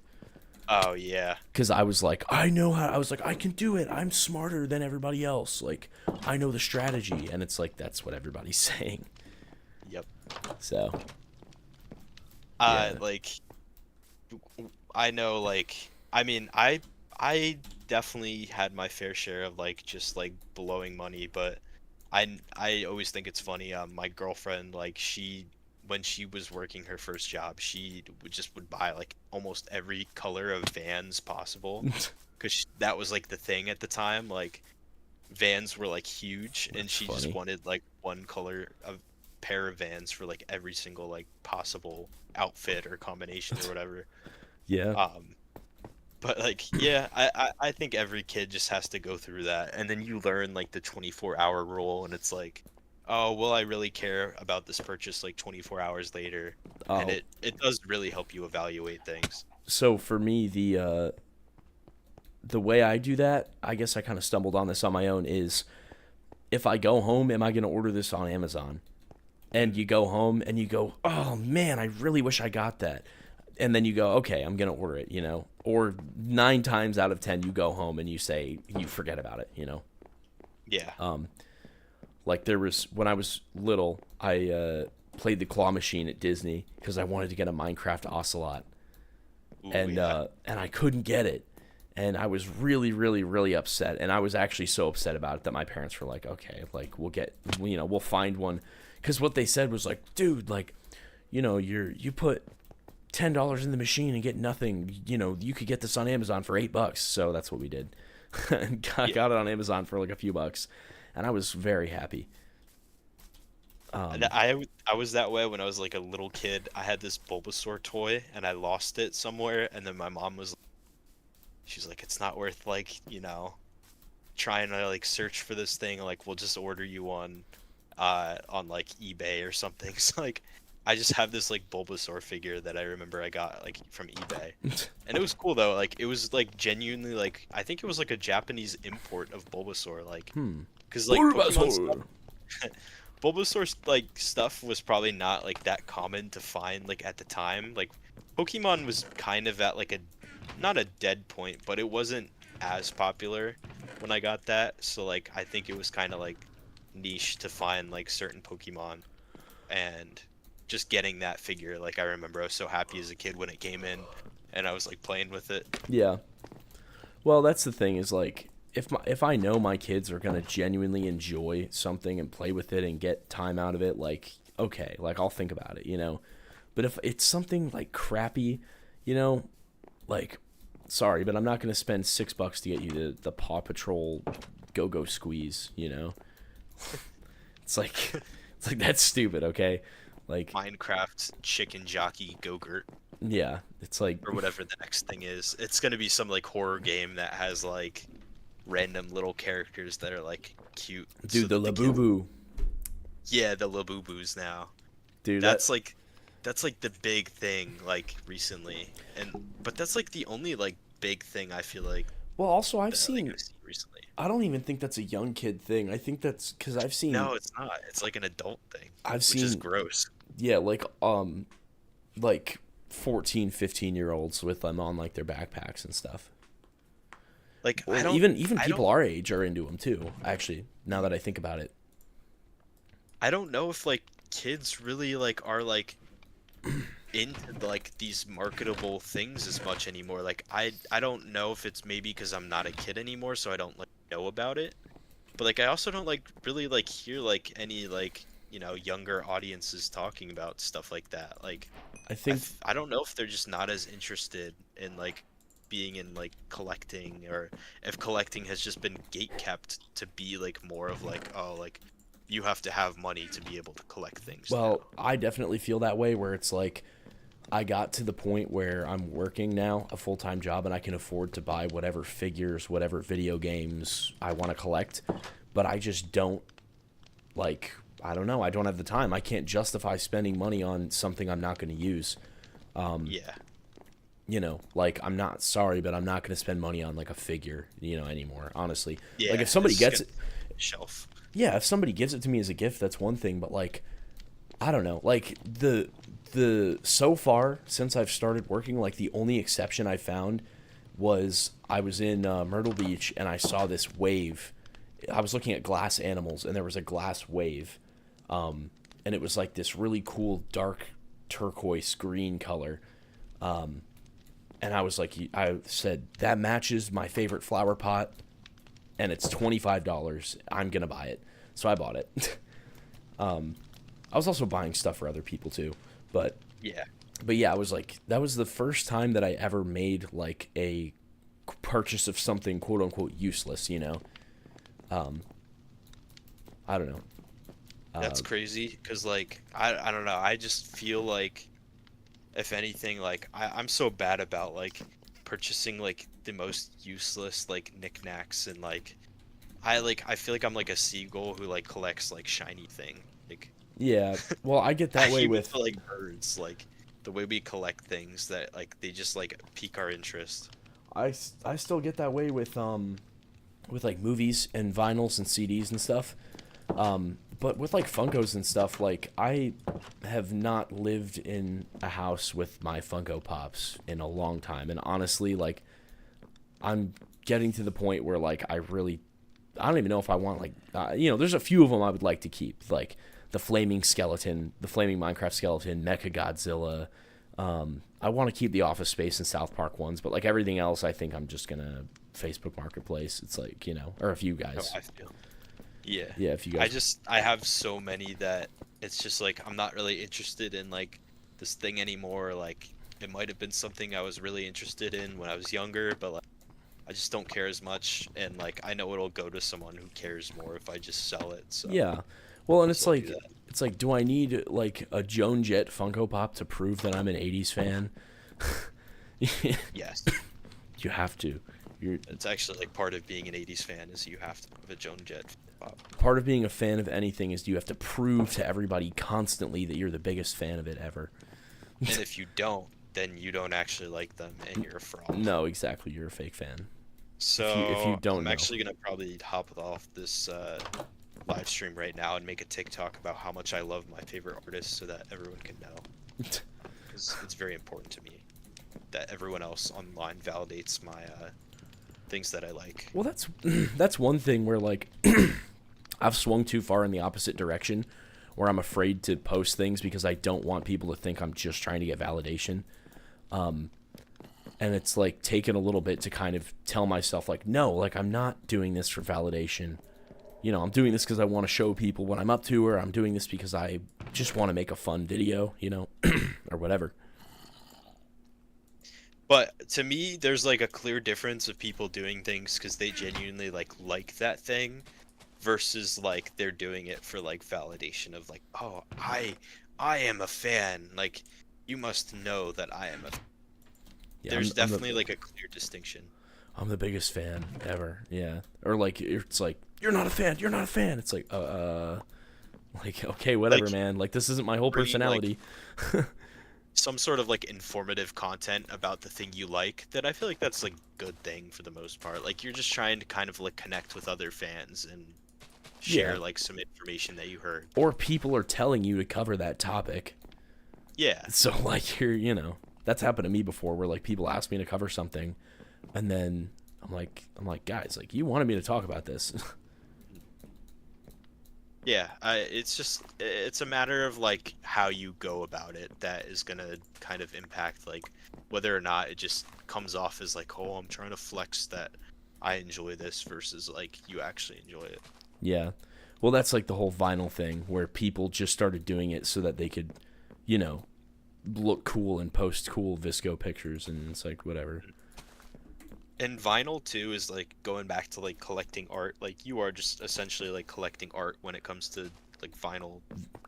Oh yeah. Because I was like, I know how. I was like, I can do it. I'm smarter than everybody else. Like, I know the strategy, and it's like that's what everybody's saying. Yep. So. Yeah. Like, I know, like, I mean, I definitely had my fair share of like just like blowing money, but I always think it's funny. My girlfriend, like, when she was working her first job, she would buy like almost every color of Vans possible, because that was like the thing at the time. Like, Vans were like huge, and That's she funny. just wanted like one color of pair of Vans for like every single like possible outfit or combination or whatever. Yeah. But like, yeah, I think every kid just has to go through that, and then you learn like the 24-hour rule, and it's like, oh, will I really care about this purchase like 24 hours later? And Oh. it does really help you evaluate things. So for me, the way I do that, I guess I kind of stumbled on this on my own, is if I go home, am I going to order this on Amazon? And you go home and you go, oh man, I really wish I got that. And then you go, okay, I'm going to order it, you know? Or 9 times out of 10, you go home and you say, you forget about it, you know? Yeah. Like there was, when I was little, I played the claw machine at Disney because I wanted to get a Minecraft Ocelot. Ooh, And yeah. and I couldn't get it. And I was really, really, really upset. And I was actually so upset about it that my parents were like, okay, like we'll find one. Because what they said was like, dude, like, you know, you put $10 in the machine and get nothing. You know, you could get this on Amazon for $8. So that's what we did. And got it on Amazon for like a few bucks. And I was very happy. And I was that way when I was like a little kid. I had this Bulbasaur toy and I lost it somewhere, and then my mom she's like, it's not worth like, you know, trying to like search for this thing. Like, we'll just order you one on like eBay or something. So like, I just have this like Bulbasaur figure that I remember I got like from eBay, and it was cool though. Like, it was like genuinely like, I think it was like a Japanese import of Bulbasaur. Like, because like Pokemon stuff, Bulbasaur's like stuff was probably not like that common to find like at the time. Like, Pokemon was kind of at like not a dead point, but it wasn't as popular when I got that. So like, I think it was kind of like niche to find like certain Pokemon, and just getting that figure, like, I remember I was so happy as a kid when it came in and I was like playing with it. Yeah. Well, that's the thing is like, if I know my kids are going to genuinely enjoy something and play with it and get time out of it, like, okay, like I'll think about it, you know? But if it's something like crappy, you know, like, sorry, but I'm not going to spend $6 to get you the Paw Patrol Go-Go Squeeze, you know? It's like that's stupid, okay? Like Minecraft Chicken Jockey Go-Gurt, yeah, it's like or whatever the next thing is. It's gonna be some like horror game that has like random little characters that are like cute. dude, the that the kids- Labubu. Yeah, the Labubus now. Dude, That's like the big thing like recently, but that's like the only like big thing I feel like well, also I've that, seen like, I've seen recently. I don't even think that's a young kid thing. I think that's cuz I've seen No, it's not. It's like an adult thing. I've which is seen gross. yeah, like 14, 15-year-olds with them on like their backpacks and stuff. Like, Well, I don't even I people don't- our age are into them too, actually, now that I think about it. I don't know if like kids really like are like into like these marketable things as much anymore. Like, I don't know if it's maybe because I'm not a kid anymore, so I don't like know about it. But like, I also don't like really like hear like any like, you know, younger audiences talking about stuff like that. Like, I think I don't know if they're just not as interested in like being in like collecting, or if collecting has just been gatekept to be like more of like, oh, like you have to have money to be able to collect things. well, I definitely feel that way where it's like I got to the point where I'm working now a full-time job and I can afford to buy whatever figures, whatever video games I want to collect, but I just don't like I don't know, I don't have the time. I can't justify spending money on something I'm not going to use. Yeah. You know, like I'm not sorry, but I'm not going to spend money on like a figure, you know, anymore, honestly. Yeah, Like if somebody it's gets good. shelf. Yeah, if somebody gives it to me as a gift, that's one thing, but like, I don't know, like the so far since I've started working, like the only exception I found was I was in Myrtle Beach and I saw this wave. I was looking at glass animals and there was a glass wave, and it was like this really cool dark turquoise green color, and I was like, I said that matches my favorite flower pot, and it's $25. I'm gonna buy it, so I bought it. I was also buying stuff for other people too, but Yeah. yeah, I was like, that was the first time that I ever made like a purchase of something quote unquote useless, you know. I don't know. That's crazy, because like I don't know, I just feel like, if anything, like I'm so bad about like purchasing like the most useless like knickknacks, and like I feel like I'm like a seagull who like collects like shiny thing, like Yeah, well, I get that way even with for like birds, like the way we collect things that like they just like pique our interest. I still get that way with like movies and vinyls and CDs and stuff. But with like Funkos and stuff, like I have not lived in a house with my Funko Pops in a long time, and honestly, like I'm getting to the point where like I don't even know if I want like you know, there's a few of them I would like to keep, like the flaming skeleton, the flaming Minecraft skeleton, Mecha Godzilla. I want to keep the Office Space and South Park ones, but like everything else, I think I'm just gonna Facebook Marketplace. It's like, you know, or if you guys. How I feel. Yeah. Yeah, if you guys. I have so many that it's just like I'm not really interested in like this thing anymore. Like it might have been something I was really interested in when I was younger, but like I just don't care as much, and like I know it'll go to someone who cares more if I just sell it. So Yeah. Well, and it's I'll do like that. do I need like a Joan Jett Funko Pop to prove that I'm an 80s fan? Yes. You have to. It's actually like part of being an 80s fan is you have to have a Joan Jett pop. Part of being a fan of anything is you have to prove to everybody constantly that you're the biggest fan of it ever. And if you don't, then you don't actually like them and you're a fraud. No, exactly. You're a fake fan. So if you don't I'm know. actually gonna probably hop off this live stream right now and make a TikTok about how much I love my favorite artists so that everyone can know. Because it's very important to me that everyone else online validates my things that I like. Well, that's one thing where like I've swung too far in the opposite direction, where I'm afraid to post things because I don't want people to think I'm just trying to get validation. And it's like taken a little bit to kind of tell myself like, no, like I'm not doing this for validation. You know, I'm doing this because I want to show people what I'm up to, or I'm doing this because I just want to make a fun video, you know, or whatever. But to me, there's like a clear difference of people doing things because they genuinely like that thing, versus like they're doing it for like validation of like, oh, I am a fan. Like you must know that I am a. Yeah, There's definitely like a clear distinction. I'm the biggest fan ever. Yeah. Or like it's like, you're not a fan. You're not a fan. It's like like okay, whatever, Like, man. Like this isn't my whole personality. Some sort of like informative content about the thing you like, that I feel like that's like a good thing for the most part. Like you're just trying to kind of like connect with other fans and share like some information that you heard. Or people are telling you to cover that topic. Yeah. So like you know, that's happened to me before where like people ask me to cover something and then I'm like guys, like you wanted me to talk about this. Yeah, it's a matter of like how you go about it that is gonna kind of impact like whether or not it just comes off as like, oh, I'm trying to flex that I enjoy this, versus like you actually enjoy it. Yeah. Well, that's like the whole vinyl thing where people just started doing it so that they could, you know, look cool and post cool Visco pictures, and it's like whatever. And vinyl too is like going back to like collecting art. Like you are just essentially like collecting art when it comes to like vinyl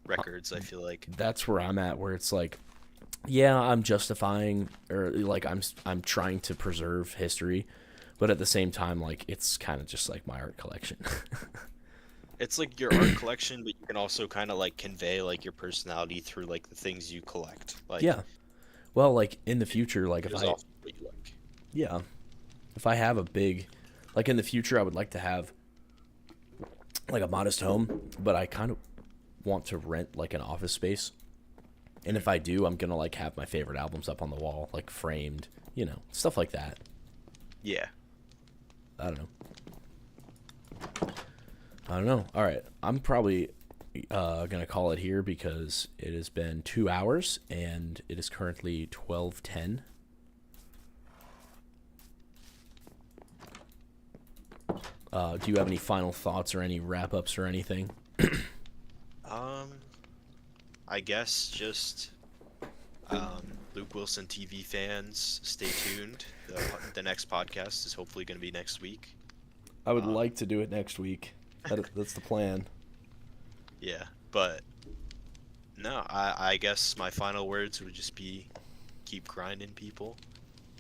records, I feel like. That's where I'm at, where it's like, yeah, I'm justifying, or like I'm trying to preserve history, but at the same time, like it's kind of just like my art collection. It's like your art collection, but you can also kind of like convey like your personality through like the things you collect. Like Yeah. Well, like in the future, like if is I also what you like. yeah, if I have a big, like in the future, I would like to have like a modest home, but I kind of want to rent like an office space. And if I do, I'm gonna like have my favorite albums up on the wall, like framed, you know, stuff like that. Yeah. I don't know. All right, I'm probably gonna call it here because it has been 2 hours and it is currently 12:10. Do you have any final thoughts or any wrap-ups or anything? I guess just Luke Wilson TV fans, stay tuned. The next podcast is hopefully going to be next week. I would like to do it next week. That's the plan. Yeah, but no, I guess my final words would just be keep grinding, people.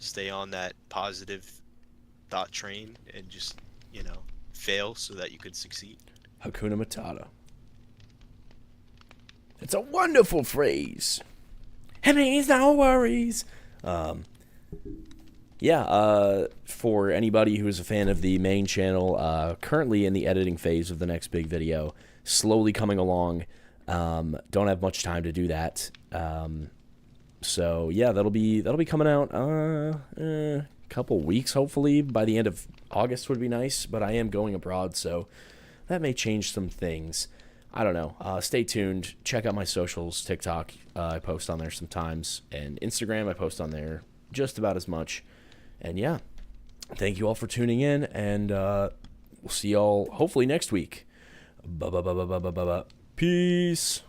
Stay on that positive thought train and just, fail so that you could succeed. Hakuna Matata. It's a wonderful phrase. It means no worries. For anybody who is a fan of the main channel, currently in the editing phase of the next big video, slowly coming along. Don't have much time to do that. So yeah, that'll be coming out a couple weeks, hopefully by the end of August would be nice. But I am going abroad, so that may change some things. I don't know. Stay tuned. Check out my socials. TikTok, I post on there sometimes, and Instagram, I post on there just about as much. And yeah, thank you all for tuning in, and we'll see y'all hopefully next week. Peace.